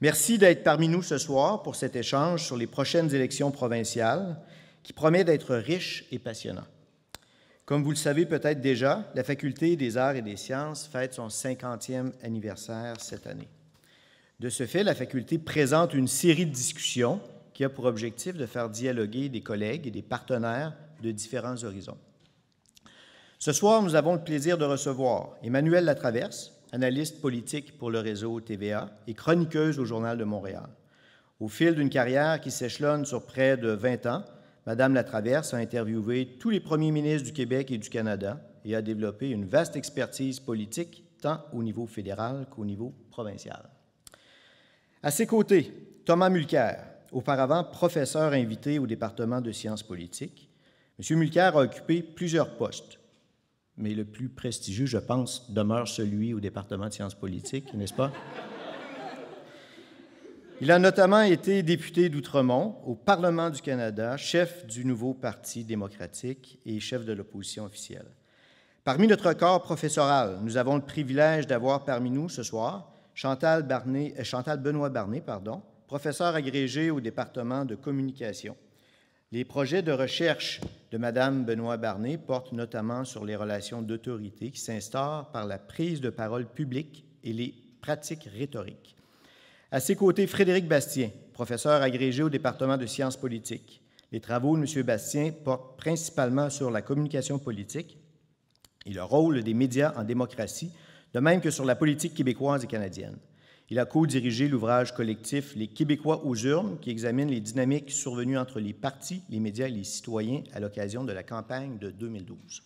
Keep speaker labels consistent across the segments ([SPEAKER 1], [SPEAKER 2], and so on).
[SPEAKER 1] Merci d'être parmi nous ce soir pour cet échange sur les prochaines élections provinciales qui promet d'être riche et passionnant. Comme vous le savez peut-être déjà, la Faculté des arts et des sciences fête son 50e anniversaire cette année. De ce fait, la Faculté présente une série de discussions qui a pour objectif de faire dialoguer des collègues et des partenaires de différents horizons. Ce soir, nous avons le plaisir de recevoir Emmanuelle Latraverse, analyste politique pour le réseau TVA et chroniqueuse au Journal de Montréal. Au fil d'une carrière qui s'échelonne sur près de 20 ans, Mme Latraverse a interviewé tous les premiers ministres du Québec et du Canada et a développé une vaste expertise politique tant au niveau fédéral qu'au niveau provincial. À ses côtés, Thomas Mulcair, auparavant professeur invité au département de sciences politiques. M. Mulcair a occupé plusieurs postes, mais le plus prestigieux, je pense, demeure celui au département de sciences politiques, n'est-ce pas? Il a notamment été député d'Outremont au Parlement du Canada, chef du nouveau Parti démocratique et chef de l'opposition officielle. Parmi notre corps professoral, nous avons le privilège d'avoir parmi nous ce soir Chantal Benoît-Barnée, professeure agrégée au département de communication. Les projets de recherche de Mme Benoît-Barnée portent notamment sur les relations d'autorité qui s'instaurent par la prise de parole publique et les pratiques rhétoriques. À ses côtés, Frédéric Bastien, professeur agrégé au département de sciences politiques. Les travaux de M. Bastien portent principalement sur la communication politique et le rôle des médias en démocratie, de même que sur la politique québécoise et canadienne. Il a co-dirigé l'ouvrage collectif « Les Québécois aux urnes » qui examine les dynamiques survenues entre les partis, les médias et les citoyens à l'occasion de la campagne de 2012.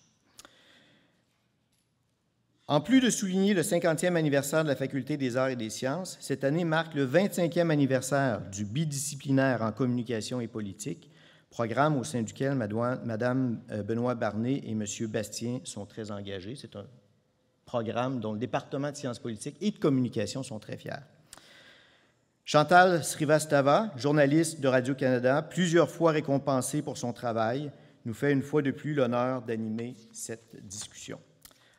[SPEAKER 1] En plus de souligner le 50e anniversaire de la Faculté des arts et des sciences, cette année marque le 25e anniversaire du bidisciplinaire en communication et politique, programme au sein duquel Mme Benoît-Barnée et M. Bastien sont très engagés. C'est un programme dont le département de sciences politiques et de communication sont très fiers. Chantal Srivastava, journaliste de Radio-Canada, plusieurs fois récompensée pour son travail, nous fait une fois de plus l'honneur d'animer cette discussion.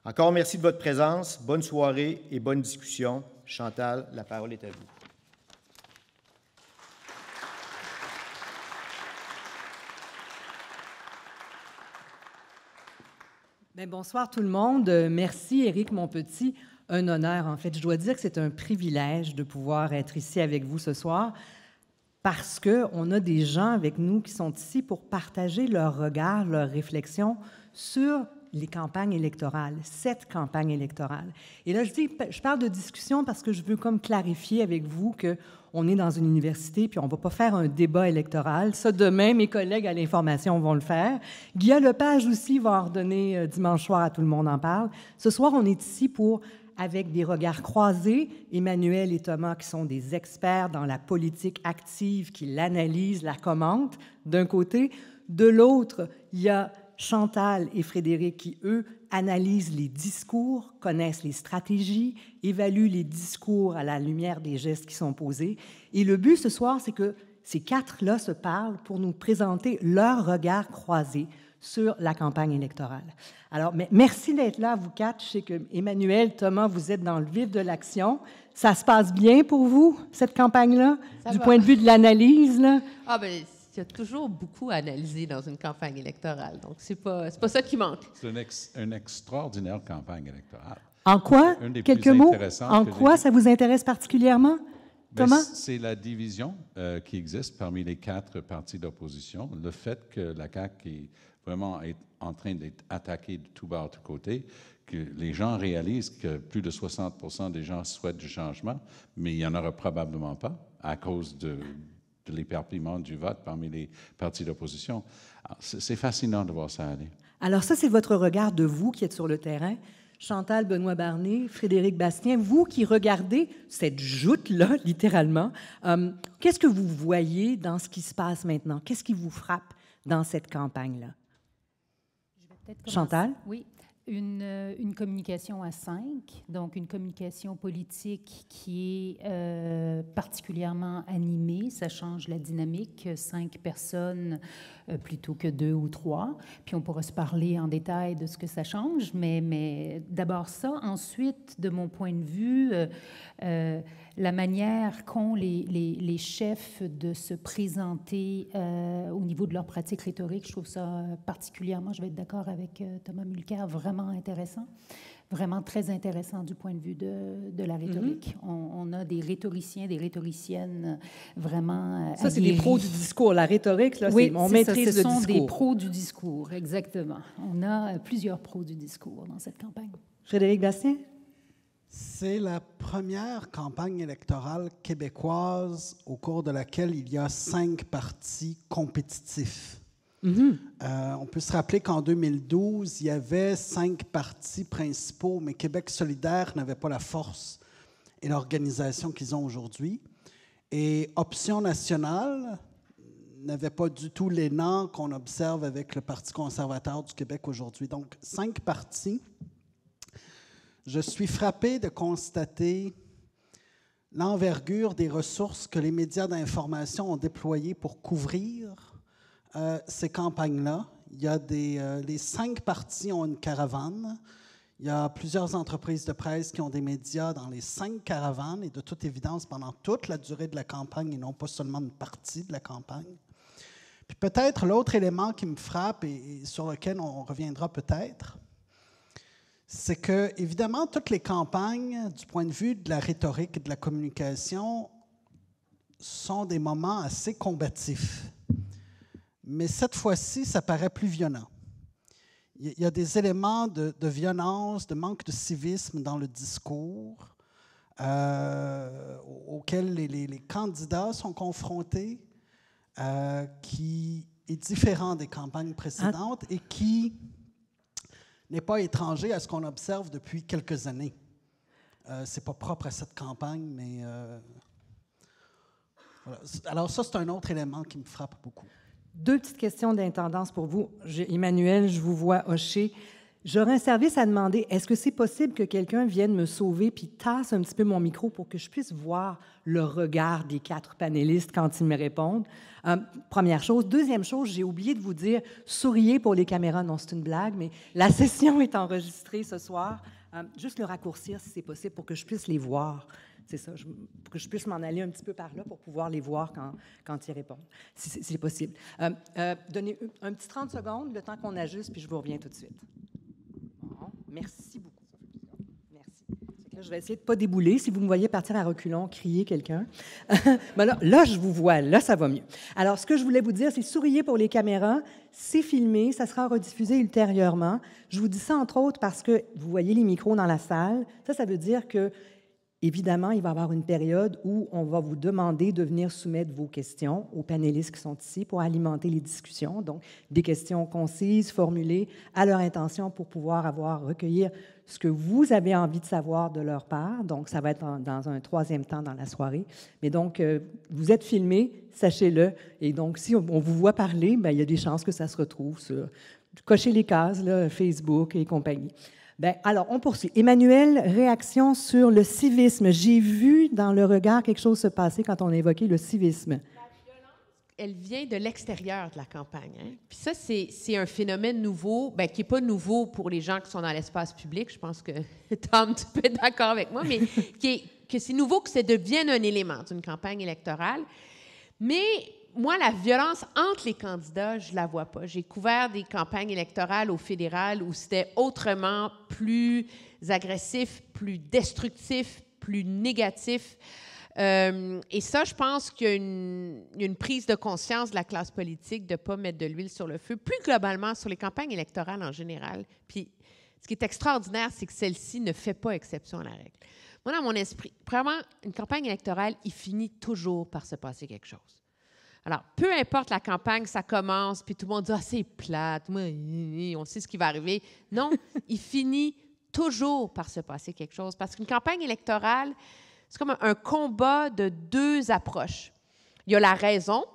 [SPEAKER 1] Encore merci de votre présence, bonne soirée et bonne discussion. Chantal, la parole est à vous.
[SPEAKER 2] Bien, bonsoir tout le monde. Merci Éric Monpetit. Un honneur, en fait. Je dois dire que c'est un privilège de pouvoir être ici avec vous ce soir parce qu'on a des gens avec nous qui sont ici pour partager leur regard, leurs réflexions sur les campagnes électorales, cette campagne électorale. Et là, je parle de discussion parce que je veux comme clarifier avec vous qu'on est dans une université puis on ne va pas faire un débat électoral. Ça, demain, mes collègues à l'information vont le faire. Guillaume Lepage aussi va ordonner dimanche soir à Tout le monde en parle. Ce soir, on est ici pour, avec des regards croisés, Emmanuelle et Thomas, qui sont des experts dans la politique active, qui l'analysent, la commentent, d'un côté. De l'autre, il y a Chantal et Frédéric qui, eux, analysent les discours, connaissent les stratégies, évaluent les discours à la lumière des gestes qui sont posés. Et le but ce soir, c'est que ces quatre-là se parlent pour nous présenter leur regard croisé sur la campagne électorale. Alors, merci d'être là, vous quatre. Je sais que Emmanuelle, Thomas, vous êtes dans le vif de l'action. Ça se passe bien pour vous, cette campagne-là, du point de vue de l'analyse, là?
[SPEAKER 3] Ah, bien, il y a toujours beaucoup à analyser dans une campagne électorale. Donc, c'est pas ça qui manque.
[SPEAKER 4] C'est une extraordinaire campagne électorale.
[SPEAKER 2] En quoi? Quelques mots? En quoi ça vous intéresse particulièrement, Thomas?
[SPEAKER 4] C'est la division qui existe parmi les quatre partis d'opposition. Le fait que la CAQ est vraiment en train d'être attaquée de tout bas, de tous côtés, que les gens réalisent que plus de 60% des gens souhaitent du changement, mais il n'y en aura probablement pas à cause de l'éparpillement du vote parmi les partis d'opposition. C'est fascinant de voir ça aller.
[SPEAKER 2] Alors ça, c'est votre regard de vous qui êtes sur le terrain. Chantal Benoît-Barnée, Frédéric Bastien, vous qui regardez cette joute-là, littéralement, qu'est-ce que vous voyez dans ce qui se passe maintenant? Qu'est-ce qui vous frappe dans cette campagne-là? Chantal?
[SPEAKER 5] Oui. Une communication à 5, donc une communication politique qui est particulièrement animée. Ça change la dynamique. 5 personnes plutôt que 2 ou 3. Puis on pourra se parler en détail de ce que ça change, mais d'abord ça. Ensuite, de mon point de vue, la manière qu'ont les chefs de se présenter au niveau de leur pratique rhétorique, je trouve ça particulièrement, je vais être d'accord avec Thomas Mulcair, vraiment intéressant. Vraiment très intéressant du point de vue de la rhétorique. On a des rhétoriciens, des rhétoriciennes vraiment
[SPEAKER 2] ça, c'est des pros du discours. La rhétorique, là,
[SPEAKER 5] oui,
[SPEAKER 2] on maîtrise le discours.
[SPEAKER 5] Ce sont des pros du discours, exactement. On a plusieurs pros du discours dans cette campagne.
[SPEAKER 2] Frédéric Bastien?
[SPEAKER 6] C'est la première campagne électorale québécoise au cours de laquelle il y a 5 partis compétitifs. On peut se rappeler qu'en 2012, il y avait 5 partis principaux, mais Québec solidaire n'avait pas la force et l'organisation qu'ils ont aujourd'hui. Et Option nationale n'avait pas du tout l'élan qu'on observe avec le Parti conservateur du Québec aujourd'hui. Donc, 5 partis. Je suis frappé de constater l'envergure des ressources que les médias d'information ont déployées pour couvrir ces campagnes-là. Il y a les 5 partis ont une caravane. Il y a plusieurs entreprises de presse qui ont des médias dans les 5 caravanes et de toute évidence pendant toute la durée de la campagne et non pas seulement une partie de la campagne. Puis peut-être l'autre élément qui me frappe et sur lequel on reviendra peut-être, c'est que, évidemment, toutes les campagnes, du point de vue de la rhétorique et de la communication, sont des moments assez combatifs. Mais cette fois-ci, ça paraît plus violent. Il y a des éléments de violence, de manque de civisme dans le discours auxquels les candidats sont confrontés, qui est différent des campagnes précédentes et qui n'est pas étranger à ce qu'on observe depuis quelques années. Ce n'est pas propre à cette campagne, mais... voilà. Alors ça, c'est un autre élément qui me frappe beaucoup.
[SPEAKER 2] 2 petites questions d'intendance pour vous. Emmanuel, je vous vois hocher. J'aurais un service à demander. Est-ce que c'est possible que quelqu'un vienne me sauver puis tasse un petit peu mon micro pour que je puisse voir le regard des 4 panélistes quand ils me répondent? Première chose. Deuxième chose, j'ai oublié de vous dire, souriez pour les caméras. Non, c'est une blague, mais la session est enregistrée ce soir. Juste le raccourcir, si c'est possible, pour que je puisse les voir. C'est ça, pour que je puisse m'en aller un petit peu par là pour pouvoir les voir quand ils répondent, si c'est possible. Donnez un petit 30 secondes, le temps qu'on ajuste, puis je vous reviens tout de suite. Bon, merci beaucoup. Merci. Là, je vais essayer de ne pas débouler. Si vous me voyez partir à reculons, crier quelqu'un. Ben là, je vous vois. Là, ça va mieux. Alors, ce que je voulais vous dire, c'est souriez pour les caméras. C'est filmé. Ça sera rediffusé ultérieurement. Je vous dis ça, entre autres, parce que vous voyez les micros dans la salle. Ça veut dire que évidemment, il va y avoir une période où on va vous demander de venir soumettre vos questions aux panélistes qui sont ici pour alimenter les discussions. Donc, des questions concises, formulées à leur intention pour pouvoir recueillir ce que vous avez envie de savoir de leur part. Donc, ça va être dans un 3e temps dans la soirée. Mais donc, vous êtes filmés, sachez-le. Et donc, si on vous voit parler, bien, il y a des chances que ça se retrouve sur... Cochez les cases, là, Facebook et compagnie. Bien, alors, on poursuit. Emmanuel, réaction sur le civisme. J'ai vu dans le regard quelque chose se passer quand on a évoqué le civisme.
[SPEAKER 3] La violence, elle vient de l'extérieur de la campagne. Hein? Puis ça, c'est un phénomène nouveau, bien, qui n'est pas nouveau pour les gens qui sont dans l'espace public. Je pense que Tom, tu peux être d'accord avec moi, mais que c'est nouveau que ça devienne un élément d'une campagne électorale. Mais moi, la violence entre les candidats, je ne la vois pas. J'ai couvert des campagnes électorales au fédéral où c'était autrement plus agressif, plus destructif, plus négatif. Et ça, je pense qu'il y a une prise de conscience de la classe politique de ne pas mettre de l'huile sur le feu, plus globalement sur les campagnes électorales en général. Puis, ce qui est extraordinaire, c'est que celle-ci ne fait pas exception à la règle. Moi, dans mon esprit, vraiment, une campagne électorale, il finit toujours par se passer quelque chose. Alors, peu importe la campagne, ça commence, puis tout le monde dit « Ah, c'est plate, on sait ce qui va arriver. » Non, il finit toujours par se passer quelque chose. Parce qu'une campagne électorale, c'est comme un combat de 2 approches. Il y a la raison,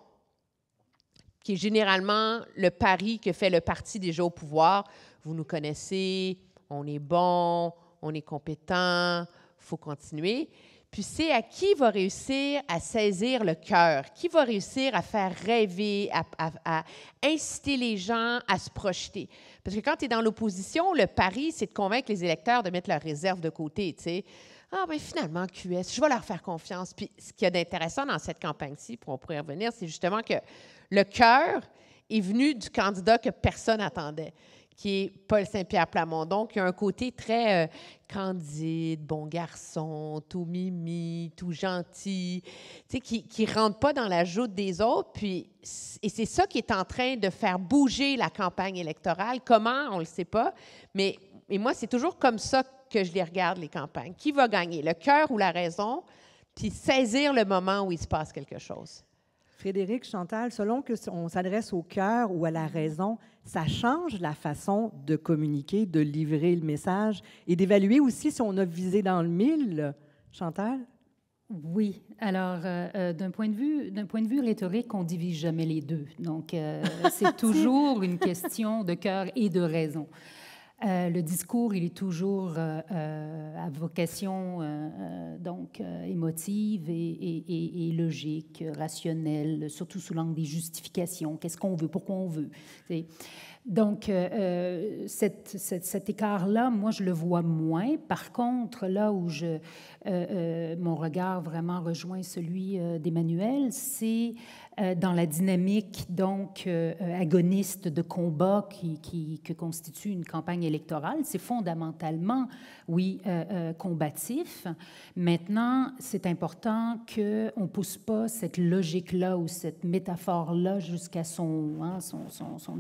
[SPEAKER 3] qui est généralement le pari que fait le parti déjà au pouvoir. Vous nous connaissez, on est bon, on est compétent, il faut continuer. Puis c'est à qui va réussir à saisir le cœur, qui va réussir à faire rêver, à inciter les gens à se projeter. Parce que quand tu es dans l'opposition, le pari, c'est de convaincre les électeurs de mettre leurs réserves de côté, tu sais. Ah, bien finalement, QS, je vais leur faire confiance. Puis ce qu'il y a d'intéressant dans cette campagne-ci, on pourrait revenir, c'est justement que le cœur est venu du candidat que personne n'attendait, qui est Paul Saint-Pierre Plamondon, qui a un côté très candide, bon garçon, tout mimi, tout gentil, tu sais, qui ne rentre pas dans la joute des autres. Puis, et c'est ça qui est en train de faire bouger la campagne électorale. Comment, on ne le sait pas, mais et moi, c'est toujours comme ça que je les regarde, les campagnes. Qui va gagner, le cœur ou la raison, puis saisir le moment où il se passe quelque chose.
[SPEAKER 2] Frédéric, Chantal, selon qu'on s'adresse au cœur ou à la raison, ça change la façon de communiquer, de livrer le message et d'évaluer aussi si on a visé dans le mille. Chantal?
[SPEAKER 5] Oui. Alors, d'un point de vue rhétorique, on ne divise jamais les deux. Donc, c'est toujours une question de cœur et de raison. Le discours, il est toujours à vocation émotive et logique, rationnelle, surtout sous l'angle des justifications. Qu'est-ce qu'on veut, pourquoi on veut. T'sais. Donc, cet écart-là, moi, je le vois moins. Par contre, là où mon regard vraiment rejoint celui d'Emmanuel, c'est dans la dynamique donc agoniste de combat que constitue une campagne électorale. C'est fondamentalement, oui, combatif. Maintenant, c'est important qu'on ne pousse pas cette logique-là ou cette métaphore-là jusqu'à son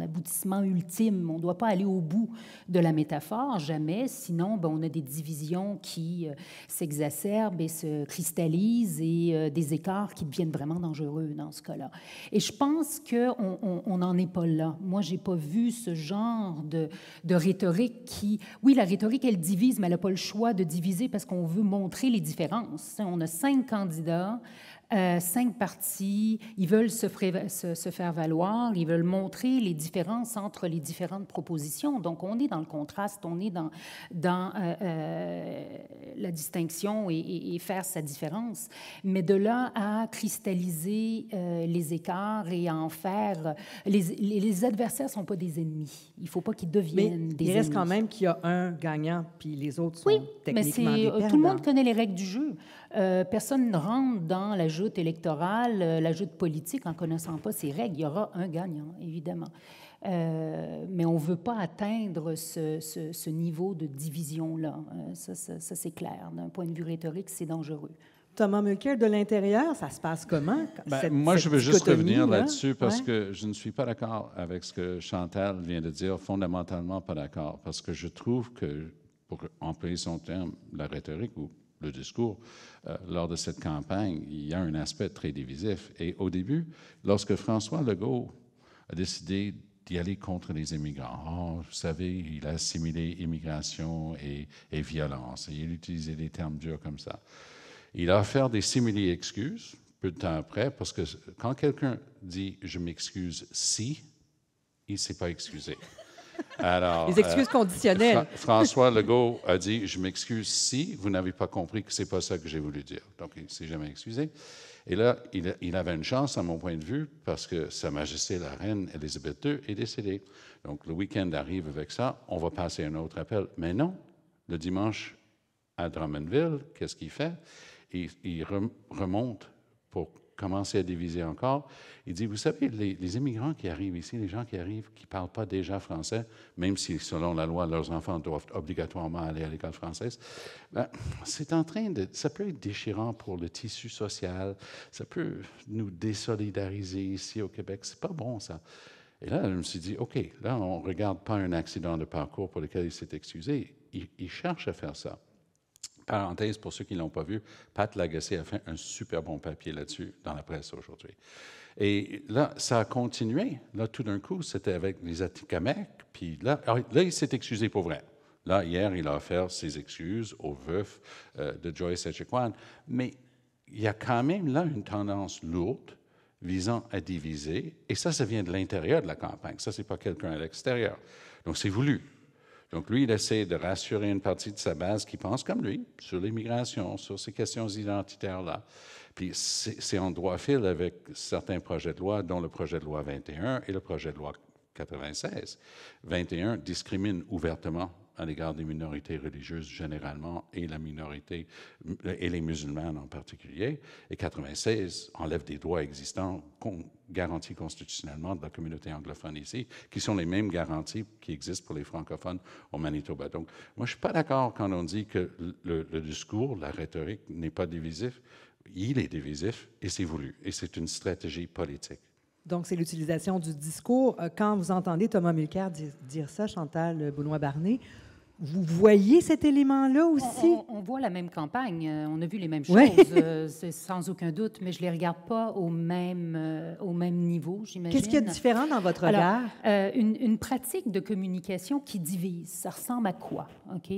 [SPEAKER 5] aboutissement ultime. On ne doit pas aller au bout de la métaphore, jamais. Sinon, on a des divisions qui s'exacerbent et se cristallisent et des écarts qui deviennent vraiment dangereux dans ce cas-là. Et je pense qu'on n'en est pas là. Moi, je n'ai pas vu ce genre de rhétorique qui... Oui, la rhétorique, elle divise, mais elle n'a pas le choix de diviser parce qu'on veut montrer les différences. On a 5 candidats, 5 partis, ils veulent se faire valoir, ils veulent montrer les différences entre les différentes propositions. Donc, on est dans le contraste, on est dans la distinction et faire sa différence. Mais de là à cristalliser les écarts et à en faire... Les adversaires ne sont pas des ennemis. Il ne faut pas qu'ils deviennent des ennemis.
[SPEAKER 2] Il reste quand même qu'il y a un gagnant, puis les autres sont techniquement des perdants.
[SPEAKER 5] Tout le monde connaît les règles du jeu. Personne ne rentre dans la joute électorale, la joute politique en connaissant pas ces règles. Il y aura un gagnant, évidemment. Mais on ne veut pas atteindre ce niveau de division-là. Ça c'est clair. D'un point de vue rhétorique, c'est dangereux.
[SPEAKER 2] Thomas Mulcair, de l'intérieur, ça se passe comment?
[SPEAKER 4] Moi, je veux juste revenir là-dessus parce que je ne suis pas d'accord avec ce que Chantal vient de dire, fondamentalement pas d'accord, parce que je trouve que, pour employer son terme, la rhétorique ou le discours, lors de cette campagne, il y a un aspect très divisif. Et au début, lorsque François Legault a décidé d'y aller contre les immigrants, vous savez, il a assimilé immigration et violence, et il utilisait des termes durs comme ça. Il a offert des simili-excuses peu de temps après, parce que quand quelqu'un dit « je m'excuse si », il ne s'est pas excusé. Alors,
[SPEAKER 2] les excuses conditionnelles.
[SPEAKER 4] François Legault a dit « je m'excuse si vous n'avez pas compris que ce n'est pas ça que j'ai voulu dire ». Donc, il ne s'est jamais excusé. Et là, il avait une chance, à mon point de vue, parce que Sa Majesté la Reine Élisabeth II est décédée. Donc, le week-end arrive avec ça, on va passer un autre appel. Mais non, le dimanche à Drummondville, qu'est-ce qu'il fait? Il remonte pour commencer à diviser encore. Il dit, vous savez, les immigrants qui arrivent ici, les gens qui arrivent, qui ne parlent pas déjà français, même si, selon la loi, leurs enfants doivent obligatoirement aller à l'école française, c'est en train de... Ça peut être déchirant pour le tissu social, ça peut nous désolidariser ici au Québec. C'est pas bon, ça. Et là, je me suis dit, OK, là, on ne regarde pas un accident de parcours pour lequel il s'est excusé. Il cherche à faire ça. Parenthèse, pour ceux qui ne l'ont pas vu, Pat Lagacé a fait un super bon papier là-dessus dans la presse aujourd'hui. Et là, ça a continué. Là, tout d'un coup, c'était avec les Atikamekw. Puis là, il s'est excusé pour vrai. Là, hier, il a offert ses excuses au veuf de Joyce Echequan. Mais il y a quand même là une tendance lourde visant à diviser. Et ça vient de l'intérieur de la campagne. Ça, ce n'est pas quelqu'un à l'extérieur. Donc, c'est voulu. Donc, lui, il essaie de rassurer une partie de sa base qui pense comme lui sur l'immigration, sur ces questions identitaires-là. Puis, c'est en droit fil avec certains projets de loi, dont le projet de loi 21 et le projet de loi 96. 21 discrimine ouvertement à l'égard des minorités religieuses généralement et la minorité, et les musulmanes en particulier. Et 96 enlève des droits existants garantis constitutionnellement de la communauté anglophone ici, qui sont les mêmes garanties qui existent pour les francophones au Manitoba. Donc, moi, je ne suis pas d'accord quand on dit que le discours, la rhétorique n'est pas divisif. Il est divisif et c'est voulu. Et c'est une stratégie politique.
[SPEAKER 2] Donc, c'est l'utilisation du discours. Quand vous entendez Thomas Mulcair dire ça, Chantal Beaunois-Barney, vous voyez cet élément-là aussi?
[SPEAKER 5] On voit la même campagne, on a vu les mêmes
[SPEAKER 2] Ouais.
[SPEAKER 5] choses, c'est sans aucun doute, mais je ne les regarde pas au même niveau, j'imagine.
[SPEAKER 2] Qu'est-ce qu'il y a de différent dans votre regard?
[SPEAKER 5] Alors, une pratique de communication qui divise, ça ressemble à quoi? OK?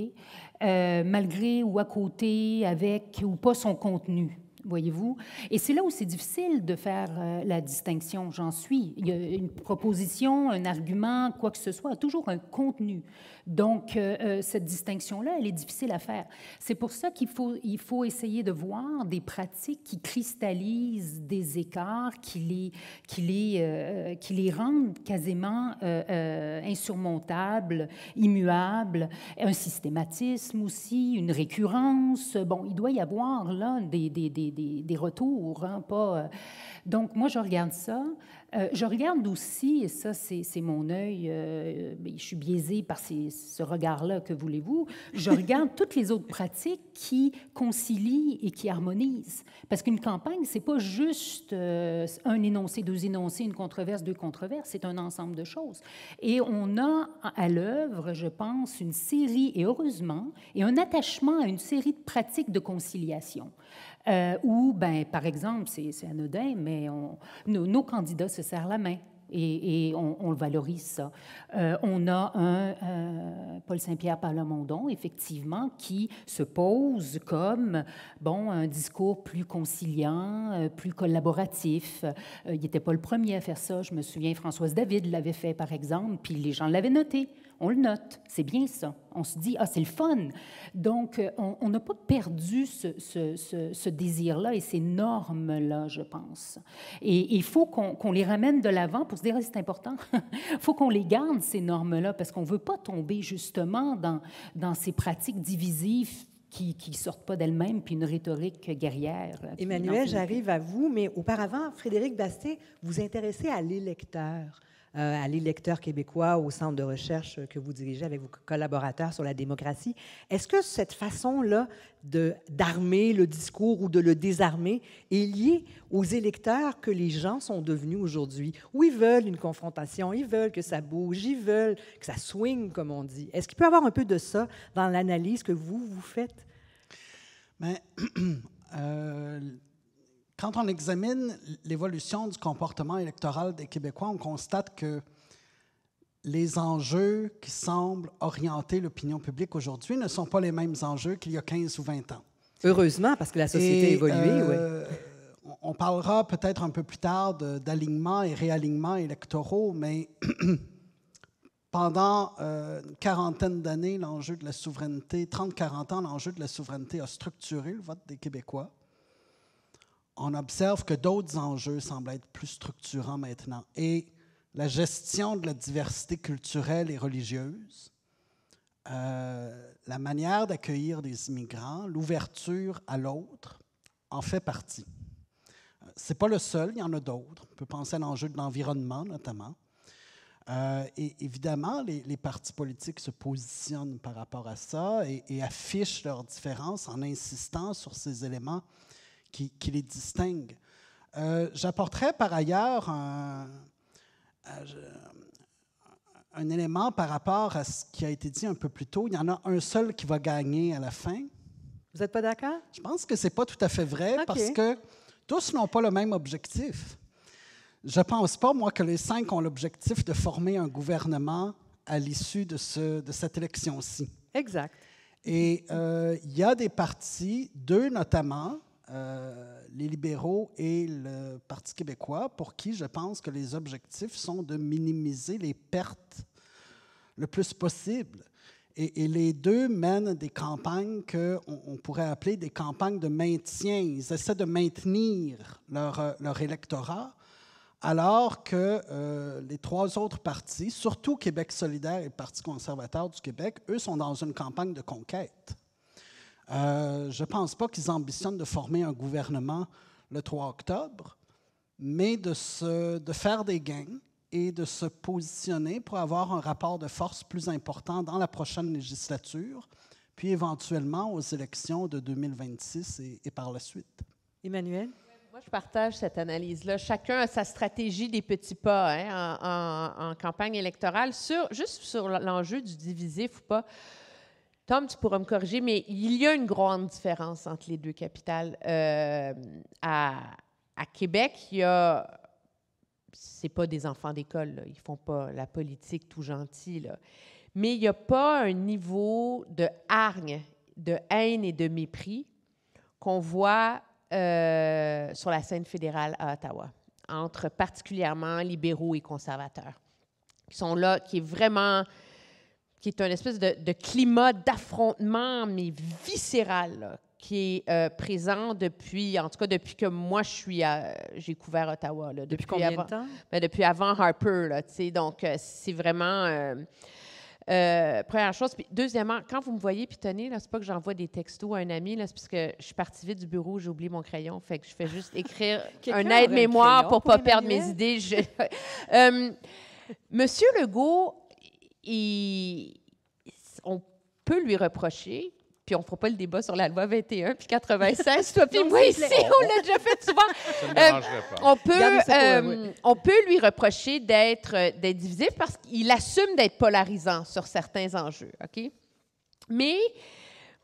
[SPEAKER 5] Malgré ou à côté, avec ou pas son contenu. Voyez-vous? Et c'est là où c'est difficile de faire la distinction, j'en suis. Il y a une proposition, un argument, quoi que ce soit, toujours un contenu. Donc, cette distinction-là, elle est difficile à faire. C'est pour ça qu'il faut essayer de voir des pratiques qui cristallisent des écarts, qui les rendent quasiment insurmontables, immuables, un systématisme aussi, une récurrence. Bon, il doit y avoir là des retours, hein, pas... Donc, moi, je regarde ça. Je regarde aussi, et ça, c'est mon œil, je suis biaisée par ce regard-là, que voulez-vous, je regarde toutes les autres pratiques qui concilient et qui harmonisent. Parce qu'une campagne, c'est pas juste un énoncé, deux énoncés, une controverse, deux controverses, c'est un ensemble de choses. Et on a à l'œuvre, je pense, une série, et heureusement, et un attachement à une série de pratiques de conciliation. Où, ben, par exemple, c'est anodin, mais nos candidats se serrent la main et on le valorise, ça. On a un Paul Saint-Pierre Plamondon, effectivement, qui se pose comme, bon, un discours plus conciliant, plus collaboratif. Il n'était pas le premier à faire ça. Je me souviens, Françoise David l'avait fait, par exemple, puis les gens l'avaient noté. On le note, c'est bien ça. On se dit, ah, c'est le fun. Donc, on n'a pas perdu ce désir-là et ces normes-là, je pense. Et il faut qu'on les ramène de l'avant pour se dire, ah, c'est important. Il faut qu'on les garde, ces normes-là, parce qu'on ne veut pas tomber justement dans ces pratiques divisives qui ne sortent pas d'elles-mêmes, puis une rhétorique guerrière.
[SPEAKER 2] Emmanuel, j'arrive à vous, mais auparavant, Frédéric Basté, vous intéressez à l'électeur québécois au centre de recherche que vous dirigez avec vos collaborateurs sur la démocratie. Est-ce que cette façon-là d'armer le discours ou de le désarmer est liée aux électeurs que les gens sont devenus aujourd'hui, où ils veulent une confrontation, ils veulent que ça bouge, ils veulent que ça swing, comme on dit? Est-ce qu'il peut y avoir un peu de ça dans l'analyse que vous faites?
[SPEAKER 6] Mais quand on examine l'évolution du comportement électoral des Québécois, on constate que les enjeux qui semblent orienter l'opinion publique aujourd'hui ne sont pas les mêmes enjeux qu'il y a 15 ou 20 ans.
[SPEAKER 2] Heureusement, parce que la société a évolué, oui.
[SPEAKER 6] On parlera peut-être un peu plus tard d'alignement et réalignement électoraux, mais pendant une quarantaine d'années, l'enjeu de la souveraineté, 30-40 ans, l'enjeu de la souveraineté a structuré le vote des Québécois. On observe que d'autres enjeux semblent être plus structurants maintenant. Et la gestion de la diversité culturelle et religieuse, la manière d'accueillir des immigrants, l'ouverture à l'autre, en fait partie. Ce n'est pas le seul, il y en a d'autres. On peut penser à l'enjeu de l'environnement, notamment. Et évidemment, les partis politiques se positionnent par rapport à ça et affichent leurs différences en insistant sur ces éléments qui les distinguent. J'apporterai par ailleurs un élément par rapport à ce qui a été dit un peu plus tôt. Il y en a un seul qui va gagner à la fin.
[SPEAKER 2] Vous n'êtes pas d'accord?
[SPEAKER 6] Je pense que ce n'est pas tout à fait vrai parce que tous n'ont pas le même objectif. Je ne pense pas, moi, que les 5 ont l'objectif de former un gouvernement à l'issue de cette élection-ci.
[SPEAKER 2] Exact.
[SPEAKER 6] Et il y a des partis, 2 notamment, les libéraux et le Parti québécois, pour qui je pense que les objectifs sont de minimiser les pertes le plus possible. Et les deux mènent des campagnes qu'on pourrait appeler des campagnes de maintien. Ils essaient de maintenir leur électorat, alors que les trois autres partis, surtout Québec solidaire et le Parti conservateur du Québec, eux sont dans une campagne de conquête. Je ne pense pas qu'ils ambitionnent de former un gouvernement le 3 octobre, mais de faire des gains et de se positionner pour avoir un rapport de force plus important dans la prochaine législature, puis éventuellement aux élections de 2026 et par la suite.
[SPEAKER 2] Emmanuel?
[SPEAKER 3] Moi, je partage cette analyse-là. Chacun a sa stratégie des petits pas en campagne électorale. Juste sur l'enjeu du divisif ou pas, Tom, tu pourras me corriger, mais il y a une grande différence entre les deux capitales. À Québec, c'est pas des enfants d'école, là. Ils font pas la politique tout gentil, là. Mais il n'y a pas un niveau de hargne, de haine et de mépris qu'on voit sur la scène fédérale à Ottawa, entre particulièrement libéraux et conservateurs, qui sont là, qui est un espèce de climat d'affrontement, mais viscéral, là, qui est présent depuis, en tout cas depuis que moi j'ai couvert Ottawa. Là,
[SPEAKER 2] depuis combien de temps?
[SPEAKER 3] Depuis avant Harper, là, tu sais, donc c'est vraiment première chose. Puis deuxièmement, quand vous me voyez pitonner, là, c'est pas que j'envoie des textos à un ami, là, c'est parce que je suis partie vite du bureau, j'ai oublié mon crayon, fait que je fais juste écrire un aide-mémoire pour pas perdre mes idées. Monsieur Legault, on peut lui reprocher, puis on ne fera pas le débat sur la loi 21 puis 96, toi puis moi ici, on l'a déjà fait souvent.
[SPEAKER 4] Ça ne me dérangerait pas.
[SPEAKER 3] On peut lui reprocher d'être divisif parce qu'il assume d'être polarisant sur certains enjeux, OK? Mais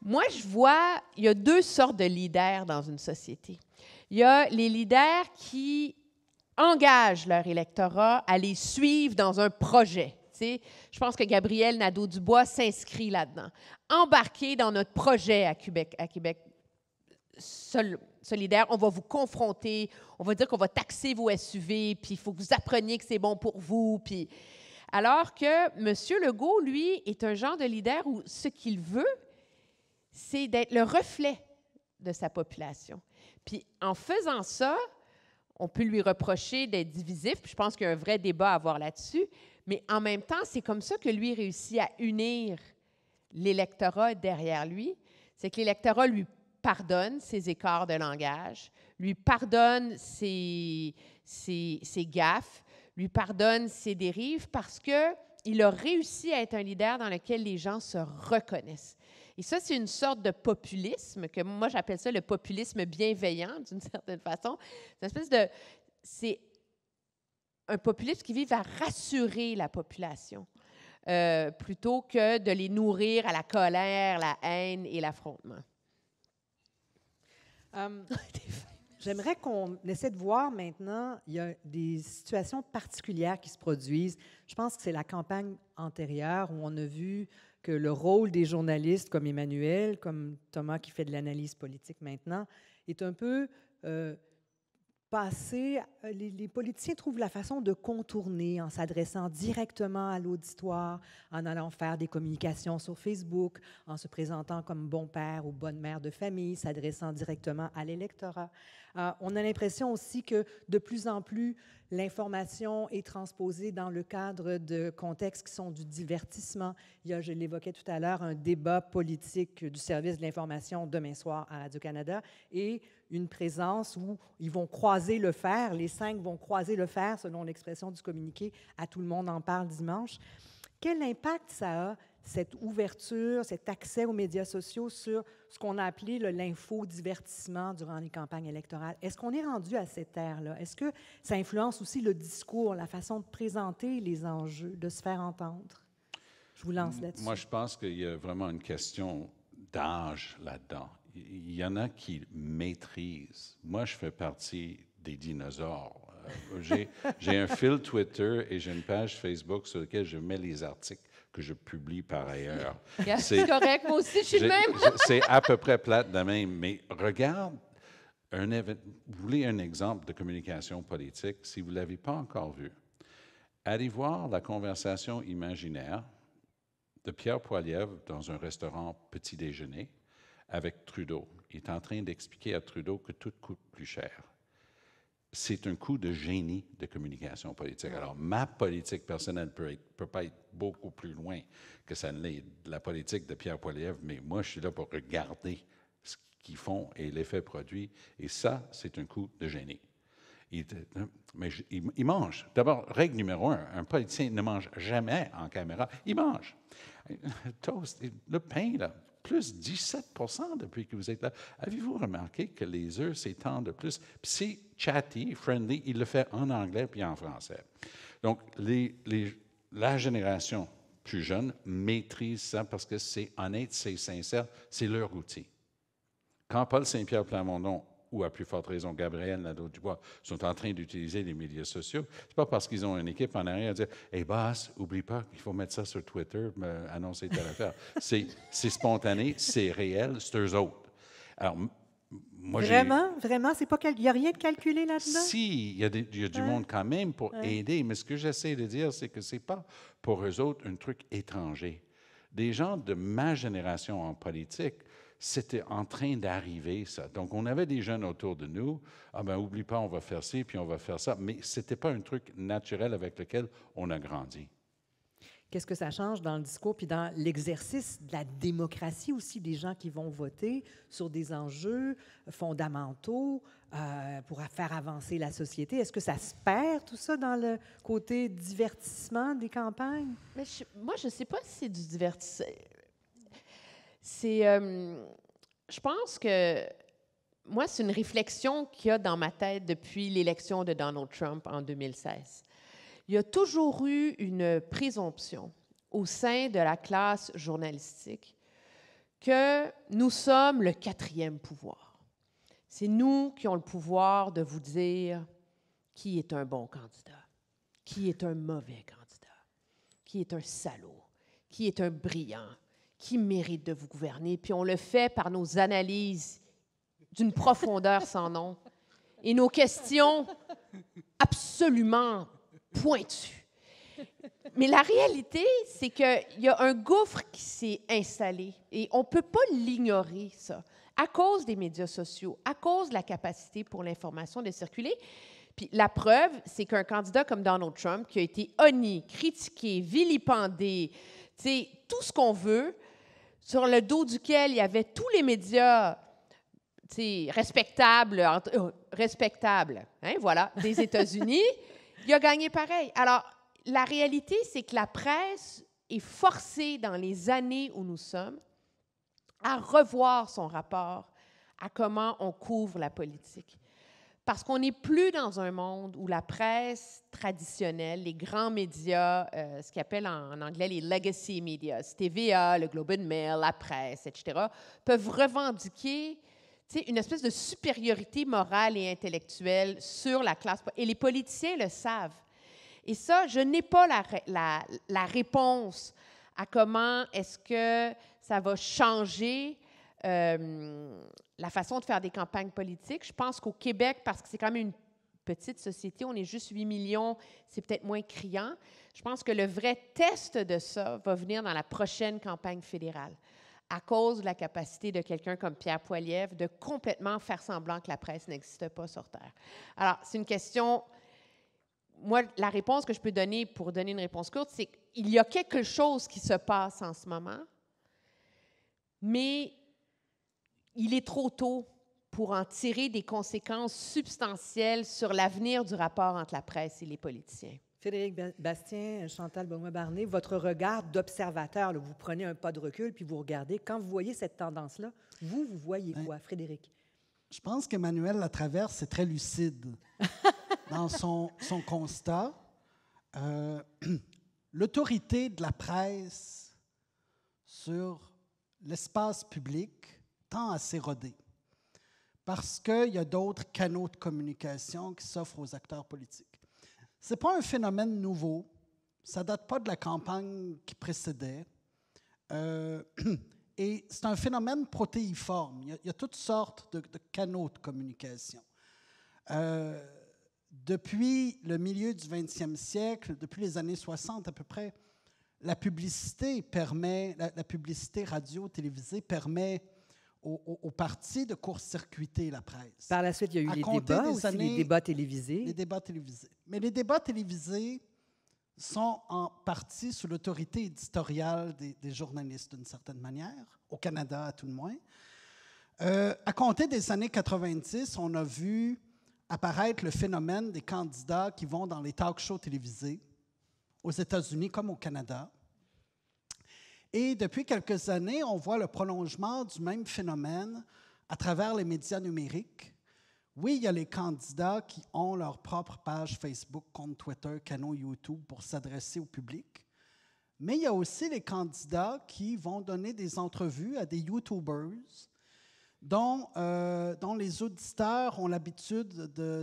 [SPEAKER 3] moi, je vois, il y a deux sortes de leaders dans une société. Il y a les leaders qui engagent leur électorat à les suivre dans un projet. Je pense que Gabriel Nadeau-Dubois s'inscrit là-dedans. Embarquez dans notre projet à Québec solidaire, on va vous confronter, on va dire qu'on va taxer vos SUV, puis il faut que vous appreniez que c'est bon pour vous. Puis... Alors que M. Legault, lui, est un genre de leader où ce qu'il veut, c'est d'être le reflet de sa population. Puis en faisant ça, on peut lui reprocher d'être divisif, puis je pense qu'il y a un vrai débat à avoir là-dessus, mais en même temps, c'est comme ça que lui réussit à unir l'électorat derrière lui. C'est que l'électorat lui pardonne ses écarts de langage, lui pardonne ses gaffes, lui pardonne ses dérives parce qu'il a réussi à être un leader dans lequel les gens se reconnaissent. Et ça, c'est une sorte de populisme, que moi, j'appelle ça le populisme bienveillant, d'une certaine façon. C'est un populisme qui vise à rassurer la population plutôt que de les nourrir à la colère, la haine et l'affrontement.
[SPEAKER 2] J'aimerais qu'on essaie de voir maintenant, il y a des situations particulières qui se produisent. Je pense que c'est la campagne antérieure où on a vu que le rôle des journalistes comme Emmanuel, comme Thomas qui fait de l'analyse politique maintenant, est un peu passé. Les politiciens trouvent la façon de contourner en s'adressant directement à l'auditoire, en allant faire des communications sur Facebook, en se présentant comme bon père ou bonne mère de famille, s'adressant directement à l'électorat. On a l'impression aussi que de plus en plus, l'information est transposée dans le cadre de contextes qui sont du divertissement. Il y a, je l'évoquais tout à l'heure, un débat politique du service de l'information demain soir à Radio-Canada et une présence où ils vont croiser le fer, les 5 vont croiser le fer, selon l'expression du communiqué, à Tout le monde en parle dimanche. Quel impact ça a, cette ouverture, cet accès aux médias sociaux sur ce qu'on a appelé l'infodivertissement durant les campagnes électorales? Est-ce qu'on est rendu à cette ère-là? Est-ce que ça influence aussi le discours, la façon de présenter les enjeux, de se faire entendre? Je vous lance là-dessus.
[SPEAKER 4] Moi, je pense qu'il y a vraiment une question d'âge là-dedans. Il y en a qui maîtrisent. Moi, je fais partie des dinosaures. J'ai un fil Twitter et j'ai une page Facebook sur laquelle je mets les articles que je publie par ailleurs.
[SPEAKER 3] C'est correct, moi aussi, je suis le même.
[SPEAKER 4] C'est à peu près plate de même, mais regarde, vous voulez un exemple de communication politique, si vous ne l'avez pas encore vu, allez voir la conversation imaginaire de Pierre Poilievre dans un restaurant petit déjeuner avec Trudeau. Il est en train d'expliquer à Trudeau que tout coûte plus cher. C'est un coup de génie de communication politique. Alors, ma politique personnelle peut pas être beaucoup plus loin que ça ne l'est de la politique de Pierre Poilievre, mais moi, je suis là pour regarder ce qu'ils font et l'effet produit. Et ça, c'est un coup de génie. Il mange. D'abord, règle numéro 1, un politicien ne mange jamais en caméra. Il mange. Toast, le pain, là, plus 17% depuis que vous êtes là. Avez-vous remarqué que les œufs s'étendent de plus? Puis c'est chatty, friendly, il le fait en anglais puis en français. Donc, la génération plus jeune maîtrise ça parce que c'est honnête, c'est sincère, c'est leur outil. Quand Paul Saint-Pierre Plamondon ou à plus forte raison Gabriel Nadeau-Dubois, sont en train d'utiliser les médias sociaux, c'est pas parce qu'ils ont une équipe en arrière à dire « Hey, boss, oublie pas qu'il faut mettre ça sur Twitter, annoncer telle affaire. » C'est spontané, c'est réel, c'est eux autres. Alors, moi,
[SPEAKER 2] Vraiment? C'est pas il n'y a rien de calculé là-dedans?
[SPEAKER 4] Si, il y a du monde quand même pour aider, mais ce que j'essaie de dire, c'est que c'est pas pour eux autres un truc étranger. Des gens de ma génération en politique, c'était en train d'arriver, ça. Donc, on avait des jeunes autour de nous. Ah ben, oublie pas, on va faire ci, puis on va faire ça. Mais ce n'était pas un truc naturel avec lequel on a grandi.
[SPEAKER 2] Qu'est-ce que ça change dans le discours puis dans l'exercice de la démocratie aussi des gens qui vont voter sur des enjeux fondamentaux pour faire avancer la société? Est-ce que ça se perd, tout ça, dans le côté divertissement des campagnes?
[SPEAKER 3] Mais moi, je ne sais pas si c'est du divertissement. Je pense que moi, c'est une réflexion qu'il y a dans ma tête depuis l'élection de Donald Trump en 2016. Il y a toujours eu une présomption au sein de la classe journalistique que nous sommes le quatrième pouvoir. C'est nous qui avons le pouvoir de vous dire qui est un bon candidat, qui est un mauvais candidat, qui est un salaud, qui est un brillant, qui mérite de vous gouverner. Puis on le fait par nos analyses d'une profondeur sans nom et nos questions absolument pointues. Mais la réalité, c'est qu'il y a un gouffre qui s'est installé et on ne peut pas l'ignorer, ça, à cause des médias sociaux, à cause de la capacité pour l'information de circuler. Puis la preuve, c'est qu'un candidat comme Donald Trump, qui a été honni, critiqué, vilipendé, tout ce qu'on veut, sur le dos duquel il y avait tous les médias respectables, hein, voilà, des États-Unis, il a gagné pareil. Alors, la réalité, c'est que la presse est forcée, dans les années où nous sommes, à revoir son rapport à comment on couvre la politique. Parce qu'on n'est plus dans un monde où la presse traditionnelle, les grands médias, ce qu'ils appellent en anglais les legacy media, TVA, le Globe and Mail, la presse, etc., peuvent revendiquer une espèce de supériorité morale et intellectuelle sur la classe. Et les politiciens le savent. Et ça, je n'ai pas la réponse à comment est-ce que ça va changer la façon de faire des campagnes politiques. Je pense qu'au Québec, parce que c'est quand même une petite société, on est juste 8 millions, c'est peut-être moins criant. Je pense que le vrai test de ça va venir dans la prochaine campagne fédérale, à cause de la capacité de quelqu'un comme Pierre Poilievre de complètement faire semblant que la presse n'existe pas sur Terre. Alors, c'est une question... Moi, la réponse que je peux donner pour donner une réponse courte, c'est qu'il y a quelque chose qui se passe en ce moment, mais il est trop tôt pour en tirer des conséquences substantielles sur l'avenir du rapport entre la presse et les politiciens.
[SPEAKER 2] Frédéric Bastien, Chantal Beaumont-Barnett, votre regard d'observateur, vous prenez un pas de recul puis vous regardez. Quand vous voyez cette tendance-là, vous voyez quoi, Frédéric?
[SPEAKER 6] Je pense qu'Emmanuel Latraverse est très lucide dans son constat. L'autorité de la presse sur l'espace public tend à s'éroder parce qu'il y a d'autres canaux de communication qui s'offrent aux acteurs politiques. Ce n'est pas un phénomène nouveau. Ça ne date pas de la campagne qui précédait. Et c'est un phénomène protéiforme. Il y a toutes sortes de canaux de communication. Depuis le milieu du 20e siècle, depuis les années 60 à peu près, la publicité permet, la publicité radio-télévisée permet aux partis de court-circuiter la presse.
[SPEAKER 2] Par la suite, il y a eu les débats aussi, les débats télévisés.
[SPEAKER 6] Les débats télévisés. Mais les débats télévisés sont en partie sous l'autorité éditoriale des journalistes, d'une certaine manière, au Canada à tout le moins. À compter des années 90, on a vu apparaître le phénomène des candidats qui vont dans les talk-shows télévisés, aux États-Unis comme au Canada. Et depuis quelques années, on voit le prolongement du même phénomène à travers les médias numériques. Oui, il y a les candidats qui ont leur propre page Facebook, compte Twitter, canaux YouTube pour s'adresser au public. Mais il y a aussi les candidats qui vont donner des entrevues à des YouTubers dont les auditeurs ont l'habitude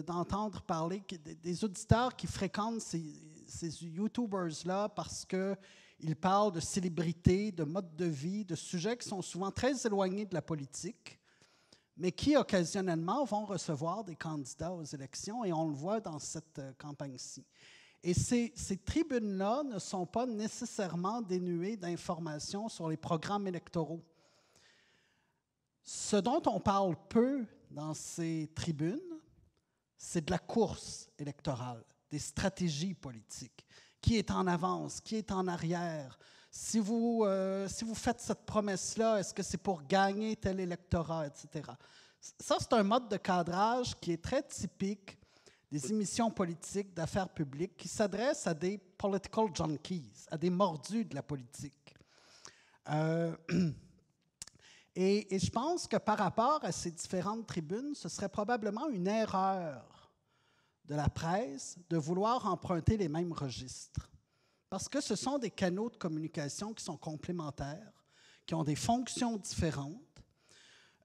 [SPEAKER 6] d'entendre parler, des auditeurs qui fréquentent ces YouTubers-là parce qu'ils parlent de célébrités, de mode de vie, de sujets qui sont souvent très éloignés de la politique, mais qui, occasionnellement, vont recevoir des candidats aux élections, et on le voit dans cette campagne-ci. Et ces tribunes-là ne sont pas nécessairement dénuées d'informations sur les programmes électoraux. Ce dont on parle peu dans ces tribunes, c'est de la course électorale, des stratégies politiques. Qui est en avance, qui est en arrière? Si vous faites cette promesse-là, est-ce que c'est pour gagner tel électorat, etc. Ça, c'est un mode de cadrage qui est très typique des émissions politiques d'affaires publiques qui s'adressent à des political junkies, à des mordus de la politique. Et je pense que par rapport à ces différentes tribunes, ce serait probablement une erreur de la presse de vouloir emprunter les mêmes registres. Parce que ce sont des canaux de communication qui sont complémentaires, qui ont des fonctions différentes.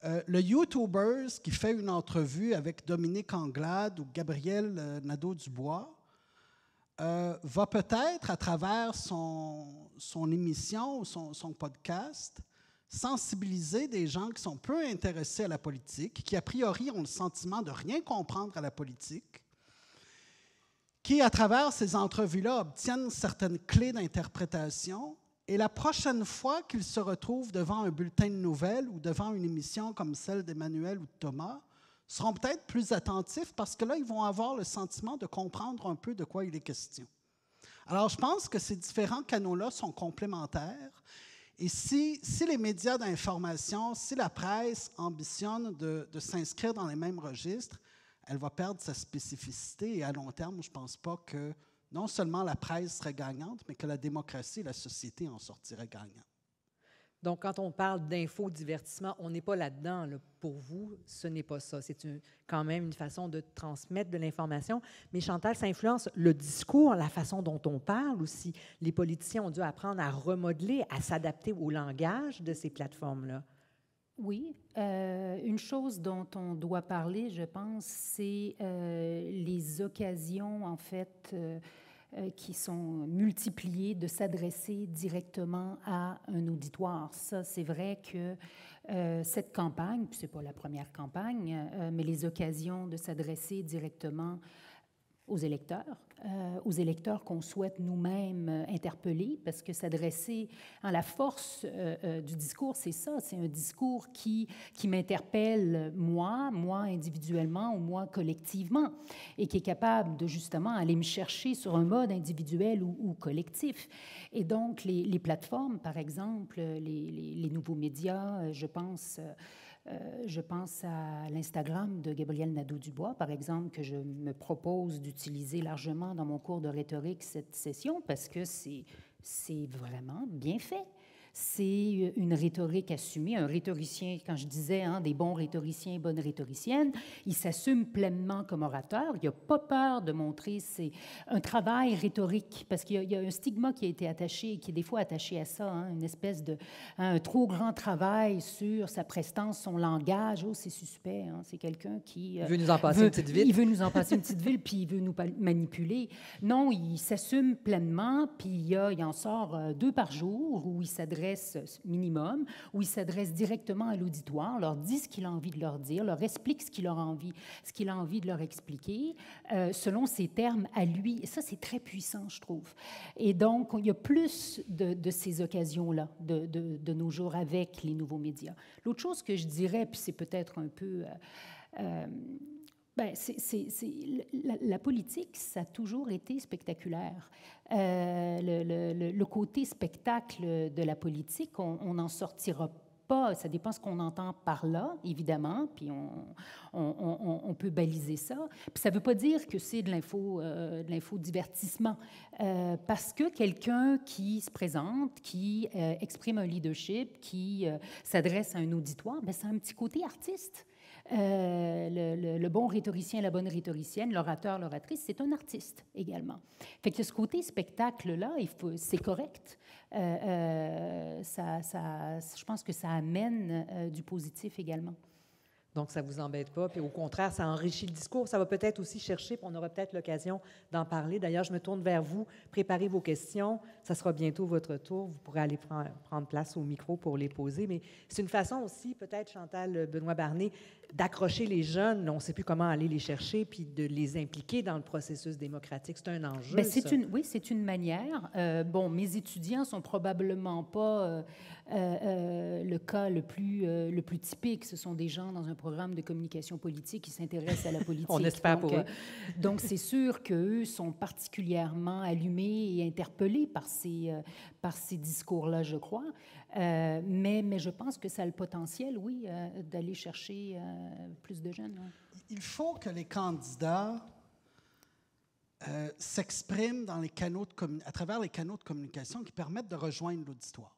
[SPEAKER 6] Le YouTuber qui fait une entrevue avec Dominique Anglade ou Gabriel Nadeau-Dubois va peut-être, à travers son émission ou son podcast, sensibiliser des gens qui sont peu intéressés à la politique, qui a priori ont le sentiment de rien comprendre à la politique, qui, à travers ces entrevues-là, obtiennent certaines clés d'interprétation, et la prochaine fois qu'ils se retrouvent devant un bulletin de nouvelles ou devant une émission comme celle d'Emmanuel ou de Thomas, seront peut-être plus attentifs parce que là, ils vont avoir le sentiment de comprendre un peu de quoi il est question. Alors, je pense que ces différents canaux-là sont complémentaires. Et si les médias d'information, si la presse ambitionne de s'inscrire dans les mêmes registres, elle va perdre sa spécificité. Et à long terme, je ne pense pas que non seulement la presse serait gagnante, mais que la démocratie et la société en sortiraient gagnantes.
[SPEAKER 2] Donc, quand on parle d'infodivertissement, on n'est pas là-dedans. Là. Pour vous, ce n'est pas ça. C'est quand même une façon de transmettre de l'information. Mais Chantal, ça influence le discours, la façon dont on parle aussi. Les politiciens ont dû apprendre à remodeler, à s'adapter au langage de ces plateformes-là.
[SPEAKER 5] Oui. Une chose dont on doit parler, je pense, c'est les occasions, en fait, qui sont multipliées de s'adresser directement à un auditoire. Ça, c'est vrai que cette campagne, puis ce n'est pas la première campagne, mais les occasions de s'adresser directement aux électeurs qu'on souhaite nous-mêmes interpeller, parce que s'adresser à la force du discours, c'est ça, c'est un discours qui m'interpelle moi individuellement ou moi collectivement, et qui est capable de justement aller me chercher sur un mode individuel ou collectif. Et donc, les plateformes, par exemple, les nouveaux médias, je pense à l'Instagram de Gabriel Nadeau-Dubois, par exemple, que je me propose d'utiliser largement dans mon cours de rhétorique cette session, parce que c'est vraiment bien fait. C'est une rhétorique assumée. Un rhétoricien, quand je disais des bons rhétoriciens, bonnes rhétoriciennes, il s'assume pleinement comme orateur. Il n'a pas peur de montrer un travail rhétorique, parce qu'il y a un stigma qui a été attaché, qui est des fois attaché à ça, une espèce de un trop grand travail sur sa prestance, son langage. Oh, c'est suspect. C'est quelqu'un qui
[SPEAKER 2] veut nous en passer une petite ville.
[SPEAKER 5] Il veut nous en passer une petite ville, puis il veut nous manipuler. Non, il s'assume pleinement, puis il en sort 2 par jour où il s'adresse s'adresse minimum, où il s'adresse directement à l'auditoire, leur dit ce qu'il a envie de leur dire, leur explique ce qu'il a envie de leur expliquer, selon ses termes à lui. Et ça, c'est très puissant, je trouve. Et donc, il y a plus de ces occasions-là de nos jours avec les nouveaux médias. L'autre chose que je dirais, puis c'est peut-être un peu... la politique, ça a toujours été spectaculaire. Le côté spectacle de la politique, on n'en sortira pas. Ça dépend ce qu'on entend par là, évidemment, puis on peut baliser ça. Puis ça ne veut pas dire que c'est de l'infodivertissement, parce que quelqu'un qui se présente, qui exprime un leadership, qui s'adresse à un auditoire, bien, c'est un petit côté artiste. Le bon rhétoricien, la bonne rhétoricienne, l'orateur, l'oratrice, c'est un artiste également. Fait que ce côté spectacle-là, c'est correct. Je pense que ça amène du positif également.
[SPEAKER 2] Donc, ça ne vous embête pas. Puis au contraire, ça enrichit le discours. Ça va peut-être aussi chercher, puis on aura peut-être l'occasion d'en parler. D'ailleurs, je me tourne vers vous. Préparez vos questions. Ça sera bientôt votre tour. Vous pourrez aller prendre place au micro pour les poser. Mais c'est une façon aussi, peut-être, Chantal Benoît-Barnée, d'accrocher les jeunes. On ne sait plus comment aller les chercher, puis de les impliquer dans le processus démocratique. C'est un enjeu,
[SPEAKER 5] bien, oui, c'est une manière. Bon, mes étudiants ne sont probablement pas le cas le plus typique. Ce sont des gens dans un programme de communication politique qui s'intéressent à la politique.
[SPEAKER 2] On espère pour eux.
[SPEAKER 5] Donc, c'est sûr qu'eux sont particulièrement allumés et interpellés par ces discours-là, je crois. Mais je pense que ça a le potentiel, oui, d'aller chercher plus de jeunes. Ouais.
[SPEAKER 6] Il faut que les candidats s'expriment dans les canaux à travers les canaux de communication qui permettent de rejoindre l'auditoire.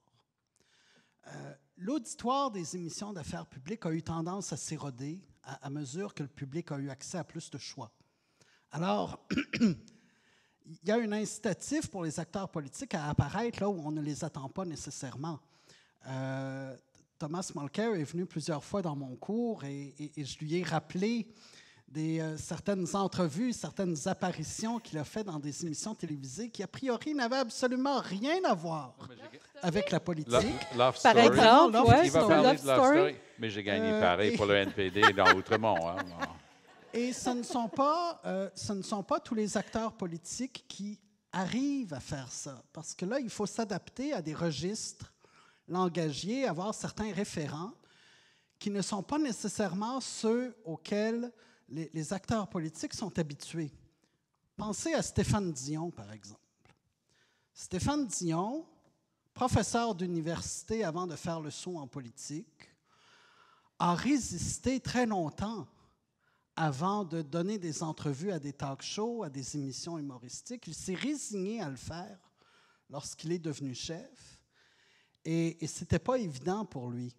[SPEAKER 6] L'auditoire des émissions d'affaires publiques a eu tendance à s'éroder à mesure que le public a eu accès à plus de choix. Alors, il y a un incitatif pour les acteurs politiques à apparaître là où on ne les attend pas nécessairement. Thomas Mulcair est venu plusieurs fois dans mon cours et je lui ai rappelé certaines entrevues, certaines apparitions qu'il a faites dans des émissions télévisées qui, a priori, n'avaient absolument rien à voir avec la politique.
[SPEAKER 4] Love
[SPEAKER 2] Par
[SPEAKER 4] Story.
[SPEAKER 2] exemple,
[SPEAKER 4] Il va parler de Love Story. Mais j'ai gagné pareil pour le NPD dans Outremont. Hein.
[SPEAKER 6] Et ce ne sont pas tous les acteurs politiques qui arrivent à faire ça. Parce que là, il faut s'adapter à des registres langagiers, avoir certains référents qui ne sont pas nécessairement ceux auxquels les acteurs politiques sont habitués. Pensez à Stéphane Dion, par exemple. Stéphane Dion, professeur d'université avant de faire le saut en politique, a résisté très longtemps avant de donner des entrevues à des talk-shows, à des émissions humoristiques. Il s'est résigné à le faire lorsqu'il est devenu chef. Et ce n'était pas évident pour lui.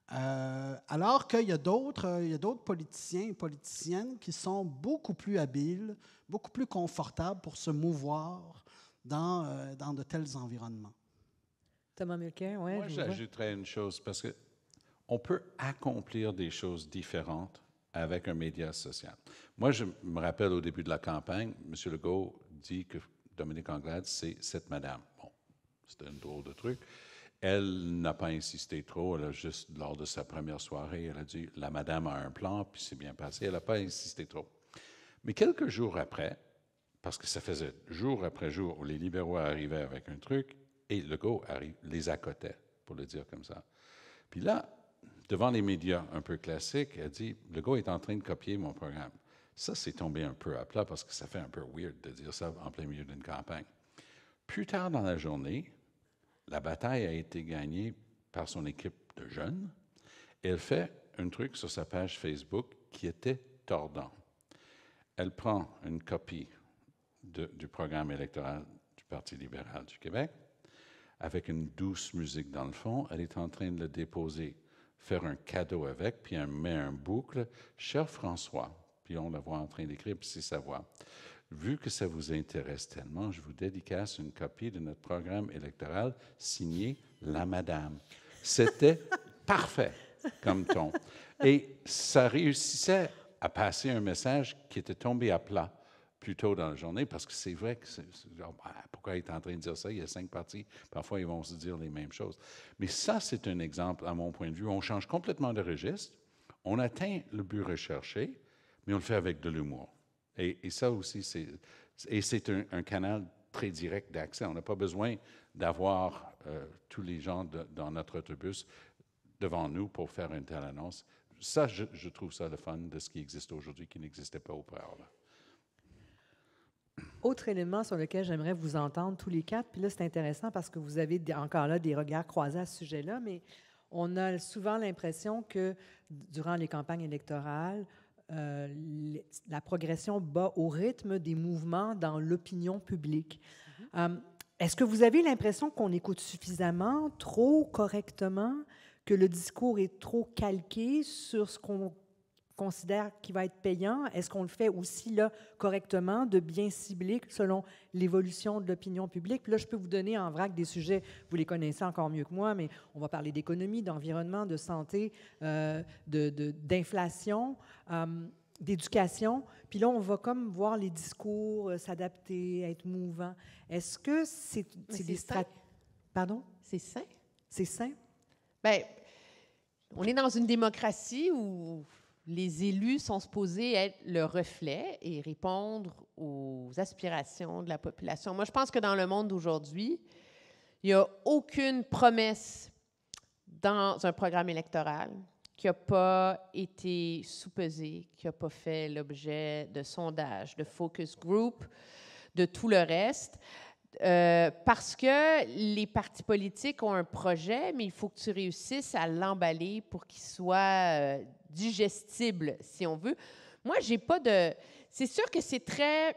[SPEAKER 6] Alors qu'il y a d'autres politiciens et politiciennes qui sont beaucoup plus habiles, beaucoup plus confortables pour se mouvoir dans de tels environnements.
[SPEAKER 2] Thomas Mulcair, oui.
[SPEAKER 4] Moi, j'ajouterais une chose, parce qu'on peut accomplir des choses différentes avec un média social. Moi, je me rappelle au début de la campagne, M. Legault dit que Dominique Anglade, c'est cette madame. Bon, c'était un drôle de truc. Elle n'a pas insisté trop. Elle a juste, lors de sa première soirée, elle a dit « La madame a un plan », puis c'est bien passé. Elle n'a pas insisté trop. Mais quelques jours après, parce que ça faisait jour après jour où les libéraux arrivaient avec un truc, et Legault les accotait, pour le dire comme ça. Puis là, devant les médias un peu classiques, elle dit « Legault est en train de copier mon programme ». Ça, c'est tombé un peu à plat parce que ça fait un peu weird de dire ça en plein milieu d'une campagne. Plus tard dans la journée, la bataille a été gagnée par son équipe de jeunes. Elle fait un truc sur sa page Facebook qui était tordant. Elle prend une copie du programme électoral du Parti libéral du Québec avec une douce musique dans le fond. Elle est en train de le déposer, faire un cadeau avec, puis elle met un boucle. « Cher François », puis on la voit en train d'écrire, puis c'est sa voix. Vu que ça vous intéresse tellement, je vous dédicace une copie de notre programme électoral signé La Madame. C'était parfait comme ton. Et ça réussissait à passer un message qui était tombé à plat plus tôt dans la journée, parce que c'est vrai que genre, pourquoi il est en train de dire ça? Il y a 5 partis, parfois ils vont se dire les mêmes choses. Mais ça, c'est un exemple, à mon point de vue, on change complètement de registre, on atteint le but recherché, mais on le fait avec de l'humour. Et ça aussi, c'est un canal très direct d'accès. On n'a pas besoin d'avoir tous les gens dans notre autobus devant nous pour faire une telle annonce. Ça, je trouve ça le fun de ce qui existe aujourd'hui, qui n'existait pas auparavant.
[SPEAKER 2] Autre élément sur lequel j'aimerais vous entendre tous les quatre, puis là, c'est intéressant parce que vous avez encore là des regards croisés à ce sujet-là, mais on a souvent l'impression que durant les campagnes électorales, la progression bat au rythme des mouvements dans l'opinion publique. Est-ce que vous avez l'impression qu'on écoute suffisamment, trop correctement, que le discours est trop calqué sur ce qu'on considère qui va être payant? Est-ce qu'on le fait aussi là correctement, de bien cibler selon l'évolution de l'opinion publique? Puis là, je peux vous donner en vrac des sujets, vous les connaissez encore mieux que moi, mais on va parler d'économie, d'environnement, de santé, d'inflation, d'éducation. Puis là, on va comme voir les discours s'adapter, être mouvants. Est-ce que c'est des stratégies... Pardon?
[SPEAKER 3] C'est sain.
[SPEAKER 2] C'est sain?
[SPEAKER 3] Bien, on est dans une démocratie où les élus sont supposés être le reflet et répondre aux aspirations de la population. Moi, je pense que dans le monde d'aujourd'hui, il n'y a aucune promesse dans un programme électoral qui n'a pas été sous-pesée, qui n'a pas fait l'objet de sondages, de focus group, de tout le reste. Parce que les partis politiques ont un projet, mais il faut que tu réussisses à l'emballer pour qu'il soit digestible, si on veut. Moi, j'ai pas de... C'est sûr que c'est très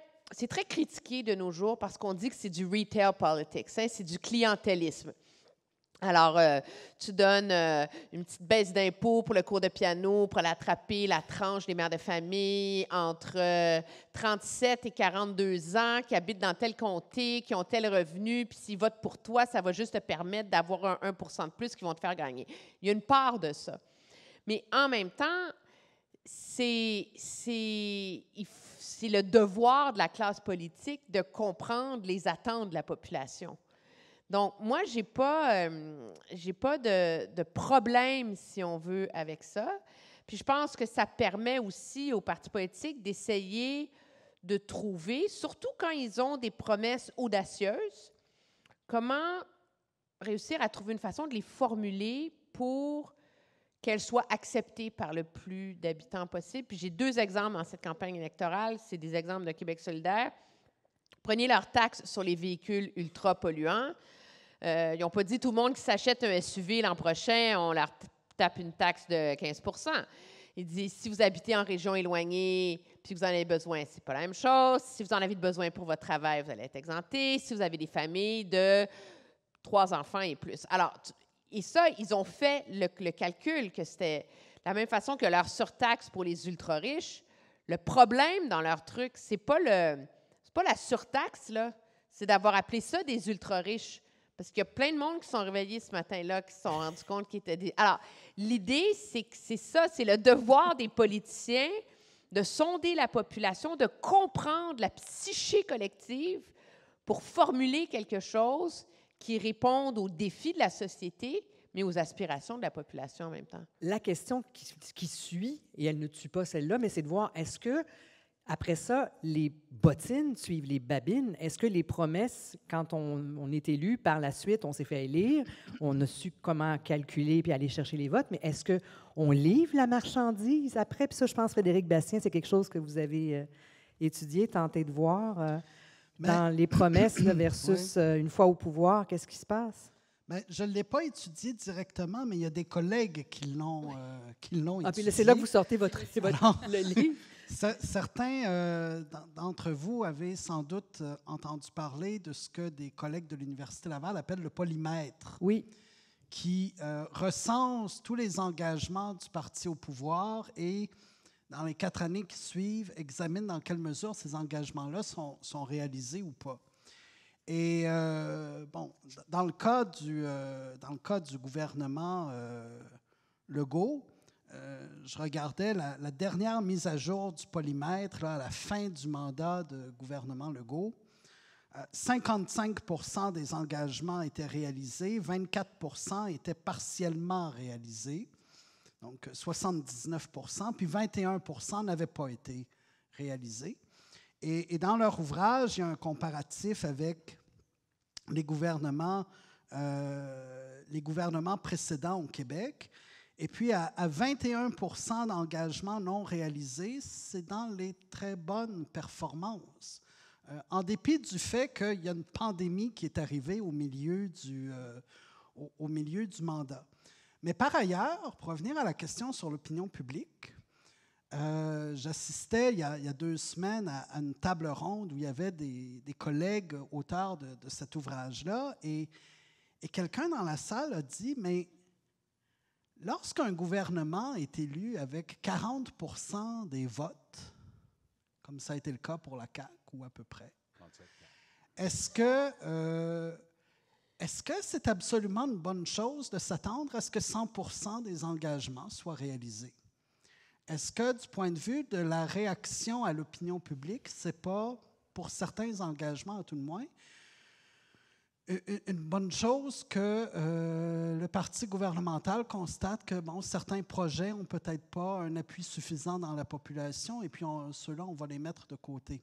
[SPEAKER 3] critiqué de nos jours parce qu'on dit que c'est du retail politics, hein, c'est du clientélisme. Alors, tu donnes une petite baisse d'impôt pour le cours de piano pour l'attraper la tranche des mères de famille entre 37 et 42 ans qui habitent dans tel comté, qui ont tel revenu, puis s'ils votent pour toi, ça va juste te permettre d'avoir un 1% de plus qui vont te faire gagner. Il y a une part de ça. Mais en même temps, c'est le devoir de la classe politique de comprendre les attentes de la population. Donc, moi, je n'ai pas de problème, si on veut, avec ça. Puis je pense que ça permet aussi aux partis politiques d'essayer de trouver, surtout quand ils ont des promesses audacieuses, comment réussir à trouver une façon de les formuler pour qu'elles soient acceptées par le plus d'habitants possible. Puis j'ai 2 exemples dans cette campagne électorale. C'est des exemples de Québec solidaire. Prenez leur taxe sur les véhicules ultra polluants. Ils n'ont pas dit tout le monde qui s'achète un SUV l'an prochain, on leur tape une taxe de 15 %. Ils disent, si vous habitez en région éloignée puis que vous en avez besoin, c'est pas la même chose. Si vous en avez besoin pour votre travail, vous allez être exempté. Si vous avez des familles de 3 enfants et plus. Alors, et ça, ils ont fait le calcul que c'était la même façon que leur surtaxe pour les ultra-riches. Le problème dans leur truc, c'est pas la surtaxe, là, c'est d'avoir appelé ça des ultra-riches. Parce qu'il y a plein de monde qui sont réveillés ce matin-là, qui se sont rendus compte qu'ils étaient des... Alors, l'idée, c'est que c'est ça, c'est le devoir des politiciens de sonder la population, de comprendre la psyché collective pour formuler quelque chose qui réponde aux défis de la société, mais aux aspirations de la population en même temps.
[SPEAKER 2] La question qui suit, et elle ne tue pas celle-là, mais c'est de voir, est-ce que après ça, les bottines suivent les babines? Est-ce que les promesses, quand on est élu, par la suite, on s'est fait élire, on a su comment calculer puis aller chercher les votes, mais est-ce qu'on livre la marchandise après? Puis ça, je pense, Frédéric Bastien, c'est quelque chose que vous avez étudié, tenté de voir dans les promesses là, versus une fois au pouvoir, qu'est-ce qui se passe?
[SPEAKER 6] Bien, je ne l'ai pas étudié directement, mais il y a des collègues qui l'ont étudié.
[SPEAKER 2] Puis c'est là que vous sortez le livre.
[SPEAKER 6] Certains d'entre vous avaient sans doute entendu parler de ce que des collègues de l'Université Laval appellent le polymètre.
[SPEAKER 2] Oui.
[SPEAKER 6] Qui recense tous les engagements du parti au pouvoir et, dans les 4 années qui suivent, examine dans quelle mesure ces engagements-là sont réalisés ou pas. Et, dans le cas du gouvernement Legault, je regardais la dernière mise à jour du polymètre là, à la fin du mandat du gouvernement Legault. 55% des engagements étaient réalisés, 24% étaient partiellement réalisés, donc 79%, puis 21% n'avaient pas été réalisés. Et dans leur ouvrage, il y a un comparatif avec les gouvernements précédents au Québec. Et puis, à 21% d'engagements non réalisés, c'est dans les très bonnes performances. En dépit du fait qu'il y a une pandémie qui est arrivée au milieu du mandat. Mais par ailleurs, pour revenir à la question sur l'opinion publique, j'assistais il y a 2 semaines à une table ronde où il y avait des collègues auteurs de cet ouvrage-là, et quelqu'un dans la salle a dit, mais lorsqu'un gouvernement est élu avec 40% des votes, comme ça a été le cas pour la CAQ, ou à peu près, est-ce que c'est absolument une bonne chose de s'attendre à ce que 100% des engagements soient réalisés? Est-ce que, du point de vue de la réaction à l'opinion publique, ce n'est pas, pour certains engagements à tout le moins, une bonne chose que le parti gouvernemental constate que certains projets n'ont peut-être pas un appui suffisant dans la population et puis ceux-là, on va les mettre de côté?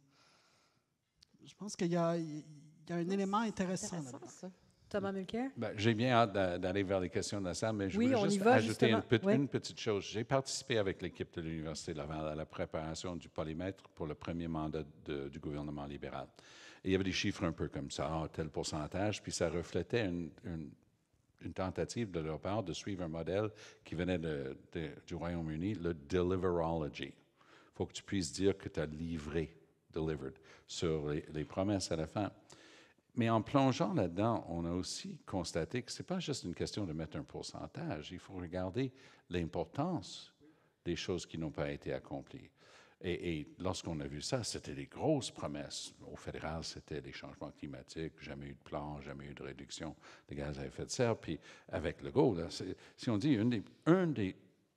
[SPEAKER 6] Je pense qu'il y a un élément intéressant là-dedans.
[SPEAKER 2] Thomas Mulcair?
[SPEAKER 4] J'ai bien hâte d'aller vers les questions de la salle, mais je voulais juste ajouter une petite chose. J'ai participé avec l'équipe de l'Université Laval à la préparation du polymètre pour le premier mandat du gouvernement libéral. Et il y avait des chiffres un peu comme ça, tel pourcentage, puis ça reflétait une tentative de leur part de suivre un modèle qui venait du Royaume-Uni, le deliverology. Il faut que tu puisses dire que tu as livré, delivered, sur les promesses à la fin. Mais en plongeant là-dedans, on a aussi constaté que ce n'est pas juste une question de mettre un pourcentage. Il faut regarder l'importance des choses qui n'ont pas été accomplies. Et lorsqu'on a vu ça, c'était des grosses promesses. Au fédéral, c'était les changements climatiques, jamais eu de plan, jamais eu de réduction des gaz à effet de serre. Puis avec Legault, là, si on dit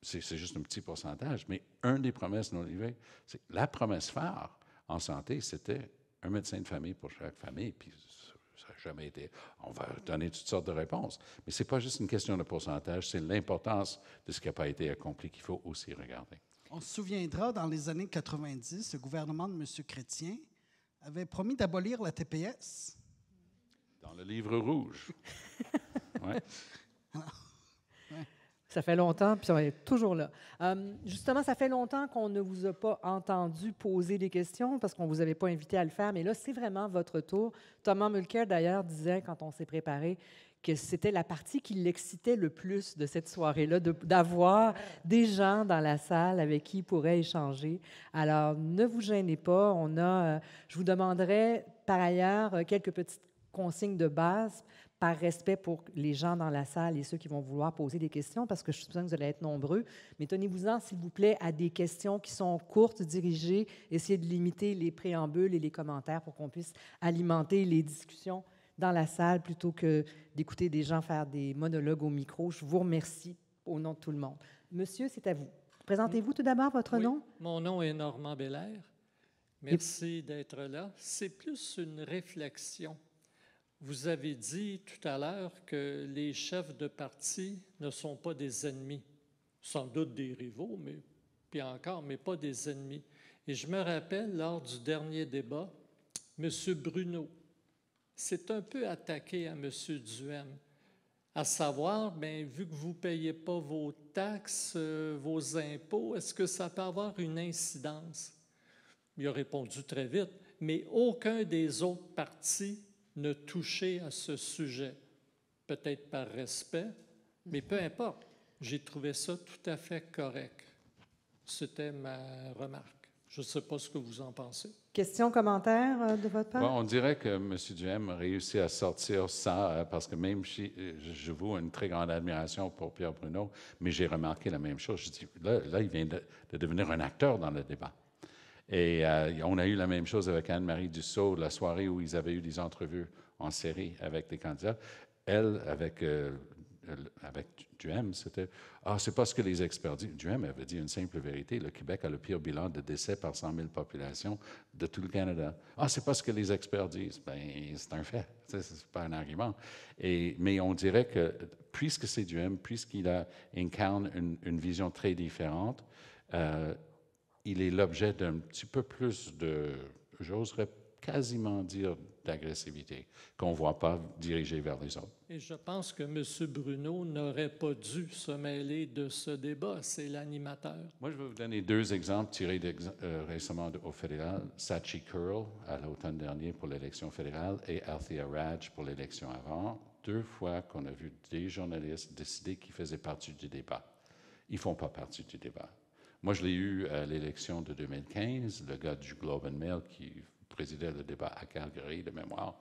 [SPEAKER 4] c'est juste un petit pourcentage, mais un des promesses non livrées, c'est la promesse phare en santé, c'était un médecin de famille pour chaque famille, puis ça n'a jamais été. On va donner toutes sortes de réponses. Mais ce n'est pas juste une question de pourcentage, c'est l'importance de ce qui n'a pas été accompli qu'il faut aussi regarder.
[SPEAKER 6] On se souviendra, dans les années 90, le gouvernement de M. Chrétien avait promis d'abolir la TPS.
[SPEAKER 4] Dans le livre rouge. Ouais.
[SPEAKER 2] Ça fait longtemps, puis on est toujours là. Justement, ça fait longtemps qu'on ne vous a pas entendu poser des questions parce qu'on ne vous avait pas invité à le faire, mais là, c'est vraiment votre tour. Thomas Mulcair, d'ailleurs, disait, quand on s'est préparé, que c'était la partie qui l'excitait le plus de cette soirée-là, d'avoir des gens dans la salle avec qui il pourrait échanger. Alors, ne vous gênez pas. Je vous demanderai, par ailleurs, quelques petites consignes de base par respect pour les gens dans la salle et ceux qui vont vouloir poser des questions, parce que je suis sûre que vous allez être nombreux. Mais tenez-vous-en, s'il vous plaît, à des questions qui sont courtes, dirigées. Essayez de limiter les préambules et les commentaires pour qu'on puisse alimenter les discussions dans la salle plutôt que d'écouter des gens faire des monologues au micro. Je vous remercie au nom de tout le monde. Monsieur, c'est à vous. Présentez-vous tout d'abord votre nom.
[SPEAKER 7] Mon nom est Normand Belair. Merci d'être là. C'est plus une réflexion. Vous avez dit tout à l'heure que les chefs de parti ne sont pas des ennemis. Sans doute des rivaux, mais pas des ennemis. Et je me rappelle, lors du dernier débat, M. Bruno s'est un peu attaqué à M. Duhem, à savoir, vu que vous ne payez pas vos taxes, vos impôts, est-ce que ça peut avoir une incidence? Il a répondu très vite, mais aucun des autres partis ne touchait à ce sujet. Peut-être par respect, mais peu importe. J'ai trouvé ça tout à fait correct. C'était ma remarque. Je ne sais pas ce que vous en pensez.
[SPEAKER 2] Question, commentaire de votre part?
[SPEAKER 4] Bon, on dirait que M. Duhem a réussi à sortir ça, parce que même si je voue une très grande admiration pour Pierre Bruno, mais j'ai remarqué la même chose. Je dis, là il vient de devenir un acteur dans le débat. Et on a eu la même chose avec Anne-Marie Dussault, la soirée où ils avaient eu des entrevues en série avec les candidats. Elle, avec avec Duhem, c'était « Ah, c'est parce que les experts disent... » Duhem avait dit une simple vérité. Le Québec a le pire bilan de décès par 100 000 populations de tout le Canada. « Ah, c'est parce que les experts disent. » Bien, c'est un fait. C'est pas un argument. Mais on dirait que, puisque c'est Duhem, puisqu'il incarne une vision très différente, il est l'objet d'un petit peu plus de, j'oserais quasiment dire, d'agressivité qu'on ne voit pas dirigée vers les autres.
[SPEAKER 7] Et je pense que M. Bruno n'aurait pas dû se mêler de ce débat. C'est l'animateur.
[SPEAKER 4] Moi, je vais vous donner 2 exemples tirés récemment au fédéral. Sachi Kurl, à l'automne dernier pour l'élection fédérale, et Althea Raj pour l'élection avant. 2 fois qu'on a vu des journalistes décider qu'ils faisaient partie du débat. Ils ne font pas partie du débat. Moi, je l'ai eu à l'élection de 2015, le gars du Globe and Mail qui présidait le débat à Calgary, de mémoire,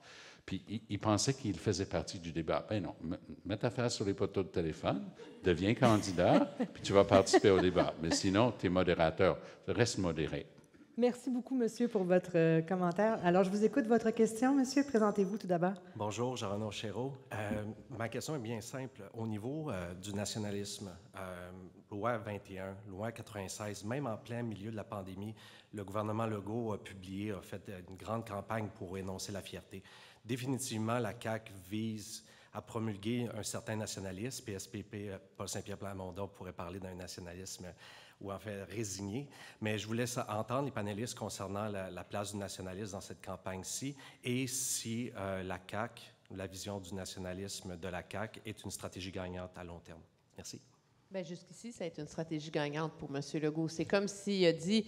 [SPEAKER 4] puis il pensait qu'il faisait partie du débat. Ben non, mets ta face sur les poteaux de téléphone, deviens candidat, puis tu vas participer au débat. Mais sinon, tu es modérateur. Reste modéré.
[SPEAKER 2] Merci beaucoup, monsieur, pour votre commentaire. Alors, je vous écoute votre question, monsieur. Présentez-vous tout d'abord.
[SPEAKER 8] Bonjour, Jean-Renaud Chéreau. Ma question est bien simple. Au niveau du nationalisme, loi 21, loi 96, même en plein milieu de la pandémie, le gouvernement Legault a fait une grande campagne pour énoncer la fierté. Définitivement, la CAQ vise à promulguer un certain nationalisme. PSPP, Paul Saint-Pierre Plamondon pourrait parler d'un nationalisme ou en fait résigné. Mais je voulais entendre les panélistes concernant la place du nationalisme dans cette campagne-ci et si la CAQ, la vision du nationalisme de la CAQ est une stratégie gagnante à long terme. Merci.
[SPEAKER 3] Bien, jusqu'ici, ça a été une stratégie gagnante pour M. Legault. C'est comme s'il a dit,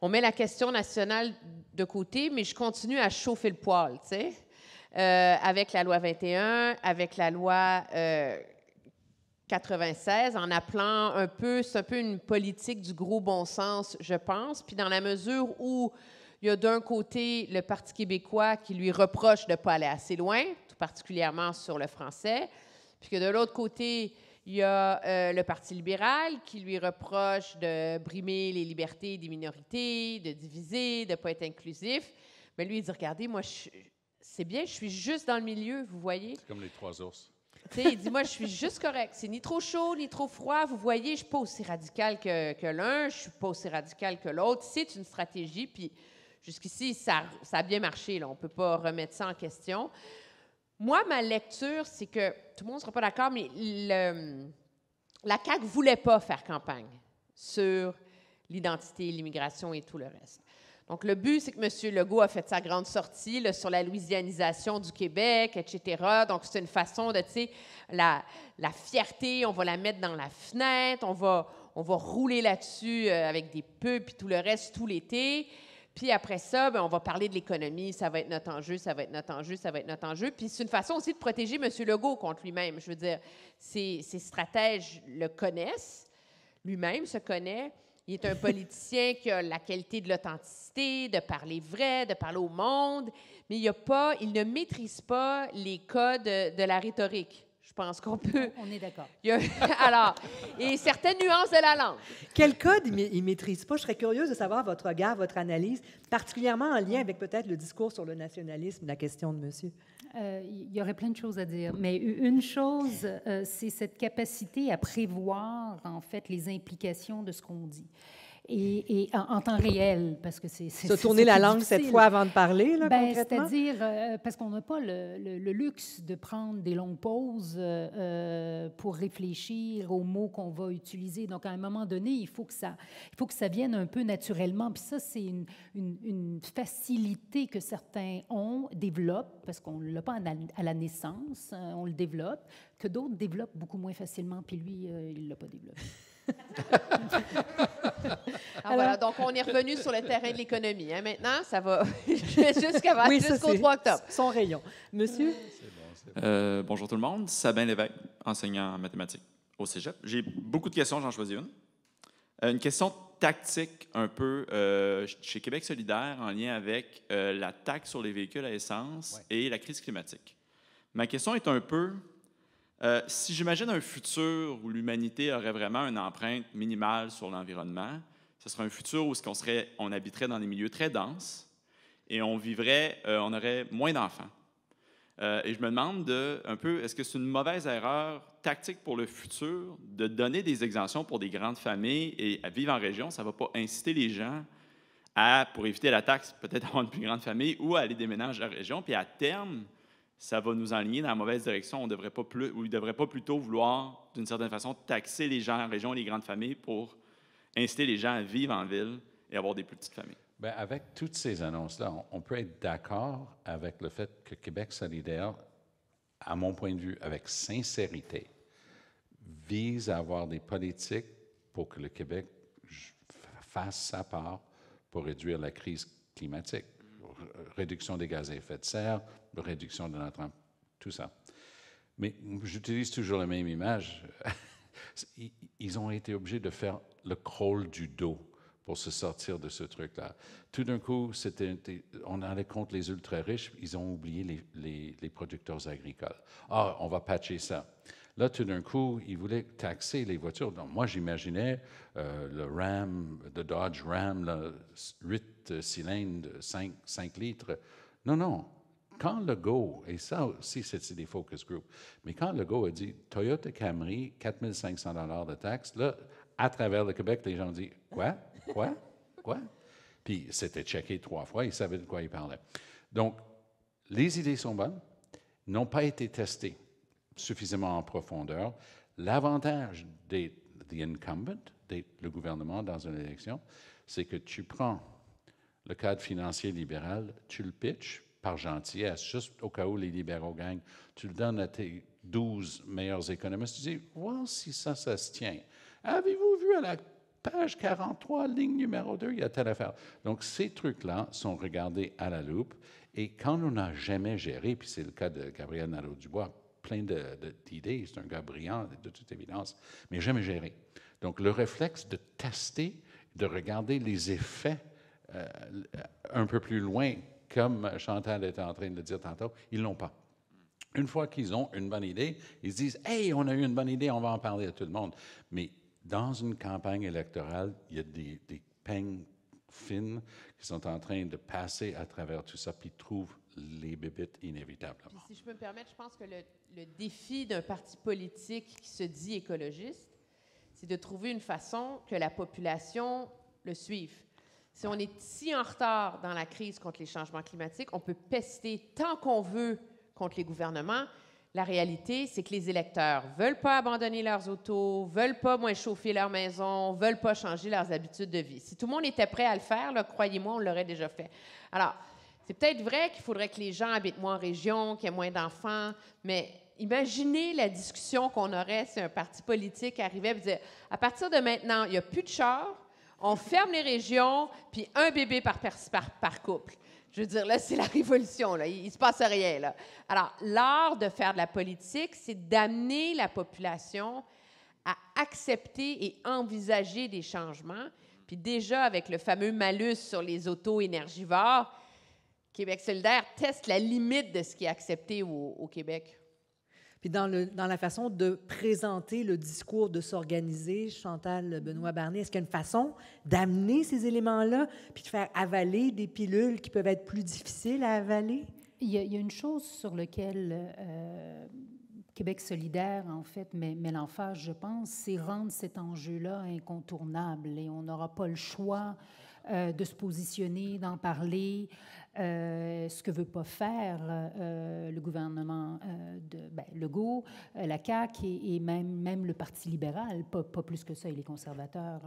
[SPEAKER 3] on met la question nationale de côté, mais je continue à chauffer le poêle, tu sais, avec la loi 21, avec la loi 96, en appelant c'est un peu une politique du gros bon sens, je pense. Puis dans la mesure où il y a d'un côté le Parti québécois qui lui reproche de ne pas aller assez loin, tout particulièrement sur le français, puis que de l'autre côté, il y a le Parti libéral qui lui reproche de brimer les libertés des minorités, de diviser, de ne pas être inclusif. Mais lui, il dit, regardez, moi, c'est bien, je suis juste dans le milieu, vous voyez.
[SPEAKER 4] C'est comme les 3 ours.
[SPEAKER 3] Il dit, moi, je suis juste correct. C'est ni trop chaud, ni trop froid. Vous voyez, je ne suis pas aussi radical que l'un, je ne suis pas aussi radical que l'autre. C'est une stratégie, puis jusqu'ici, ça a bien marché. Là. On ne peut pas remettre ça en question. Moi, ma lecture, c'est que, tout le monde ne sera pas d'accord, mais la CAQ ne voulait pas faire campagne sur l'identité, l'immigration et tout le reste. Donc, le but, c'est que M. Legault a fait sa grande sortie là, sur la louisianisation du Québec, etc. Donc, c'est une façon de, tu sais, la fierté, on va la mettre dans la fenêtre, on va rouler là-dessus avec des pubs puis tout le reste tout l'été. Puis après ça, bien, on va parler de l'économie, ça va être notre enjeu, ça va être notre enjeu, ça va être notre enjeu. Puis c'est une façon aussi de protéger M. Legault contre lui-même. Je veux dire, ses stratèges le connaissent, lui-même se connaît. Il est un politicien qui a la qualité de l'authenticité, de parler vrai, de parler au monde, mais il ne maîtrise pas les codes de la rhétorique. Je pense qu'on peut...
[SPEAKER 5] On est d'accord.
[SPEAKER 3] Alors, et certaines nuances de la langue.
[SPEAKER 2] Quel code il ne maîtrise pas? Je serais curieuse de savoir votre regard, votre analyse, particulièrement en lien avec peut-être le discours sur le nationalisme, la question de monsieur.
[SPEAKER 5] Il y aurait plein de choses à dire, mais une chose, c'est cette capacité à prévoir, en fait, les implications de ce qu'on dit. Et en temps réel, parce que c'est
[SPEAKER 2] se tourner la langue cette fois avant de parler, là, concrètement?
[SPEAKER 5] C'est-à-dire, parce qu'on n'a pas le luxe de prendre des longues pauses pour réfléchir aux mots qu'on va utiliser. Donc, à un moment donné, il faut que ça vienne un peu naturellement. Puis ça, c'est une facilité que certains développent, parce qu'on ne l'a pas à la naissance, on le développe, que d'autres développent beaucoup moins facilement, puis lui, il ne l'a pas développé.
[SPEAKER 3] Voilà, donc on est revenu sur le terrain de l'économie. Hein. Maintenant, ça va jusqu'au 3 octobre.
[SPEAKER 2] Son rayon. Monsieur?
[SPEAKER 9] C'est bon. Bonjour tout le monde. Sabin Lévesque, enseignant en mathématiques au Cégep. J'ai beaucoup de questions, j'en choisis une. Une question tactique un peu chez Québec solidaire en lien avec la taxe sur les véhicules à essence et la crise climatique. Ma question est un peu... si j'imagine un futur où l'humanité aurait vraiment une empreinte minimale sur l'environnement, ce serait un futur où on habiterait dans des milieux très denses et on aurait moins d'enfants. Et je me demande est-ce que c'est une mauvaise erreur tactique pour le futur de donner des exemptions pour des grandes familles et à vivre en région? Ça ne va pas inciter les gens pour éviter la taxe, peut-être avoir une plus grande famille ou à aller déménager en région. Puis à terme, ça va nous enligner dans la mauvaise direction. Ils ne devraient pas plutôt vouloir, d'une certaine façon, taxer les gens en région et les grandes familles pour inciter les gens à vivre en ville et avoir des plus petites familles.
[SPEAKER 4] Bien, avec toutes ces annonces-là, on peut être d'accord avec le fait que Québec solidaire, à mon point de vue, avec sincérité, vise à avoir des politiques pour que le Québec fasse sa part pour réduire la crise climatique, réduction des gaz à effet de serre, réduction de notre... tout ça. Mais j'utilise toujours la même image. Ils ont été obligés de faire le crawl du dos pour se sortir de ce truc-là. Tout d'un coup, on allait contre les ultra-riches, ils ont oublié les producteurs agricoles. Ah, on va patcher ça. Là, tout d'un coup, ils voulaient taxer les voitures. Donc, moi, j'imaginais le Dodge Ram, là, 8 cylindres, 5 litres. Non. Quand Legault, et ça aussi, c'est des focus group, mais quand Legault a dit Toyota Camry, 4 500 $ de taxes, là, à travers le Québec, les gens ont dit Quoi? Puis c'était checké 3 fois, ils savaient de quoi ils parlaient. Donc, les idées sont bonnes, n'ont pas été testées suffisamment en profondeur. L'avantage the incumbent, le gouvernement dans une élection, c'est que tu prends le cadre financier libéral, tu le pitches par gentillesse, juste au cas où les libéraux gagnent, tu le donnes à tes 12 meilleurs économistes, tu dis, voir si ça se tient. Avez-vous vu à la page 43, ligne numéro 2, il y a telle affaire. Donc, ces trucs-là sont regardés à la loupe, et quand on n'a jamais géré, puis c'est le cas de Gabriel Nadeau-Dubois, plein d'idées, c'est un gars brillant, de toute évidence, mais jamais géré. Donc, le réflexe de tester, de regarder les effets un peu plus loin, comme Chantal était en train de le dire tantôt, ils ne l'ont pas. Une fois qu'ils ont une bonne idée, ils se disent « Hey, on a eu une bonne idée, on va en parler à tout le monde. » Mais dans une campagne électorale, il y a des peignes fines qui sont en train de passer à travers tout ça, puis trouvent les bébites inévitablement.
[SPEAKER 3] Puis si je peux me permettre, je pense que le défi d'un parti politique qui se dit écologiste, c'est de trouver une façon que la population le suive. Si on est si en retard dans la crise contre les changements climatiques, on peut pester tant qu'on veut contre les gouvernements. La réalité, c'est que les électeurs ne veulent pas abandonner leurs autos, ne veulent pas moins chauffer leur maison, ne veulent pas changer leurs habitudes de vie. Si tout le monde était prêt à le faire, là, croyez-moi, on l'aurait déjà fait. Alors, c'est peut-être vrai qu'il faudrait que les gens habitent moins en région, qu'il y ait moins d'enfants, mais imaginez la discussion qu'on aurait si un parti politique arrivait et disait « À partir de maintenant, il n'y a plus de chars, on ferme les régions, puis un bébé par couple. » Je veux dire, là, c'est la révolution, là. Il ne se passe rien, là. Alors, l'art de faire de la politique, c'est d'amener la population à accepter et envisager des changements. Puis déjà, avec le fameux malus sur les autos énergivores, Québec solidaire teste la limite de ce qui est accepté au Québec.
[SPEAKER 2] Puis dans la façon de présenter le discours, de s'organiser, Chantal Benoît-Barney, est-ce qu'il y a une façon d'amener ces éléments-là, puis de faire avaler des pilules qui peuvent être plus difficiles à avaler?
[SPEAKER 5] Il y a une chose sur laquelle Québec solidaire, en fait, met l'emphase, je pense, c'est rendre cet enjeu-là incontournable. Et on n'aura pas le choix de se positionner, d'en parler. Ce que ne veut pas faire le gouvernement de Legault, la CAQ et même le Parti libéral, pas plus que ça, et les conservateurs,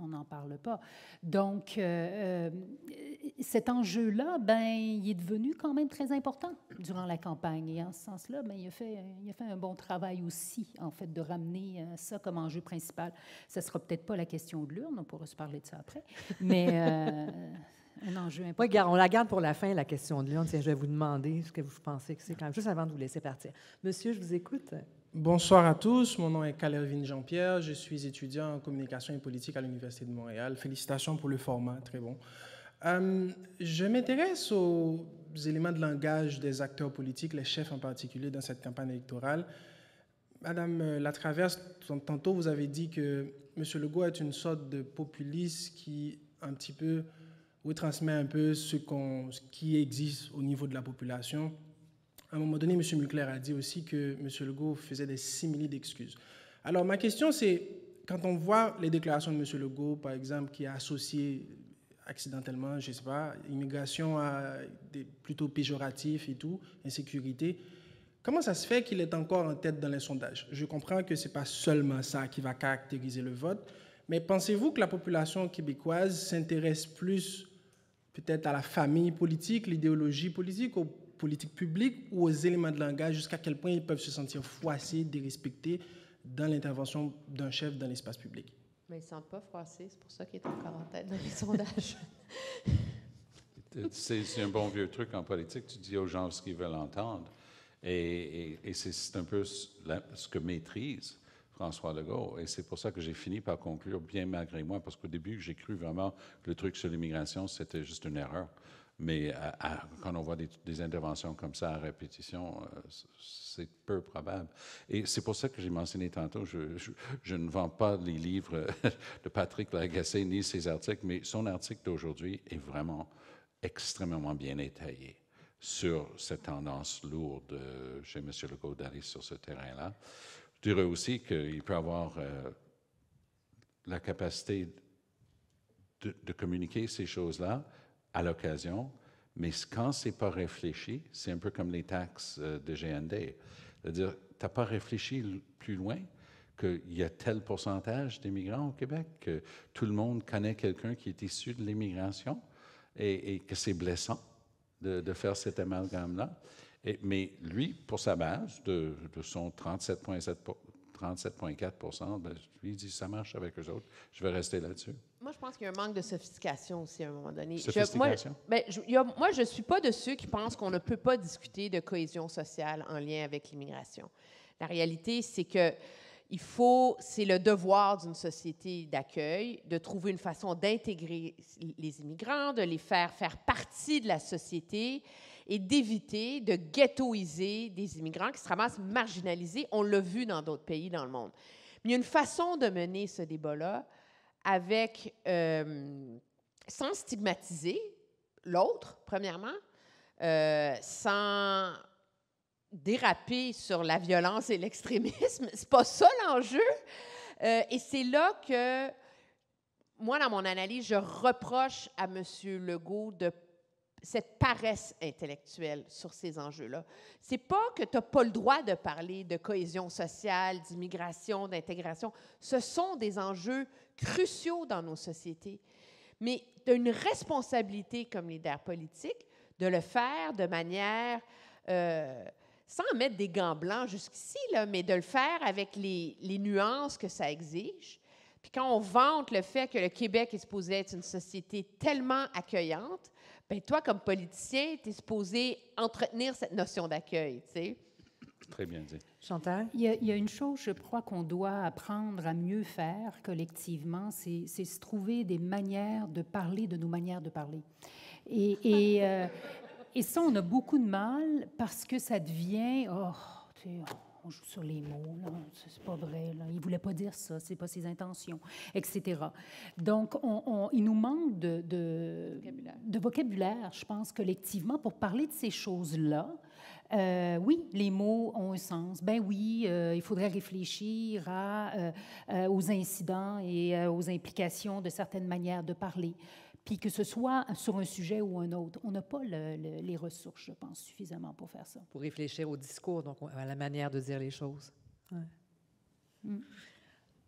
[SPEAKER 5] on n'en parle pas. Donc, cet enjeu-là, il est devenu quand même très important durant la campagne. Et en ce sens-là, il a fait un bon travail aussi, en fait, de ramener ça comme enjeu principal. Ça ne sera peut-être pas la question de l'urne, on pourra se parler de ça après, mais... un enjeu important.
[SPEAKER 2] Oui, on la garde pour la fin, la question de l'urne. Tiens, je vais vous demander ce que vous pensez que c'est quand même, juste avant de vous laisser partir. Monsieur, je vous écoute.
[SPEAKER 10] Bonsoir à tous. Mon nom est Calervin Jean-Pierre. Je suis étudiant en communication et politique à l'Université de Montréal. Félicitations pour le format, très bon. Je m'intéresse aux éléments de langage des acteurs politiques, les chefs en particulier, dans cette campagne électorale. Madame Latraverse, tantôt vous avez dit que M. Legault est une sorte de populiste qui, un petit peu, transmet un peu ce qui existe au niveau de la population. À un moment donné, M. Mucler a dit aussi que M. Legault faisait des simili d'excuses. Alors, ma question, c'est, quand on voit les déclarations de M. Legault, par exemple, qui a associé accidentellement, je ne sais pas, immigration à des plutôt péjoratifs et tout, insécurité, comment ça se fait qu'il est encore en tête dans les sondages? Je comprends que ce n'est pas seulement ça qui va caractériser le vote, mais pensez-vous que la population québécoise s'intéresse plus peut-être à la famille politique, l'idéologie politique, aux politiques publiques ou aux éléments de langage, jusqu'à quel point ils peuvent se sentir froissés, dérespectés dans l'intervention d'un chef dans l'espace public?
[SPEAKER 3] Mais ils ne se sentent pas froissés, c'est pour ça qu'il est encore en tête dans les sondages.
[SPEAKER 4] C'est un bon vieux truc en politique, tu dis aux gens ce qu'ils veulent entendre. Et c'est un peu ce que maîtrise François Legault. Et c'est pour ça que j'ai fini par conclure, bien malgré moi, parce qu'au début, j'ai cru vraiment que le truc sur l'immigration, c'était juste une erreur. Mais quand on voit des interventions comme ça à répétition, c'est peu probable. Et c'est pour ça que j'ai mentionné tantôt, je ne vends pas les livres de Patrick Lagacé ni ses articles, mais son article d'aujourd'hui est vraiment extrêmement bien étayé sur cette tendance lourde chez M. Legault d'aller sur ce terrain-là. Je dirais aussi qu'il peut avoir la capacité de communiquer ces choses-là à l'occasion, mais quand ce n'est pas réfléchi, c'est un peu comme les taxes de GND. C'est-à-dire, tu n'as pas réfléchi plus loin qu'il y a tel pourcentage d'immigrants au Québec, que tout le monde connaît quelqu'un qui est issu de l'immigration et que c'est blessant de faire cet amalgame-là. Mais lui, pour sa base, de son 37,4 ben, lui, il dit, ça marche avec eux autres, je vais rester là-dessus.
[SPEAKER 3] Moi, je pense qu'il y a un manque de sophistication aussi à un moment donné.
[SPEAKER 4] Sophistication?
[SPEAKER 3] Moi, je ne suis pas de ceux qui pensent qu'on ne peut pas discuter de cohésion sociale en lien avec l'immigration. La réalité, c'est que c'est le devoir d'une société d'accueil de trouver une façon d'intégrer les immigrants, de les faire partie de la société et d'éviter de ghettoiser des immigrants qui se ramassent marginalisés. On l'a vu dans d'autres pays dans le monde. Mais il y a une façon de mener ce débat-là sans stigmatiser l'autre, premièrement, sans déraper sur la violence et l'extrémisme. C'est pas ça l'enjeu. Et c'est là que, moi, dans mon analyse, je reproche à M. Legault de cette paresse intellectuelle sur ces enjeux-là. C'est pas que tu n'as pas le droit de parler de cohésion sociale, d'immigration, d'intégration. Ce sont des enjeux cruciaux dans nos sociétés. Mais tu as une responsabilité comme leader politique de le faire de manière, sans mettre des gants blancs jusqu'ici, là, mais de le faire avec les nuances que ça exige. Puis quand on vante le fait que le Québec est supposé être une société tellement accueillante, bien, toi, comme politicien, tu es supposé entretenir cette notion d'accueil, tu sais.
[SPEAKER 4] Très bien dit.
[SPEAKER 2] Chantal?
[SPEAKER 5] Il y a une chose, je crois, qu'on doit apprendre à mieux faire collectivement, c'est se trouver des manières de parler de nos manières de parler. Et ça, on a beaucoup de mal parce que ça devient... Oh, tu sais, on joue sur les mots, là, c'est pas vrai, là, il voulait pas dire ça, c'est pas ses intentions, etc. Donc, il nous manque de vocabulaire, je pense, collectivement, pour parler de ces choses-là. Oui, les mots ont un sens. Ben oui, il faudrait réfléchir aux incidents et aux implications de certaines manières de parler. Puis que ce soit sur un sujet ou un autre. On n'a pas les ressources, je pense, suffisamment pour faire ça.
[SPEAKER 2] Pour réfléchir au discours, donc à la manière de dire les choses. Ouais.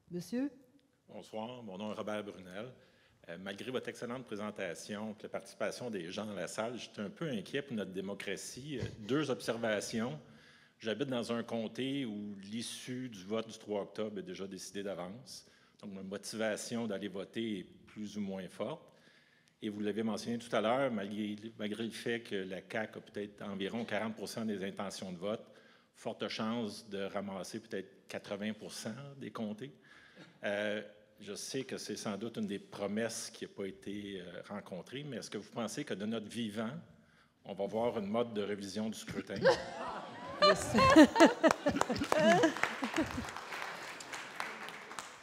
[SPEAKER 2] Monsieur?
[SPEAKER 11] Bonsoir, mon nom est Robert Brunel. Malgré votre excellente présentation et la participation des gens dans la salle, j'étais un peu inquiet pour notre démocratie. 2 observations. J'habite dans un comté où l'issue du vote du 3 octobre est déjà décidée d'avance. Donc, ma motivation d'aller voter est plus ou moins forte. Et vous l'avez mentionné tout à l'heure, malgré le fait que la CAQ a peut-être environ 40 des intentions de vote, forte chance de ramasser peut-être 80 des comtés. Je sais que c'est sans doute une des promesses qui n'a pas été rencontrée, mais est-ce que vous pensez que de notre vivant, on va voir une mode de révision du scrutin?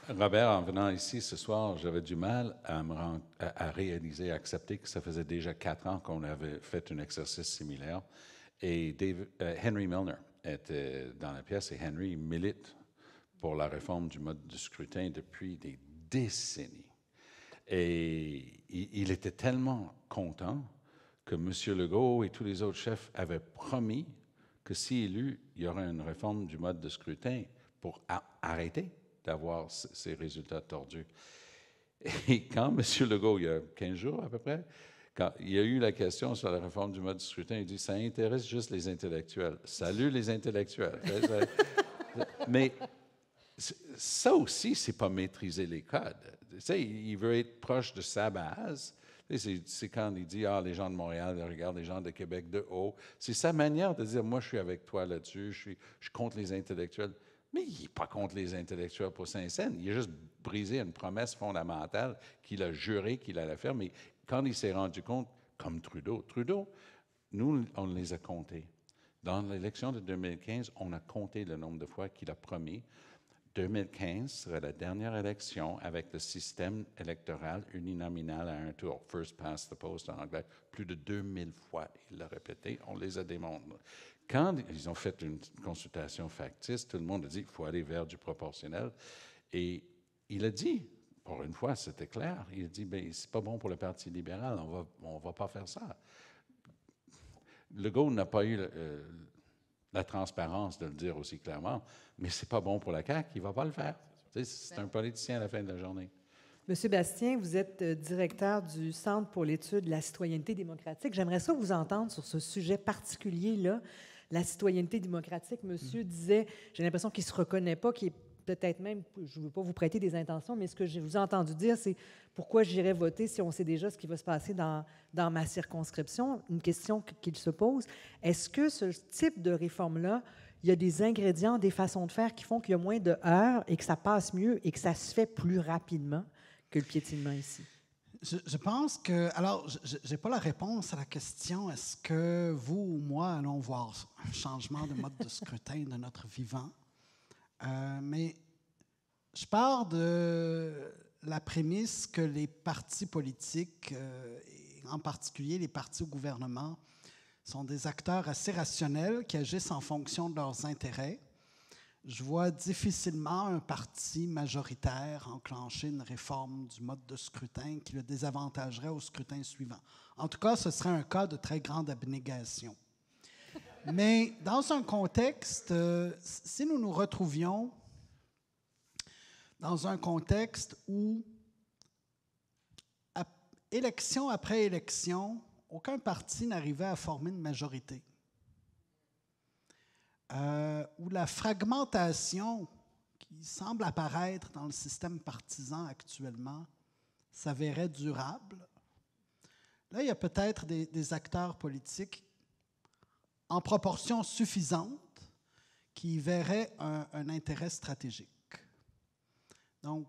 [SPEAKER 4] Robert, en venant ici ce soir, j'avais du mal à réaliser, à accepter que ça faisait déjà 4 ans qu'on avait fait un exercice similaire Et Henry Milner était dans la pièce et Henry milite pour la réforme du mode de scrutin depuis des décennies. Et il était tellement content que M. Legault et tous les autres chefs avaient promis que si élu, il y aurait une réforme du mode de scrutin pour arrêter d'avoir ces résultats tordus. Et quand M. Legault, il y a 15 jours à peu près, quand il y a eu la question sur la réforme du mode de scrutin, il dit « ça intéresse juste les intellectuels ». Salut les intellectuels. Mais ça aussi, c'est pas maîtriser les codes. Tu sais, il veut être proche de sa base. C'est quand il dit « ah, les gens de Montréal regardent les gens de Québec de haut ». C'est sa manière de dire « moi, je suis avec toi là-dessus, je suis contre les intellectuels ». Mais il n'est pas contre les intellectuels pour Saint-Saëns. Il a juste brisé une promesse fondamentale qu'il a juré qu'il allait faire. Mais quand il s'est rendu compte, comme Trudeau, nous, on les a comptés. Dans l'élection de 2015, on a compté le nombre de fois qu'il a promis. 2015 serait la dernière élection avec le système électoral uninominal à un tour. First past the post en anglais. Plus de 2000 fois, il l'a répété. On les a démontrés. Quand ils ont fait une consultation factice, tout le monde a dit qu'il faut aller vers du proportionnel. Et il a dit, pour une fois, c'était clair, il a dit, bien, c'est pas bon pour le Parti libéral, on va pas faire ça. Legault n'a pas eu la transparence de le dire aussi clairement, mais c'est pas bon pour la CAQ, il va pas le faire. C'est un politicien à la fin de la journée.
[SPEAKER 2] Monsieur Bastien, vous êtes directeur du Centre pour l'étude de la citoyenneté démocratique. J'aimerais ça vous entendre sur ce sujet particulier-là, la citoyenneté démocratique. Monsieur disait, j'ai l'impression qu'il ne se reconnaît pas, qu'il est peut-être même, je ne veux pas vous prêter des intentions, mais ce que je vous ai entendu dire, c'est pourquoi j'irais voter si on sait déjà ce qui va se passer dans ma circonscription. Une question qu'il se pose. Est-ce que ce type de réforme-là, il y a des ingrédients, des façons de faire qui font qu'il y a moins de heurts et que ça passe mieux et que ça se fait plus rapidement que le piétinement ici?
[SPEAKER 6] Je pense que... Alors, je n'ai pas la réponse à la question, est-ce que vous ou moi allons voir un changement de mode de scrutin de notre vivant? Mais je pars de la prémisse que les partis politiques, et en particulier les partis au gouvernement, sont des acteurs assez rationnels qui agissent en fonction de leurs intérêts. Je vois difficilement un parti majoritaire enclencher une réforme du mode de scrutin qui le désavantagerait au scrutin suivant. En tout cas, ce serait un cas de très grande abnégation. Mais dans un contexte, si nous nous retrouvions dans un contexte où, élection après élection, aucun parti n'arrivait à former une majorité, où la fragmentation qui semble apparaître dans le système partisan actuellement s'avérait durable, là, il y a peut-être des acteurs politiques en proportion suffisante qui verraient un intérêt stratégique. Donc,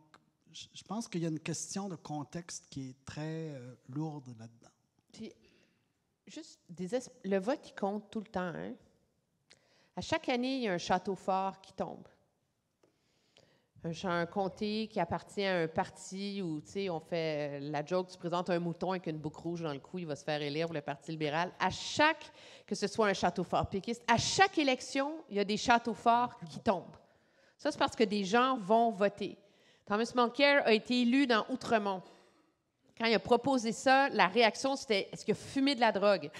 [SPEAKER 6] je pense qu'il y a une question de contexte qui est très lourde là-dedans.
[SPEAKER 3] Puis, juste, le vote, il compte tout le temps, hein? À chaque année, il y a un château fort qui tombe. Un comté qui appartient à un parti où, tu sais, on fait la joke, tu présentes un mouton avec une boucle rouge dans le cou, il va se faire élire pour le Parti libéral. Que ce soit un château fort péquiste, à chaque élection, il y a des châteaux forts qui tombent. Ça, c'est parce que des gens vont voter. Thomas Mulcair a été élu dans Outremont. Quand il a proposé ça, la réaction, c'était « Est-ce qu'il a fumé de la drogue? »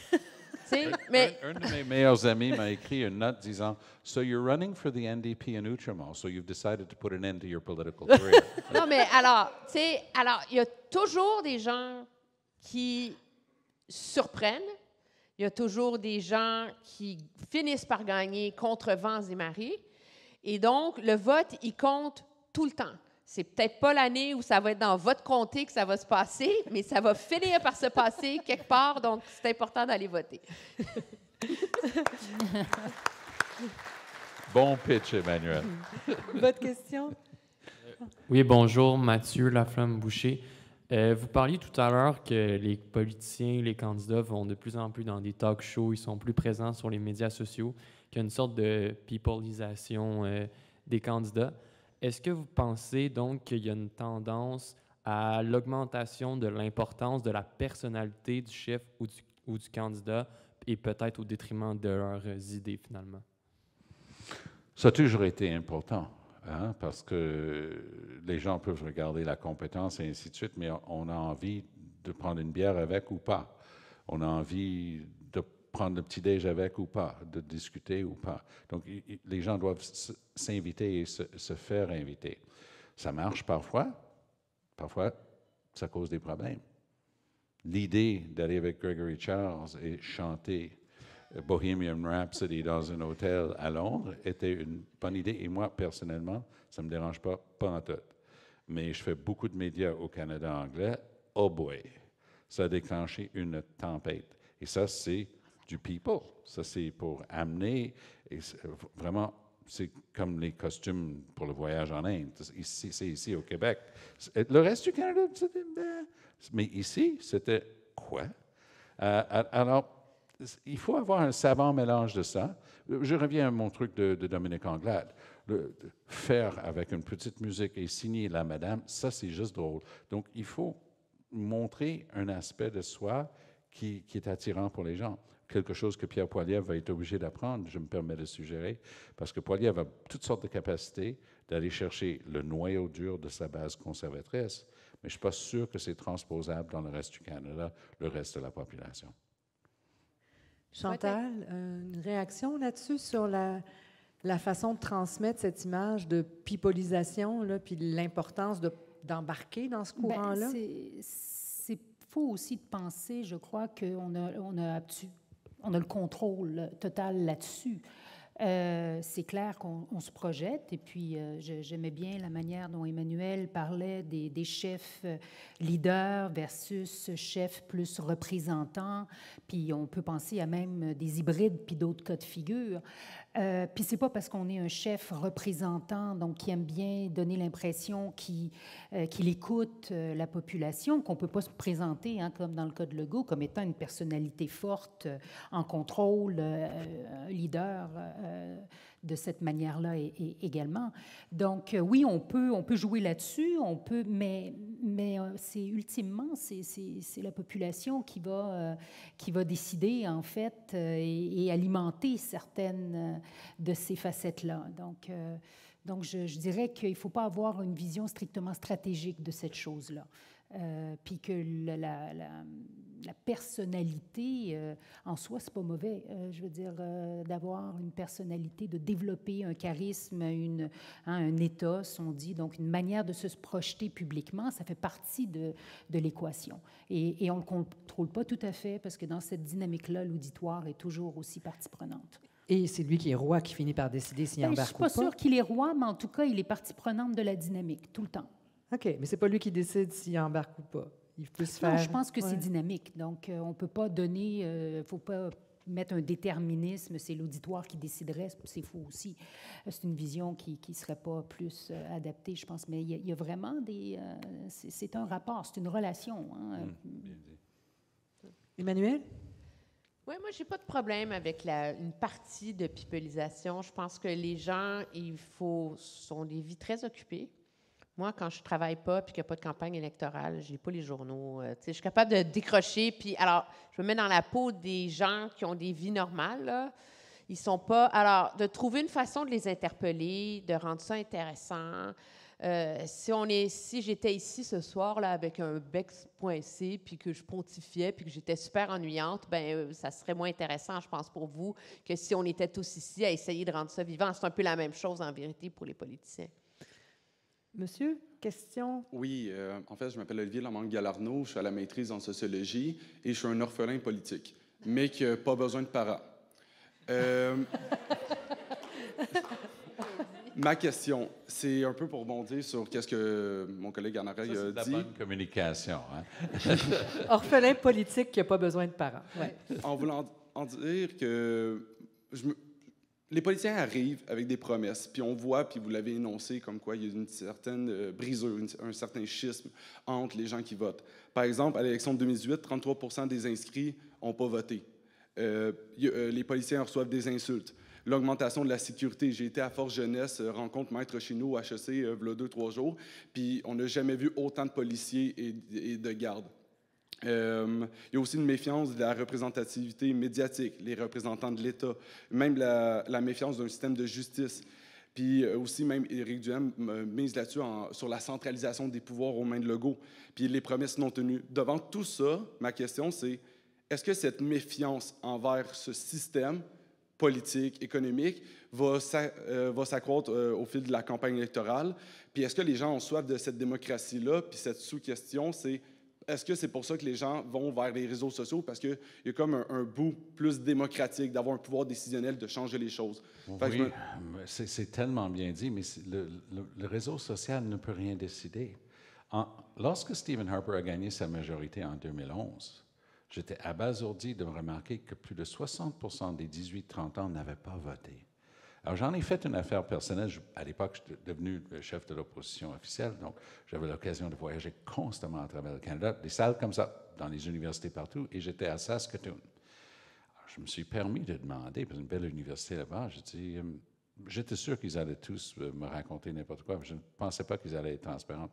[SPEAKER 3] Mais...
[SPEAKER 4] Un de mes meilleurs amis m'a écrit une note disant « So you're running for the NDP in Outremont, so you've decided to put an end to your political career. »
[SPEAKER 3] Non, mais alors, tu sais, il y a toujours des gens qui surprennent. Il y a toujours des gens qui finissent par gagner contre vents et marées. Et donc, le vote, il compte tout le temps. C'est peut-être pas l'année où ça va être dans votre comté que ça va se passer, mais ça va finir par se passer quelque part, donc c'est important d'aller voter.
[SPEAKER 4] Bon pitch, Emmanuel.
[SPEAKER 2] Votre question?
[SPEAKER 12] Oui, bonjour, Mathieu Laflamme-Boucher. Vous parliez tout à l'heure que les politiciens, les candidats vont de plus en plus dans des talk shows, ils sont plus présents sur les médias sociaux, qu'il y a une sorte de peopleisation des candidats. Est-ce que vous pensez donc qu'il y a une tendance à l'augmentation de l'importance de la personnalité du chef ou du candidat et peut-être au détriment de leurs idées, finalement?
[SPEAKER 4] Ça a toujours été important, hein, parce que les gens peuvent regarder la compétence et ainsi de suite, mais on a envie de prendre une bière avec ou pas. On a envie de prendre le petit-déj avec ou pas, de discuter ou pas. Donc, les gens doivent s'inviter et se faire inviter. Ça marche parfois. Parfois, ça cause des problèmes. L'idée d'aller avec Gregory Charles et chanter Bohemian Rhapsody dans un hôtel à Londres était une bonne idée. Et moi, personnellement, ça ne me dérange pas en tout. Mais je fais beaucoup de médias au Canada anglais. Oh boy! Ça a déclenché une tempête. Et ça, c'est du people. Ça, c'est pour amener. Et vraiment, c'est comme les costumes pour le voyage en Inde. Ici, c'est ici au Québec. Le reste du Canada, c'était... Mais ici, c'était quoi? Alors, il faut avoir un savant mélange de ça. Je reviens à mon truc de Dominique Anglade. Faire avec une petite musique et signer la madame, ça, c'est juste drôle. Donc, il faut montrer un aspect de soi qui est attirant pour les gens. Quelque chose que Pierre Poilievre va être obligé d'apprendre, je me permets de suggérer, parce que Poilievre a toutes sortes de capacités d'aller chercher le noyau dur de sa base conservatrice, mais je ne suis pas sûr que c'est transposable dans le reste du Canada, le reste de la population.
[SPEAKER 2] Chantal, une réaction là-dessus sur la façon de transmettre cette image de pipolisation, là, puis l'importance d'embarquer dans ce courant-là?
[SPEAKER 5] C'est faux aussi de penser, je crois, qu'on a le contrôle total là-dessus. C'est clair qu'on se projette, et puis j'aimais bien la manière dont Emmanuel parlait des chefs leaders versus chefs plus représentants, puis on peut penser à même des hybrides puis d'autres cas de figure. Puis c'est pas parce qu'on est un chef représentant, donc qui aime bien donner l'impression qu'il écoute la population, qu'on peut pas se présenter, hein, comme dans le cas de Legault, comme étant une personnalité forte, en contrôle, un leader de cette manière-là également. Donc oui, on peut jouer là-dessus, mais c'est ultimement c'est la population qui va décider en fait et alimenter certaines de ces facettes-là. Donc je dirais qu'il ne faut pas avoir une vision strictement stratégique de cette chose-là. Puis que la personnalité en soi, c'est pas mauvais. Je veux dire, d'avoir une personnalité, de développer un charisme, un ethos, on dit, donc une manière de se projeter publiquement, ça fait partie de l'équation. Et on ne le contrôle pas tout à fait, parce que dans cette dynamique-là, l'auditoire est toujours aussi partie prenante.
[SPEAKER 2] Et c'est lui qui est roi qui finit par décider s'il embarque ou pas?
[SPEAKER 5] Je ne suis pas sûre qu'il est roi, mais en tout cas, il est partie prenante de la dynamique, tout le temps.
[SPEAKER 2] OK, mais c'est pas lui qui décide s'il embarque ou pas. Il peut se faire...
[SPEAKER 5] Non, je pense que c'est dynamique. Donc, on ne peut pas donner... Il ne faut pas mettre un déterminisme, c'est l'auditoire qui déciderait, c'est faux aussi. C'est une vision qui ne serait pas plus adaptée, je pense. Mais il y a vraiment des... c'est un rapport, c'est une relation. Hein.
[SPEAKER 2] Emmanuel?
[SPEAKER 3] Oui, moi, je n'ai pas de problème avec une partie de pipolisation. Je pense que les gens, sont des vies très occupées. Moi, quand je ne travaille pas et qu'il n'y a pas de campagne électorale, je n'ai pas les journaux. Je suis capable de décrocher. Puis, alors, je me mets dans la peau des gens qui ont des vies normales. Là. Ils sont pas... Alors, de trouver une façon de les interpeller, de rendre ça intéressant. Si j'étais ici ce soir là, avec un bec poincé, puis que je pontifiais, puis que j'étais super ennuyante, ça serait moins intéressant, je pense, pour vous, que si on était tous ici à essayer de rendre ça vivant. C'est un peu la même chose, en vérité, pour les politiciens.
[SPEAKER 2] Monsieur, question?
[SPEAKER 13] Oui, en fait, je m'appelle Olivier Lamanque-Galarneau, je suis à la maîtrise en sociologie et je suis un orphelin politique, mais qui n'a pas besoin de parents. Ma question, c'est un peu pour rebondir sur qu'est-ce que mon collègue en oreille a dit.
[SPEAKER 4] C'est de la bonne communication. Hein?
[SPEAKER 2] Orphelin politique qui n'a pas besoin de parents. Ouais.
[SPEAKER 13] En voulant en dire que les politiciens arrivent avec des promesses, puis on voit, puis vous l'avez énoncé, comme quoi il y a une certaine brisure, un certain schisme entre les gens qui votent. Par exemple, à l'élection de 2018, 33 % des inscrits n'ont pas voté. Les policiers reçoivent des insultes. L'augmentation de la sécurité. J'ai été à Force Jeunesse, rencontre maître chez nous au HEC, il y a 2-3 jours, puis on n'a jamais vu autant de policiers et de gardes. Il y a aussi une méfiance de la représentativité médiatique, les représentants de l'État, même la méfiance d'un système de justice. Puis aussi, même Éric Duhem mise là-dessus sur la centralisation des pouvoirs aux mains de Legault, puis les promesses non tenues. Devant tout ça, ma question, c'est est-ce que cette méfiance envers ce système politique, économique, va s'accroître au fil de la campagne électorale? Puis est-ce que les gens ont soif de cette démocratie-là? Puis cette sous-question, c'est est-ce que c'est pour ça que les gens vont vers les réseaux sociaux? Parce qu'il y a comme un bout plus démocratique, d'avoir un pouvoir décisionnel, de changer les choses.
[SPEAKER 4] Oui, c'est tellement bien dit, mais le réseau social ne peut rien décider. Lorsque Stephen Harper a gagné sa majorité en 2011, j'étais abasourdi de remarquer que plus de 60% des 18-30 ans n'avaient pas voté. Alors, j'en ai fait une affaire personnelle. À l'époque, j'étais devenu le chef de l'opposition officielle, donc j'avais l'occasion de voyager constamment à travers le Canada, des salles comme ça, dans les universités partout, et j'étais à Saskatoon. Alors, je me suis permis de demander, parce une belle université là-bas, j'étais sûr qu'ils allaient tous me raconter n'importe quoi, mais je ne pensais pas qu'ils allaient être transparents.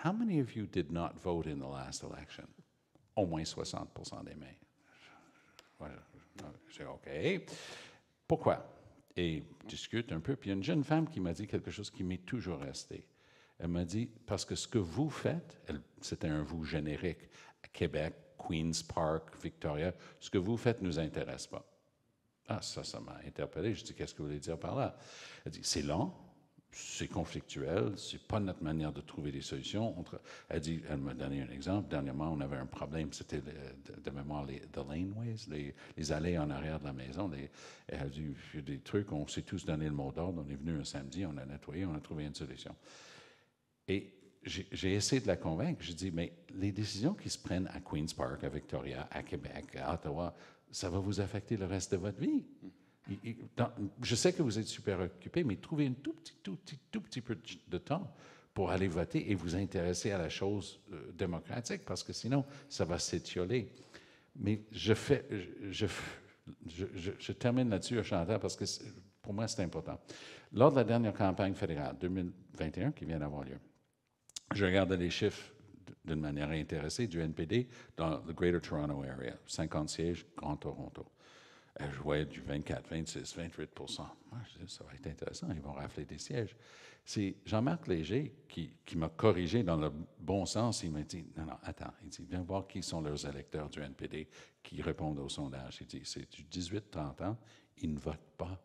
[SPEAKER 4] How many of you did not vote in the last election? Au moins 60% des mains. J'ai dit, OK. Pourquoi? Et discute un peu. Puis il y a une jeune femme qui m'a dit quelque chose qui m'est toujours resté. Elle m'a dit, parce que ce que vous faites, c'était un vous générique, à Québec, Queen's Park, Victoria, ce que vous faites ne nous intéresse pas. Ah, ça m'a interpellé. Je dis, qu'est-ce que vous voulez dire par là? Elle dit, c'est lent, c'est conflictuel, c'est pas notre manière de trouver des solutions. Elle m'a donné un exemple. Dernièrement, on avait un problème, c'était de mémoire the laneways, les allées en arrière de la maison. Elle a dit, il y a des trucs, on s'est tous donné le mot d'ordre, on est venu un samedi, on a nettoyé, on a trouvé une solution. Et j'ai essayé de la convaincre. J'ai dit, mais les décisions qui se prennent à Queen's Park, à Victoria, à Québec, à Ottawa, ça va vous affecter le reste de votre vie. Je sais que vous êtes super occupé, mais trouvez un tout petit peu de temps pour aller voter et vous intéresser à la chose démocratique, parce que sinon, ça va s'étioler. Mais je termine là-dessus, Chantal, parce que pour moi, c'est important. Lors de la dernière campagne fédérale, 2021, qui vient d'avoir lieu, je regardais les chiffres d'une manière intéressée du NPD dans le Greater Toronto Area, 50 sièges, Grand Toronto. Je voyais du 24, 26, 28 %. Moi, je dis, ça va être intéressant, ils vont rafler des sièges. C'est Jean-Marc Léger qui m'a corrigé dans le bon sens. Il m'a dit, non, attends. Il dit, viens voir qui sont leurs électeurs du NPD qui répondent au sondage. Il dit, c'est du 18-30 ans, ils ne votent pas.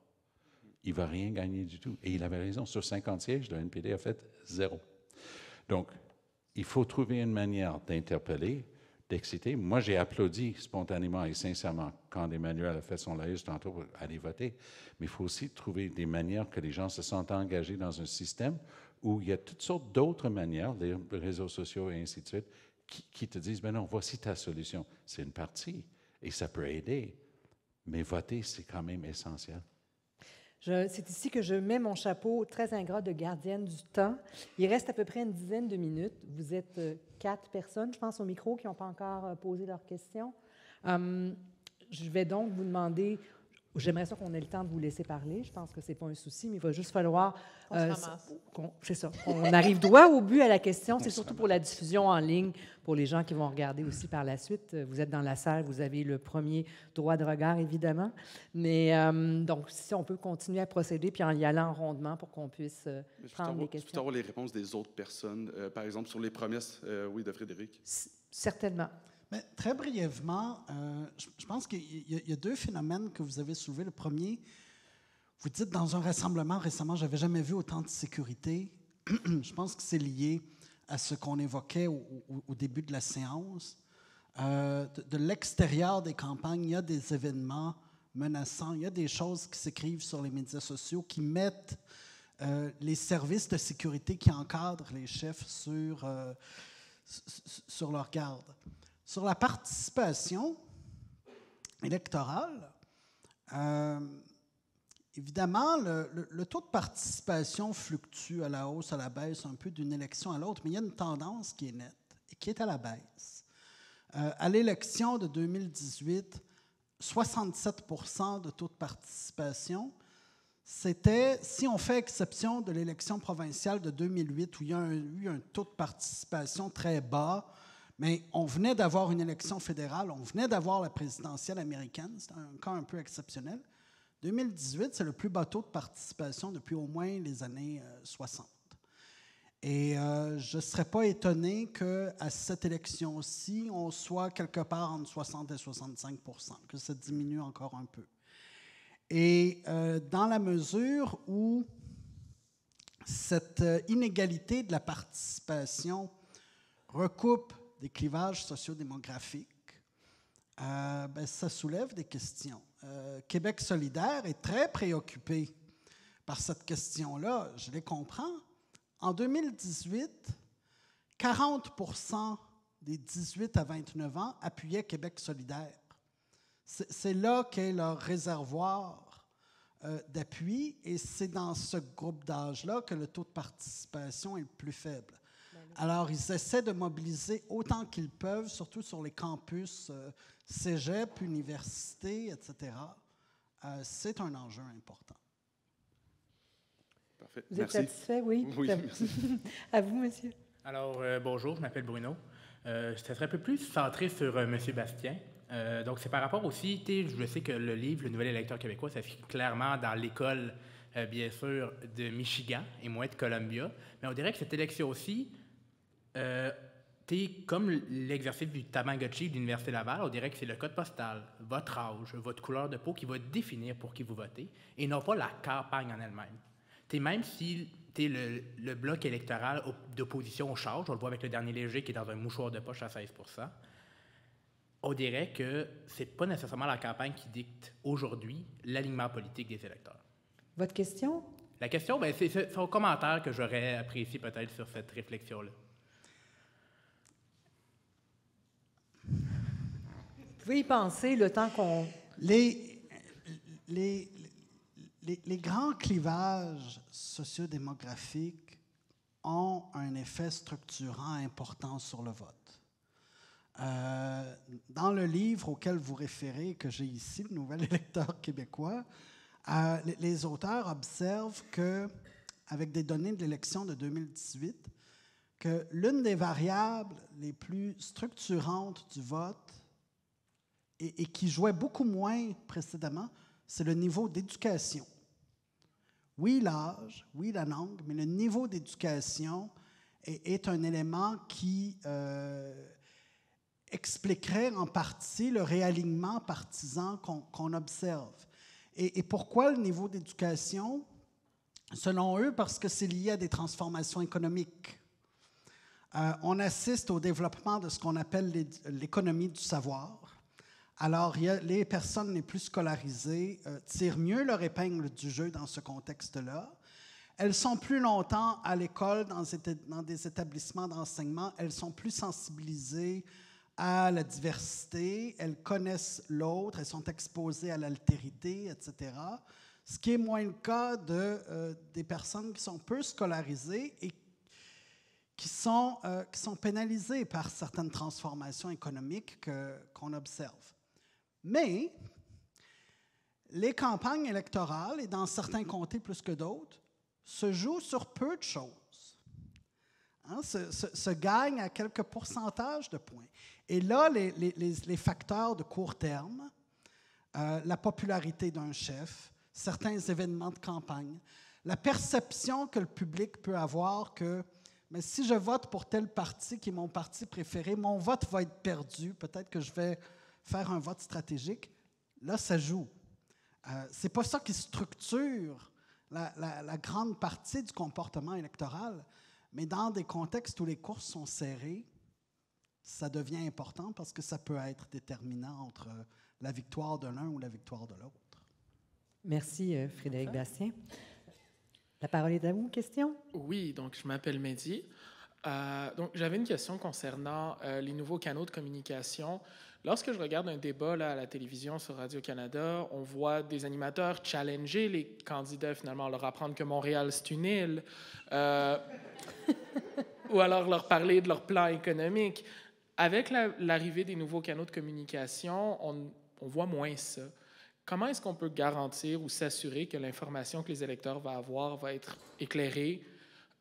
[SPEAKER 4] Il ne va rien gagner du tout. Et il avait raison, sur 50 sièges, le NPD a fait 0. Donc, il faut trouver une manière d'interpeller, d'exciter. Moi, j'ai applaudi spontanément et sincèrement quand Emmanuel a fait son laïus tantôt pour aller voter, mais il faut aussi trouver des manières que les gens se sentent engagés dans un système où il y a toutes sortes d'autres manières, les réseaux sociaux et ainsi de suite, qui te disent, ben non, voici ta solution. C'est une partie et ça peut aider, mais voter, c'est quand même essentiel.
[SPEAKER 2] C'est ici que je mets mon chapeau très ingrat de gardienne du temps. Il reste à peu près une dizaine de minutes. Vous êtes 4 personnes, je pense, au micro, qui n'ont pas encore posé leurs questions. Je vais donc vous demander... J'aimerais ça qu'on ait le temps de vous laisser parler. Je pense que ce n'est pas un souci, mais il va juste falloir... c'est ça. On arrive droit au but à la question. C'est surtout pour la diffusion en ligne, pour les gens qui vont regarder aussi par la suite. Vous êtes dans la salle, vous avez le premier droit de regard, évidemment. Mais donc, si on peut continuer à procéder, puis en y allant rondement pour qu'on puisse prendre les questions.
[SPEAKER 13] Je peux avoir les réponses des autres personnes, par exemple, sur les promesses, de Frédéric?
[SPEAKER 2] Certainement.
[SPEAKER 6] Mais très brièvement, je pense qu'il y a 2 phénomènes que vous avez soulevés. Le premier, vous dites dans un rassemblement récemment, je n'avais jamais vu autant de sécurité. Je pense que c'est lié à ce qu'on évoquait au début de la séance. De l'extérieur des campagnes, il y a des événements menaçants, il y a des choses qui s'écrivent sur les médias sociaux qui mettent les services de sécurité qui encadrent les chefs sur leur garde. Sur la participation électorale, évidemment, le taux de participation fluctue à la hausse, à la baisse, un peu d'une élection à l'autre, mais il y a une tendance qui est nette et qui est à la baisse. À l'élection de 2018, 67 % de taux de participation. C'était, si on fait exception de l'élection provinciale de 2008, où il y a eu un taux de participation très bas, Mais on venait d'avoir une élection fédérale, on venait d'avoir la présidentielle américaine, c'est un cas un peu exceptionnel. 2018, c'est le plus bas taux de participation depuis au moins les années 60. Et je ne serais pas étonné qu'à cette élection-ci, on soit quelque part entre 60 et 65 %, que ça diminue encore un peu. Et dans la mesure où cette inégalité de la participation recoupe des clivages sociodémographiques, ça soulève des questions. Québec solidaire est très préoccupé par cette question-là. Je les comprends. En 2018, 40 % des 18 à 29 ans appuyaient Québec solidaire. C'est là qu'est leur réservoir d'appui, et c'est dans ce groupe d'âge-là que le taux de participation est le plus faible. Alors, ils essaient de mobiliser autant qu'ils peuvent, surtout sur les campus cégep, université, etc. C'est un enjeu important.
[SPEAKER 13] Parfait.
[SPEAKER 2] Vous
[SPEAKER 13] Merci.
[SPEAKER 2] êtes satisfait? Oui.
[SPEAKER 13] Oui, merci.
[SPEAKER 2] À vous, monsieur.
[SPEAKER 14] Alors, bonjour, je m'appelle Bruno. Je serais un peu plus centré sur M. Bastien. Donc, c'est par rapport aussi, je sais que le livre, Le Nouvel électeur québécois, s'inscrit clairement dans l'école, bien sûr, de Michigan et moins de Columbia. Mais on dirait que cette élection aussi, comme l'exercice du Tamagotchi de l'Université Laval, on dirait que c'est le code postal, votre âge, votre couleur de peau qui va définir pour qui vous votez, et non pas la campagne en elle-même. Même si le bloc électoral d'opposition au charge, on le voit avec le dernier léger qui est dans un mouchoir de poche à 16 %, on dirait que c'est pas nécessairement la campagne qui dicte aujourd'hui l'alignement politique des électeurs.
[SPEAKER 2] Votre question?
[SPEAKER 14] La question, c'est un commentaire que j'aurais apprécié peut-être sur cette réflexion-là.
[SPEAKER 2] Vous pouvez y penser le temps qu'on...
[SPEAKER 6] Les grands clivages sociodémographiques ont un effet structurant important sur le vote. Dans le livre auquel vous référez, que j'ai ici, Le Nouvel électeur québécois, les auteurs observent que, avec des données de l'élection de 2018, que l'une des variables les plus structurantes du vote et qui jouait beaucoup moins précédemment, c'est le niveau d'éducation. Oui, l'âge, oui, la langue, mais le niveau d'éducation est un élément qui expliquerait en partie le réalignement partisan qu'on observe. Et pourquoi le niveau d'éducation? Selon eux, parce que c'est lié à des transformations économiques. On assiste au développement de ce qu'on appelle l'économie du savoir. Alors, les personnes les plus scolarisées tirent mieux leur épingle du jeu dans ce contexte-là. Elles sont plus longtemps à l'école, dans des établissements d'enseignement. Elles sont plus sensibilisées à la diversité. Elles connaissent l'autre. Elles sont exposées à l'altérité, etc. Ce qui est moins le cas des personnes qui sont peu scolarisées et qui sont pénalisées par certaines transformations économiques qu'on observe. Mais les campagnes électorales, et dans certains comtés plus que d'autres, se jouent sur peu de choses. Se gagnent à quelques pourcentages de points. Et là, les facteurs de court terme, la popularité d'un chef, certains événements de campagne, la perception que le public peut avoir que mais si je vote pour tel parti qui est mon parti préféré, mon vote va être perdu. Peut-être que je vais faire un vote stratégique. Là, ça joue. C'est pas ça qui structure la grande partie du comportement électoral, mais dans des contextes où les courses sont serrées, ça devient important parce que ça peut être déterminant entre la victoire de l'un ou la victoire de l'autre.
[SPEAKER 2] Merci, Frédéric Bastien. La parole est à vous. Question?
[SPEAKER 15] Oui, donc je m'appelle Mehdi. Donc j'avais une question concernant les nouveaux canaux de communication. Lorsque je regarde un débat là, à la télévision sur Radio-Canada, on voit des animateurs challenger les candidats, finalement, leur apprendre que Montréal, c'est une île, ou alors leur parler de leur plan économique. Avec l'arrivée des nouveaux canaux de communication, on voit moins ça. Comment est-ce qu'on peut garantir ou s'assurer que l'information que les électeurs vont avoir va être éclairée,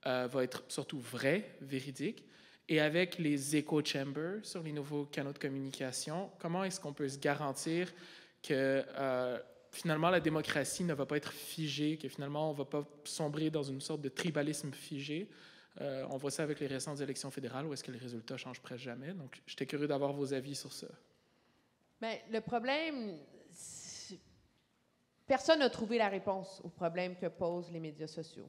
[SPEAKER 15] va être surtout vraie, véridique, Et avec les echo chambers sur les nouveaux canaux de communication, comment est-ce qu'on peut se garantir que finalement la démocratie ne va pas être figée, que finalement on ne va pas sombrer dans une sorte de tribalisme figé? On voit ça avec les récentes élections fédérales où est-ce que les résultats changent presque jamais. Donc, j'étais curieux d'avoir vos avis sur ça.
[SPEAKER 3] Bien, le problème, personne n'a trouvé la réponse au problème que posent les médias sociaux.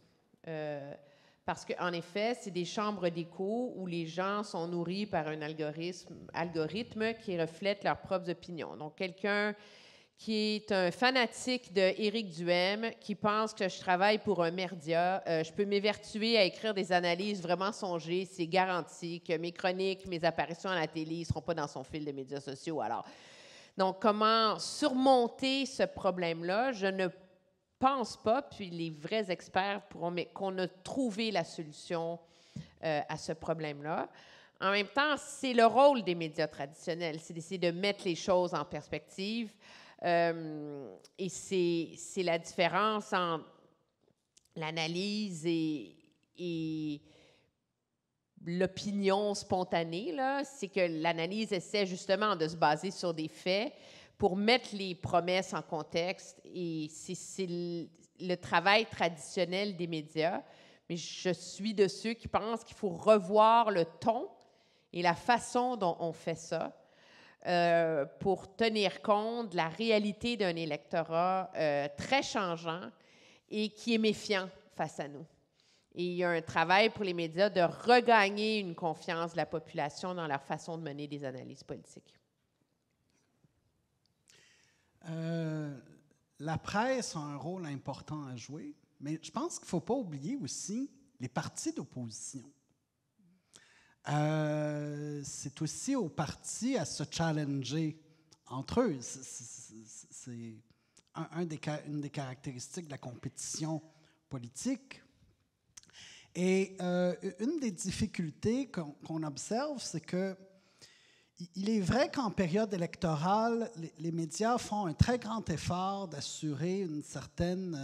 [SPEAKER 3] Parce qu'en effet, c'est des chambres d'écho où les gens sont nourris par un algorithme qui reflète leurs propres opinions. Donc, quelqu'un qui est un fanatique d'Éric Duhem, qui pense que je travaille pour un média, je peux m'évertuer à écrire des analyses vraiment songées, c'est garanti que mes chroniques, mes apparitions à la télé ne seront pas dans son fil de médias sociaux. Alors, donc, comment surmonter ce problème-là? Je ne pense pas, puis les vrais experts pourront, mais qu'on a trouvé la solution à ce problème-là. En même temps, c'est le rôle des médias traditionnels, c'est d'essayer de mettre les choses en perspective. Et c'est la différence entre l'analyse et l'opinion spontanée. C'est que l'analyse essaie justement de se baser sur des faits pour mettre les promesses en contexte. Et c'est le travail traditionnel des médias. Mais je suis de ceux qui pensent qu'il faut revoir le ton et la façon dont on fait ça. Pour tenir compte de la réalité d'un électorat très changeant et qui est méfiant face à nous. Et il y a un travail pour les médias de regagner une confiance de la population dans leur façon de mener des analyses politiques.
[SPEAKER 6] La presse a un rôle important à jouer, mais je pense qu'il ne faut pas oublier aussi les partis d'opposition. C'est aussi aux partis à se challenger entre eux. C'est une des caractéristiques de la compétition politique. Et une des difficultés qu'on observe, c'est que il est vrai qu'en période électorale, les médias font un très grand effort d'assurer une certaine,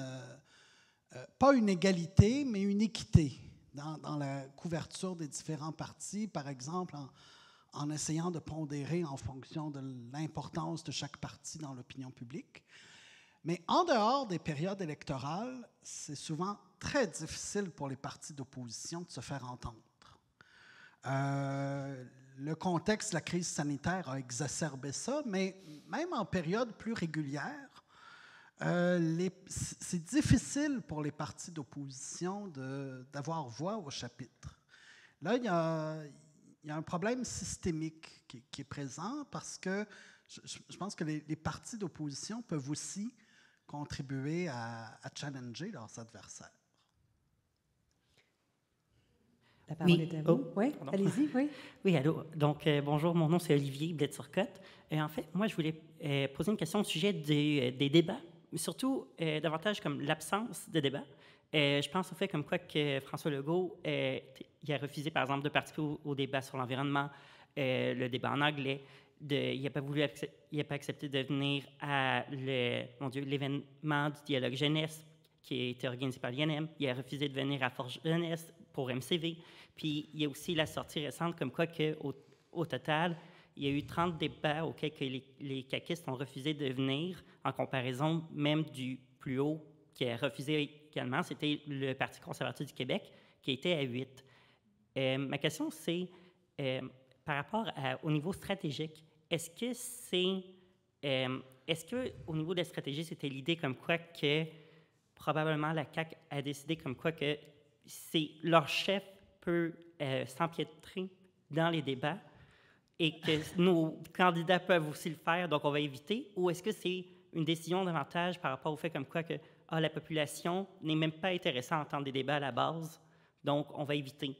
[SPEAKER 6] pas une égalité, mais une équité dans la couverture des différents partis, par exemple, en essayant de pondérer en fonction de l'importance de chaque parti dans l'opinion publique. Mais en dehors des périodes électorales, c'est souvent très difficile pour les partis d'opposition de se faire entendre. Le contexte de la crise sanitaire a exacerbé ça, mais même en période plus régulière, c'est difficile pour les partis d'opposition d'avoir voix au chapitre. Là, il y a un problème systémique qui est présent parce que je pense que les partis d'opposition peuvent aussi contribuer à challenger leurs adversaires.
[SPEAKER 2] La parole est à vous. Oui, allez-y, oui.
[SPEAKER 16] Oui, allô. Donc, bonjour, mon nom c'est Olivier Blais-Turcotte. En fait, moi, je voulais poser une question au sujet des débats, mais surtout davantage comme l'absence de débat. Je pense au fait comme quoi que François Legault il a refusé, par exemple, de participer au débat sur l'environnement, le débat en anglais. Il n'a pas accepté de venir à l'événement du dialogue jeunesse qui a été organisé par l'INM. Il a refusé de venir à Force Jeunesse pour MCV. Puis, il y a aussi la sortie récente comme quoi qu'au total, il y a eu 30 débats auxquels que les caquistes ont refusé de venir, en comparaison même du plus haut qui a refusé également, c'était le Parti conservateur du Québec, qui était à 8. Ma question, c'est, par rapport au niveau stratégique, est-ce qu'au niveau de la stratégie, c'était l'idée comme quoi que probablement la CAQ a décidé comme quoi que leur chef peut s'empiétrer dans les débats et que nos candidats peuvent aussi le faire, donc on va éviter? Ou est-ce que c'est une décision davantage par rapport au fait comme quoi que la population n'est même pas intéressée à entendre des débats à la base, donc on va éviter?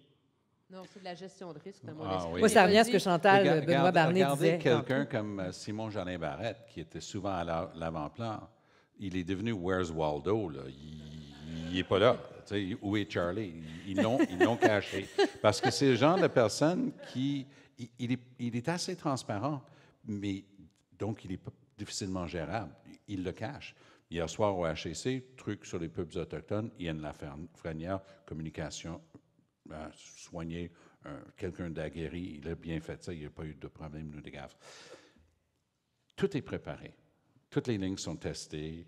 [SPEAKER 3] Non, c'est de la gestion de risque, dans mon
[SPEAKER 4] esprit.
[SPEAKER 2] Oui, ça revient à ce que Chantal Benoît Barnet disait.
[SPEAKER 4] Regardez quelqu'un comme Simon Jolin Barrette, qui était souvent à l'avant-plan. Il est devenu Where's Waldo, là. Il n'est pas là. Tu sais, où est Charlie? Ils l'ont caché. Parce que c'est le genre de personne qui... Il est assez transparent, mais donc il est difficilement gérable. Il le cache. Hier soir au HCC, truc sur les peuples autochtones, Ian Lafrenière, communication soignée quelqu'un d'aguerri, il a bien fait ça, il n'y a pas eu de problème ou de gaffe. Tout est préparé. Toutes les lignes sont testées.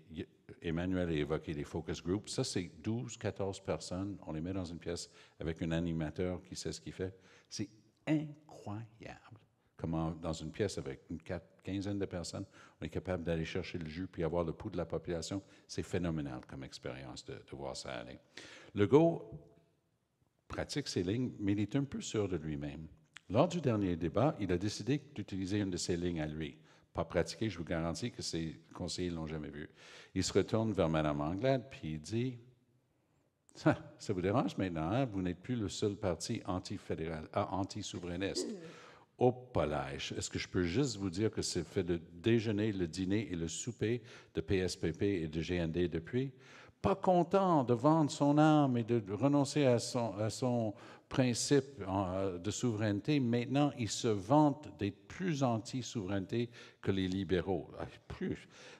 [SPEAKER 4] Emmanuel a évoqué les focus groups. Ça, c'est 12, 14 personnes. On les met dans une pièce avec un animateur qui sait ce qu'il fait. C'est incroyable comment, dans une pièce avec une quinzaine de personnes, on est capable d'aller chercher le jus puis avoir le pouls de la population. C'est phénoménal comme expérience de voir ça aller. Legault pratique ses lignes, mais il est un peu sûr de lui-même. Lors du dernier débat, il a décidé d'utiliser une de ses lignes à lui. Pas pratiqué, je vous garantis que ses conseillers ne l'ont jamais vu. Il se retourne vers Mme Anglade, puis il dit « Ça vous dérange maintenant, hein? Vous n'êtes plus le seul parti anti-fédéral, anti-souverainiste. » Au palais, est-ce que je peux juste vous dire que c'est fait le déjeuner, le dîner et le souper de PSPP et de GND depuis? Pas content de vendre son âme et de renoncer à son principe de souveraineté, maintenant, il se vante d'être plus anti-souveraineté que les libéraux.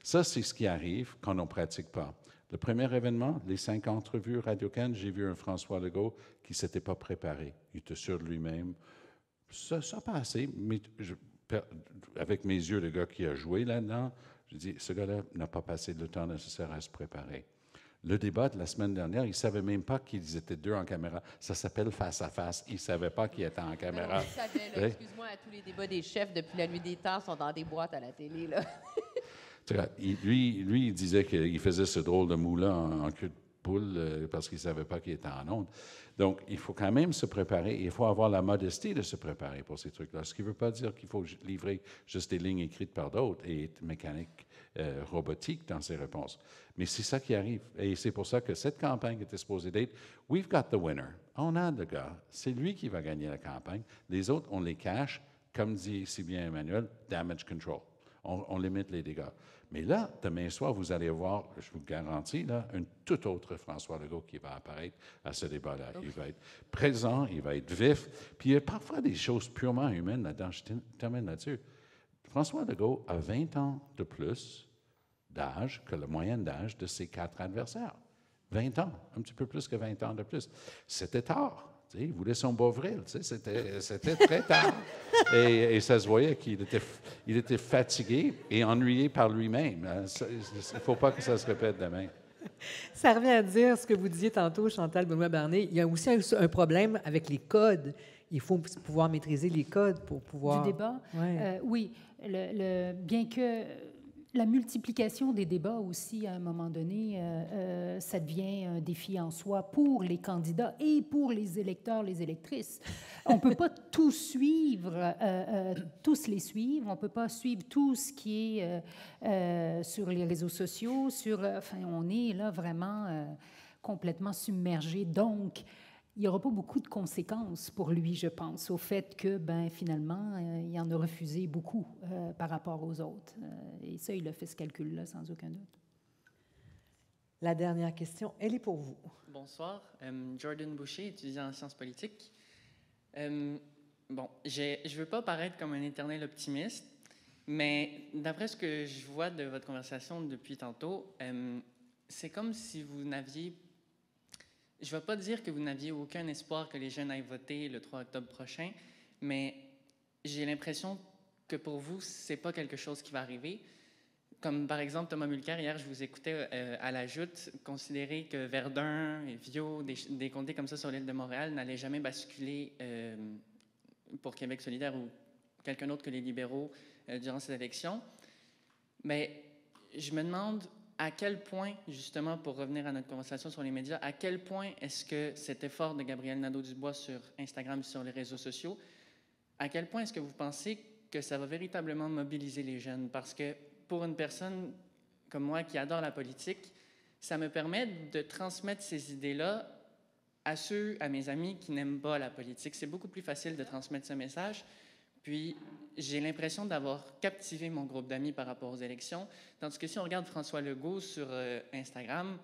[SPEAKER 4] Ça, c'est ce qui arrive quand on ne pratique pas. Le premier événement, les 5 entrevues Radio-Can, j'ai vu un François Legault qui ne s'était pas préparé. Il était sûr de lui-même. Ça a passé, mais avec mes yeux, le gars qui a joué là-dedans, je dis, ce gars-là n'a pas passé le temps nécessaire à se préparer. Le débat de la semaine dernière, ils ne savaient même pas qu'ils étaient 2 en caméra. Ça s'appelle face-à-face. Ils ne savaient pas qu'ils étaient en caméra.
[SPEAKER 3] Ils savaient, là. Excuse-moi, tous les débats des chefs depuis la nuit des temps sont dans des boîtes à la télé, là.
[SPEAKER 4] Lui, il disait qu'il faisait ce drôle de moulin en queue de poule parce qu'il ne savait pas qu'il était en onde. Donc, il faut quand même se préparer. Il faut avoir la modestie de se préparer pour ces trucs-là. Ce qui ne veut pas dire qu'il faut livrer juste des lignes écrites par d'autres et être mécanique, robotique dans ses réponses. Mais c'est ça qui arrive. Et c'est pour ça que cette campagne était supposée d'être « We've got the winner ». On a le gars. C'est lui qui va gagner la campagne. Les autres, on les cache. Comme dit si bien Emmanuel, « damage control ». On limite les dégâts. Mais là, demain soir, vous allez voir, je vous garantis, là, un tout autre François Legault qui va apparaître à ce débat-là. Il va être présent, il va être vif. Puis il y a parfois des choses purement humaines là-dedans. Je termine là-dessus. François Legault a 20 ans de plus d'âge que la moyenne d'âge de ses 4 adversaires. 20 ans, un petit peu plus que 20 ans de plus. C'était tard. Il voulait son Bovril, c'était très tard. Et ça se voyait qu'il était fatigué et ennuyé par lui-même. Il ne faut pas que ça se répète demain.
[SPEAKER 2] Ça revient à dire ce que vous disiez tantôt, Chantal Benoît-Barnett. Il y a aussi un problème avec les codes. Il faut pouvoir maîtriser les codes pour pouvoir...
[SPEAKER 5] Du débat?
[SPEAKER 2] Ouais.
[SPEAKER 5] Oui. Bien que la multiplication des débats aussi, à un moment donné, ça devient un défi en soi pour les candidats et pour les électeurs, les électrices. On ne peut pas tout suivre, tous les suivre. On ne peut pas suivre tout ce qui est sur les réseaux sociaux. On est là vraiment complètement submergé. Donc, il n'y aura pas beaucoup de conséquences pour lui, je pense, au fait que, finalement, il en a refusé beaucoup par rapport aux autres. Et ça, il a fait ce calcul-là, sans aucun doute.
[SPEAKER 2] La dernière question, elle est pour vous.
[SPEAKER 17] Bonsoir. Jordan Boucher, étudiant en sciences politiques. Je ne veux pas paraître comme un éternel optimiste, mais d'après ce que je vois de votre conversation depuis tantôt, c'est comme si vous n'aviez... Je ne vais pas dire que vous n'aviez aucun espoir que les jeunes aillent voter le 3 octobre prochain, mais j'ai l'impression que pour vous, ce n'est pas quelque chose qui va arriver. Comme par exemple Thomas Mulcair, hier, je vous écoutais à la Joute considérer que Verdun et Viau, des comtés comme ça sur l'île de Montréal, n'allaient jamais basculer pour Québec solidaire ou quelqu'un d'autre que les libéraux durant cette élection. Mais je me demande à quel point, justement, pour revenir à notre conversation sur les médias, à quel point est-ce que cet effort de Gabriel Nadeau-Dubois sur Instagram, sur les réseaux sociaux, à quel point est-ce que vous pensez que ça va véritablement mobiliser les jeunes? Parce que pour une personne comme moi qui adore la politique, ça me permet de transmettre ces idées-là à mes amis qui n'aiment pas la politique. C'est beaucoup plus facile de transmettre ce message. Puis, j'ai l'impression d'avoir captivé mon groupe d'amis par rapport aux élections. Tandis que si on regarde François Legault sur Instagram,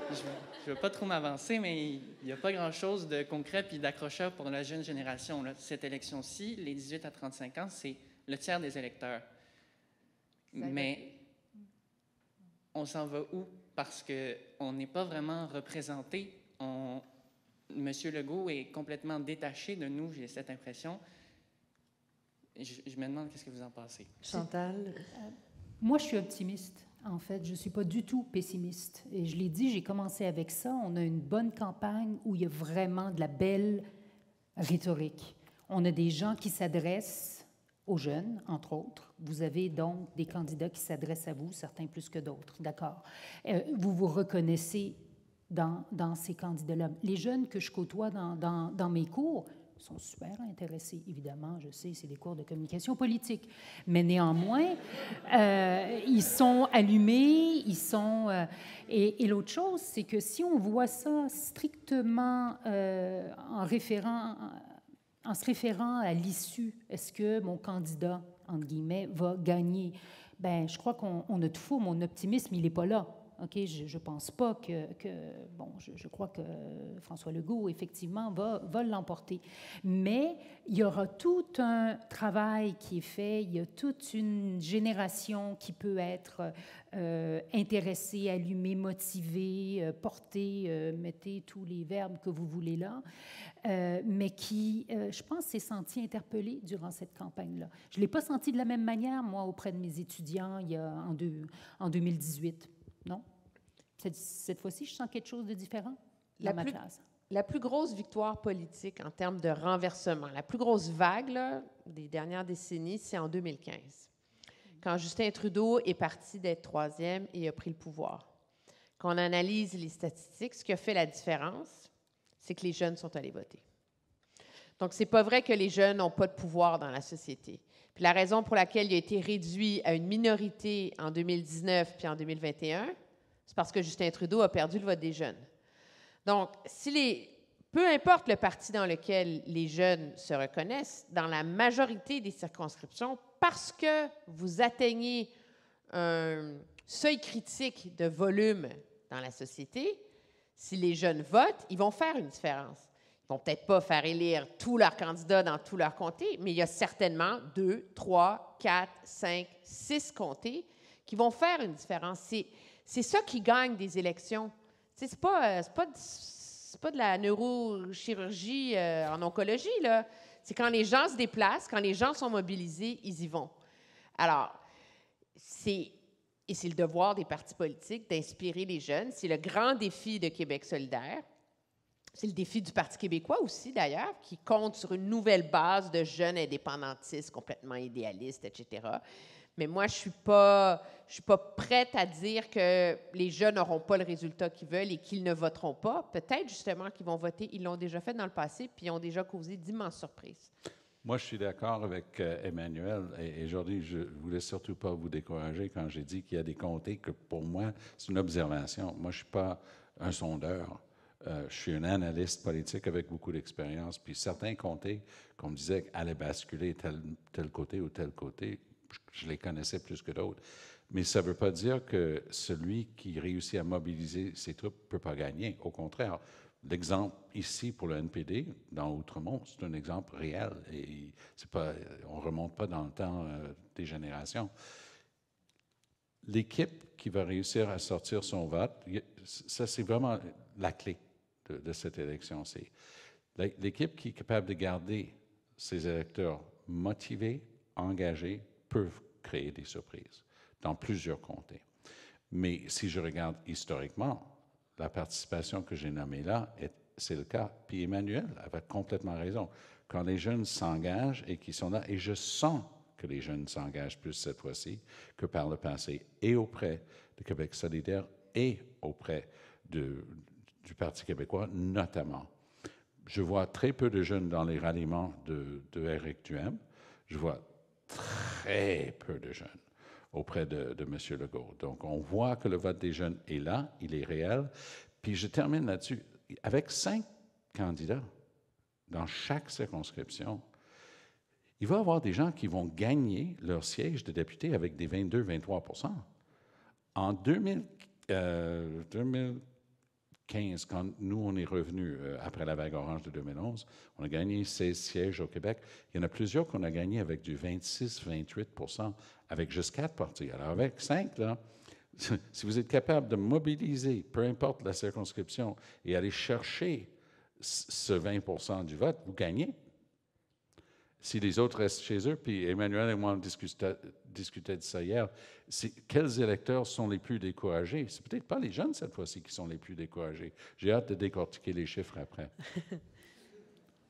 [SPEAKER 17] je ne veux pas trop m'avancer, mais il n'y a pas grand-chose de concret puis d'accrocheur pour la jeune génération. Là. Cette élection-ci, les 18 à 35 ans, c'est le tiers des électeurs. Mais on s'en va où? Parce qu'on n'est pas vraiment représenté. M. Legault est complètement détaché de nous, j'ai cette impression. Je me demande qu'est-ce que vous en pensez.
[SPEAKER 2] Chantal?
[SPEAKER 5] Moi, je suis optimiste. En fait, je ne suis pas du tout pessimiste. Et je l'ai dit, j'ai commencé avec ça. On a une bonne campagne où il y a vraiment de la belle rhétorique. On a des gens qui s'adressent aux jeunes, entre autres. Vous avez donc des candidats qui s'adressent à vous, certains plus que d'autres, d'accord. Vous vous reconnaissez dans ces candidats-là. Les jeunes que je côtoie dans mes cours sont super intéressés, évidemment, je sais, c'est des cours de communication politique, mais néanmoins, ils sont allumés, ils sont... et l'autre chose, c'est que si on voit ça strictement en se référant à l'issue, est-ce que mon candidat, entre guillemets, va gagner? Bien, je crois qu'on a tout faux, mon optimisme, il n'est pas là. OK, je ne pense pas bon, je crois que François Legault, effectivement, va l'emporter. Mais il y aura tout un travail qui est fait, il y a toute une génération qui peut être intéressée, allumée, motivée, portée, mettez tous les verbes que vous voulez là, mais qui, je pense, s'est senti interpellée durant cette campagne-là. Je ne l'ai pas senti de la même manière, moi, auprès de mes étudiants en 2018. Non? Cette fois-ci, je sens quelque chose de différent dans ma classe.
[SPEAKER 3] La plus grosse victoire politique en termes de renversement, la plus grosse vague là, des dernières décennies, c'est en 2015, quand Justin Trudeau est parti d'être troisième et a pris le pouvoir. Quand on analyse les statistiques, ce qui a fait la différence, c'est que les jeunes sont allés voter. Donc, c'est pas vrai que les jeunes n'ont pas de pouvoir dans la société. Puis la raison pour laquelle il a été réduit à une minorité en 2019 puis en 2021, c'est parce que Justin Trudeau a perdu le vote des jeunes. Donc, peu importe le parti dans lequel les jeunes se reconnaissent, dans la majorité des circonscriptions, parce que vous atteignez un seuil critique de volume dans la société, si les jeunes votent, ils vont faire une différence. Ils ne vont peut-être pas faire élire tous leurs candidats dans tous leurs comtés, mais il y a certainement 2, 3, 4, 5, 6 comtés qui vont faire une différence. C'est ça qui gagne des élections. Ce n'est pas de la neurochirurgie en oncologie, là. C'est quand les gens se déplacent, quand les gens sont mobilisés, ils y vont. Alors, c'est le devoir des partis politiques d'inspirer les jeunes. C'est le grand défi de Québec solidaire. C'est le défi du Parti québécois aussi, d'ailleurs, qui compte sur une nouvelle base de jeunes indépendantistes complètement idéalistes, etc. Mais moi, je suis pas prête à dire que les jeunes n'auront pas le résultat qu'ils veulent et qu'ils ne voteront pas. Peut-être, justement, qu'ils vont voter. Ils l'ont déjà fait dans le passé, puis ils ont déjà causé d'immenses surprises.
[SPEAKER 4] Moi, je suis d'accord avec Emmanuel. Et aujourd'hui, je ne voulais surtout pas vous décourager quand j'ai dit qu'il y a des comtés que, pour moi, c'est une observation. Moi, je ne suis pas un sondeur. Je suis un analyste politique avec beaucoup d'expérience. Puis certains comtés, qu'on me disait, allaient basculer tel côté ou tel côté, je les connaissais plus que d'autres. Mais ça ne veut pas dire que celui qui réussit à mobiliser ses troupes ne peut pas gagner. Au contraire, l'exemple ici pour le NPD, dans Outremont, c'est un exemple réel. Et on ne remonte pas dans le temps des générations. L'équipe qui va réussir à sortir son vote, ça c'est vraiment la clé de cette élection. C'est l'équipe qui est capable de garder ses électeurs motivés, engagés, peuvent créer des surprises dans plusieurs comtés. Mais si je regarde historiquement, la participation que j'ai nommée là, c'est le cas. Puis Emmanuel avait complètement raison. Quand les jeunes s'engagent et qu'ils sont là, et je sens que les jeunes s'engagent plus cette fois-ci que par le passé, et auprès de Québec solidaire et auprès du Parti québécois notamment. Je vois très peu de jeunes dans les ralliements de Éric Duhem. Je vois très peu de jeunes auprès de M. Legault. Donc, on voit que le vote des jeunes est là, il est réel. Puis je termine là-dessus. Avec 5 candidats dans chaque circonscription, il va y avoir des gens qui vont gagner leur siège de député avec des 22-23 %. En 2015, quand nous, on est revenus après la vague orange de 2011, on a gagné 16 sièges au Québec. Il y en a plusieurs qu'on a gagnés avec du 26-28 % avec juste 4 partis. Alors, avec 5, là, si vous êtes capable de mobiliser, peu importe la circonscription, et aller chercher ce 20 % du vote, vous gagnez. Si les autres restent chez eux, puis Emmanuel et moi on discutait de ça hier, quels électeurs sont les plus découragés? C'est peut-être pas les jeunes cette fois-ci qui sont les plus découragés. J'ai hâte de décortiquer les chiffres après.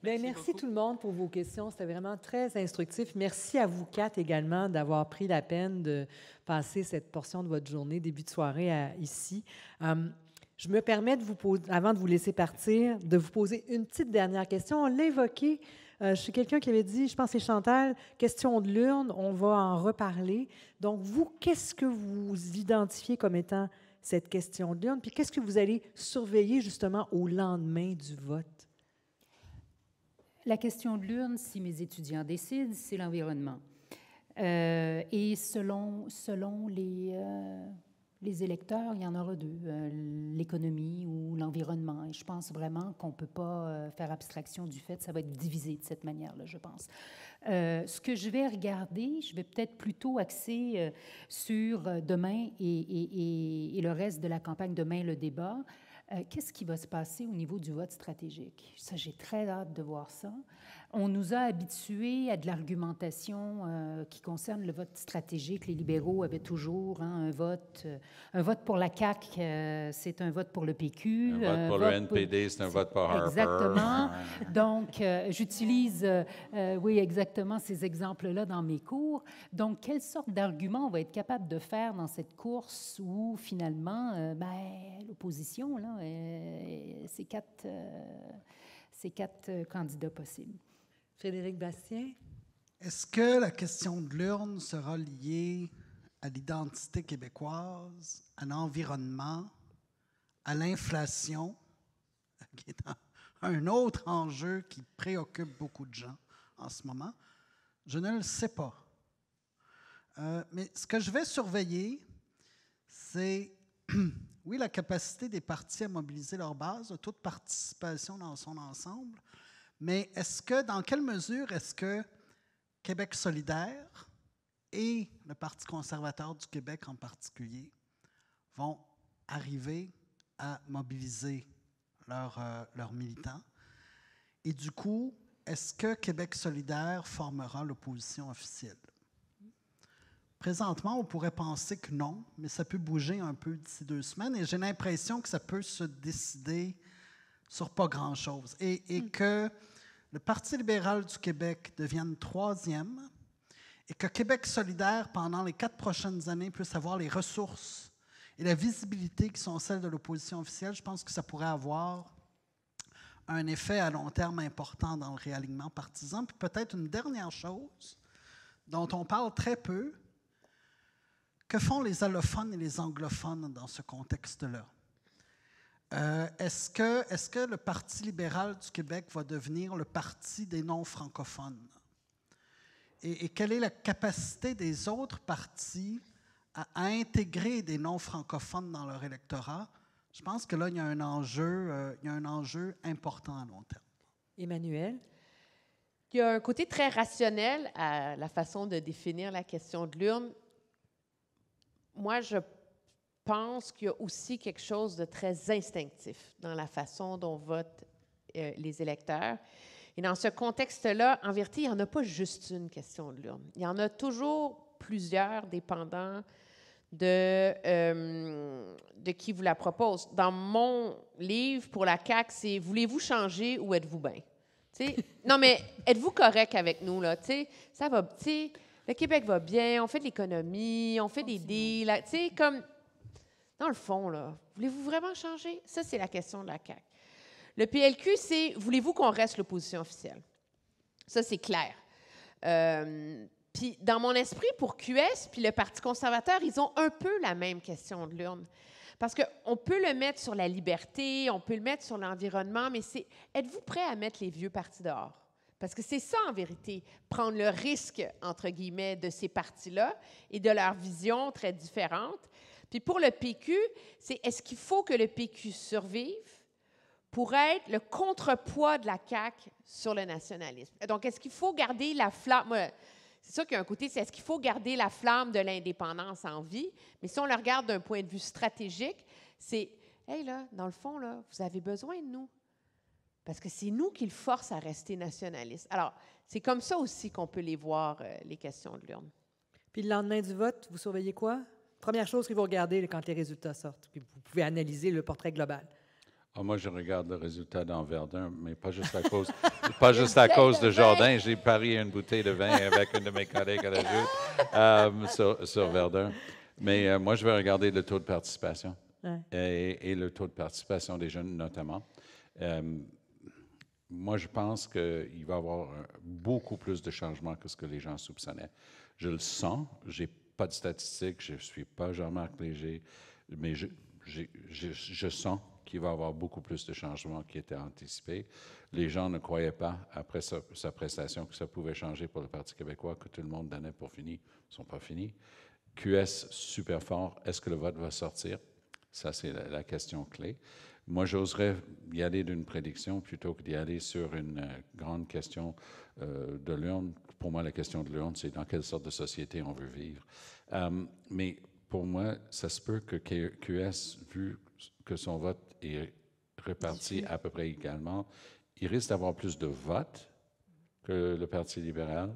[SPEAKER 2] Bien, merci tout le monde pour vos questions. C'était vraiment très instructif. Merci à vous quatre également d'avoir pris la peine de passer cette portion de votre journée, début de soirée ici. Je me permets de vous poser, avant de vous laisser partir, de vous poser une petite dernière question. On l'a évoqué. Je suis quelqu'un qui avait dit, je pense que c'est Chantal, question de l'urne, on va en reparler. Donc, vous, qu'est-ce que vous identifiez comme étant cette question de l'urne? Puis qu'est-ce que vous allez surveiller justement au lendemain du vote?
[SPEAKER 5] La question de l'urne, si mes étudiants décident, c'est l'environnement. Et selon les électeurs, il y en aura deux, l'économie ou l'environnement. Et je pense vraiment qu'on ne peut pas faire abstraction du fait que ça va être divisé de cette manière-là, je pense. Ce que je vais regarder, je vais peut-être plutôt axer sur demain et le reste de la campagne, demain, le débat. Qu'est-ce qui va se passer au niveau du vote stratégique? Ça, j'ai très hâte de voir ça. On nous a habitués à de l'argumentation qui concerne le vote stratégique. Les libéraux avaient toujours un vote pour la CAQ, c'est un vote pour le PQ.
[SPEAKER 4] Un vote pour le NPD, c'est un vote pour Harper.
[SPEAKER 5] Exactement. Donc, j'utilise, oui, exactement ces exemples-là dans mes cours. Donc, quelle sorte d'argument on va être capable de faire dans cette course où, finalement, l'opposition, là, c'est quatre candidats possibles.
[SPEAKER 2] Frédéric Bastien?
[SPEAKER 6] Est-ce que la question de l'urne sera liée à l'identité québécoise, à l'environnement, à l'inflation, qui est un autre enjeu qui préoccupe beaucoup de gens en ce moment? Je ne le sais pas. Mais ce que je vais surveiller, c'est, oui, la capacité des partis à mobiliser leur base, toute participation dans son ensemble, mais dans quelle mesure est-ce que Québec solidaire et le Parti conservateur du Québec en particulier vont arriver à mobiliser leurs militants? Et du coup, est-ce que Québec solidaire formera l'opposition officielle? Présentement, on pourrait penser que non, mais ça peut bouger un peu d'ici 2 semaines et j'ai l'impression que ça peut se décider sur pas grand-chose et que le Parti libéral du Québec devienne 3e et que Québec solidaire, pendant les 4 prochaines années, puisse avoir les ressources et la visibilité qui sont celles de l'opposition officielle. Je pense que ça pourrait avoir un effet à long terme important dans le réalignement partisan. Puis peut-être une dernière chose dont on parle très peu, que font les allophones et les anglophones dans ce contexte-là? Est-ce que le Parti libéral du Québec va devenir le parti des non-francophones? Et quelle est la capacité des autres partis à intégrer des non-francophones dans leur électorat? Je pense que là, il y a un enjeu important à long terme.
[SPEAKER 2] Emmanuel?
[SPEAKER 3] Il y a un côté très rationnel à la façon de définir la question de l'urne. Moi, je pense qu'il y a aussi quelque chose de très instinctif dans la façon dont votent les électeurs. Et dans ce contexte-là, en vérité, il n'y en a pas juste une question de l'urne. Il y en a toujours plusieurs, dépendant de qui vous la propose. Dans mon livre pour la CAQ, c'est « Voulez-vous changer ou êtes-vous bien? » Non, mais êtes-vous correct avec nous? Là? Ça va, le Québec va bien, on fait de l'économie, on fait des deals. Comme, dans le fond, là, voulez-vous vraiment changer? Ça, c'est la question de la CAQ. Le PLQ, c'est « Voulez-vous qu'on reste l'opposition officielle? » Ça, c'est clair. Puis, dans mon esprit, pour QS puis le Parti conservateur, ils ont un peu la même question de l'urne. Parce qu'on peut le mettre sur la liberté, on peut le mettre sur l'environnement, mais c'est êtes-vous prêt à mettre les vieux partis dehors? Parce que c'est ça, en vérité, prendre le risque, entre guillemets, de ces partis-là et de leur vision très différente. Puis pour le PQ, c'est est-ce qu'il faut que le PQ survive pour être le contrepoids de la CAQ sur le nationalisme? Donc, est-ce qu'il faut garder la flamme? C'est sûr qu'il y a un côté, c'est est-ce qu'il faut garder la flamme de l'indépendance en vie? Mais si on le regarde d'un point de vue stratégique, c'est, hey là, dans le fond, là, vous avez besoin de nous. Parce que c'est nous qui le force à rester nationaliste. Alors, c'est comme ça aussi qu'on peut les voir, les questions de l'urne.
[SPEAKER 2] Puis le lendemain du vote, vous surveillez quoi? Première chose que vous regardez quand les résultats sortent, puis vous pouvez analyser le portrait global.
[SPEAKER 4] Moi, je regarde le résultat dans Verdun, mais pas juste à cause, pas juste à cause de Jourdain. J'ai parié une bouteille de vin avec une de mes collègues à la Joute sur Verdun. Mais moi, je vais regarder le taux de participation et le taux de participation des jeunes notamment. Moi, je pense qu'il va y avoir beaucoup plus de changements que ce que les gens soupçonnaient. Je le sens. Je n'ai pas de statistiques. Je ne suis pas Jean-Marc Léger, mais je sens qu'il va y avoir beaucoup plus de changements qui étaient anticipés. Les gens ne croyaient pas, après sa prestation, que ça pouvait changer pour le Parti québécois, que tout le monde donnait pour fini. Ils ne sont pas finis. QS, super fort. Est-ce que le vote va sortir? Ça, c'est la question clé. Moi, j'oserais y aller d'une prédiction plutôt que d'y aller sur une grande question de l'urne. Pour moi, la question de l'urne, c'est dans quelle sorte de société on veut vivre. Mais pour moi, ça se peut que QS, vu que son vote est réparti à peu près également, il risque d'avoir plus de votes que le Parti libéral,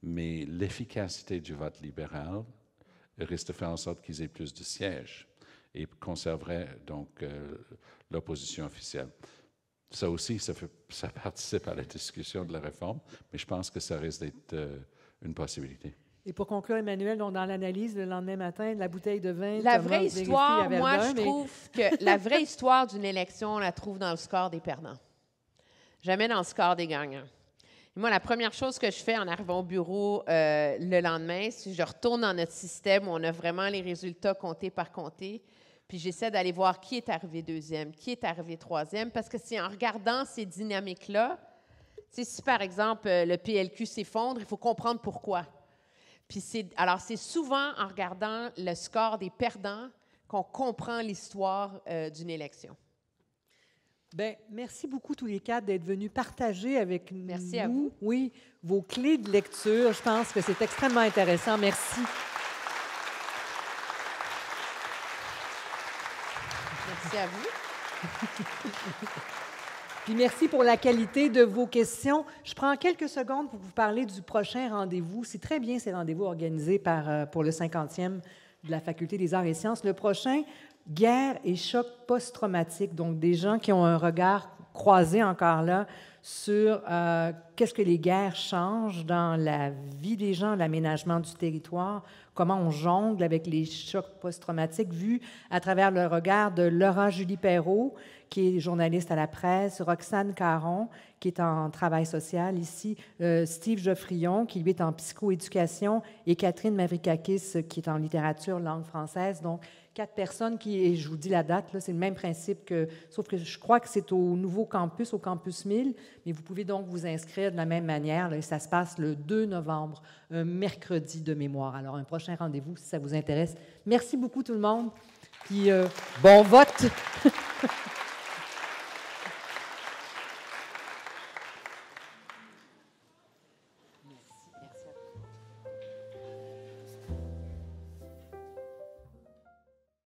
[SPEAKER 4] mais l'efficacité du vote libéral risque de faire en sorte qu'ils aient plus de sièges et conserverait donc l'opposition officielle. Ça aussi, ça participe à la discussion de la réforme, mais je pense que ça risque d'être une possibilité.
[SPEAKER 2] Et pour conclure, Emmanuel, donc dans l'analyse le lendemain matin, la bouteille de vin...
[SPEAKER 3] La vraie histoire, moi, je trouve que la vraie histoire d'une élection, on la trouve dans le score des perdants. Jamais dans le score des gagnants. Et moi, la première chose que je fais en arrivant au bureau le lendemain, c'est que je retourne dans notre système où on a vraiment les résultats comté par comté, puis j'essaie d'aller voir qui est arrivé deuxième, qui est arrivé troisième, parce que c'est en regardant ces dynamiques-là, si par exemple le PLQ s'effondre, il faut comprendre pourquoi. Puis c'est souvent en regardant le score des perdants qu'on comprend l'histoire d'une élection.
[SPEAKER 2] Bien, merci beaucoup tous les quatre d'être venus partager avec nous.
[SPEAKER 3] Merci à vous.
[SPEAKER 2] Oui, vos clés de lecture. Je pense que c'est extrêmement intéressant. Merci.
[SPEAKER 3] Merci à vous.
[SPEAKER 2] Puis merci pour la qualité de vos questions. Je prends quelques secondes pour vous parler du prochain rendez-vous. C'est très bien ces rendez-vous organisés pour le 50e de la Faculté des arts et sciences. Le prochain, guerre et choc post-traumatique. Donc, des gens qui ont un regard croisé encore là sur qu'est-ce que les guerres changent dans la vie des gens, l'aménagement du territoire, comment on jongle avec les chocs post-traumatiques vus à travers le regard de Laura Julie Perrault, qui est journaliste à la presse, Roxane Caron, qui est en travail social ici, Steve Geoffrion, qui lui est en psychoéducation, et Catherine Mavrikakis, qui est en littérature langue française. Donc, 4 personnes qui, et je vous dis la date, c'est le même principe sauf que je crois que c'est au nouveau campus, au campus 1000, mais vous pouvez donc vous inscrire de la même manière, là, et ça se passe le 2 novembre, un mercredi de mémoire. Alors, un prochain rendez-vous si ça vous intéresse. Merci beaucoup tout le monde, puis bon vote!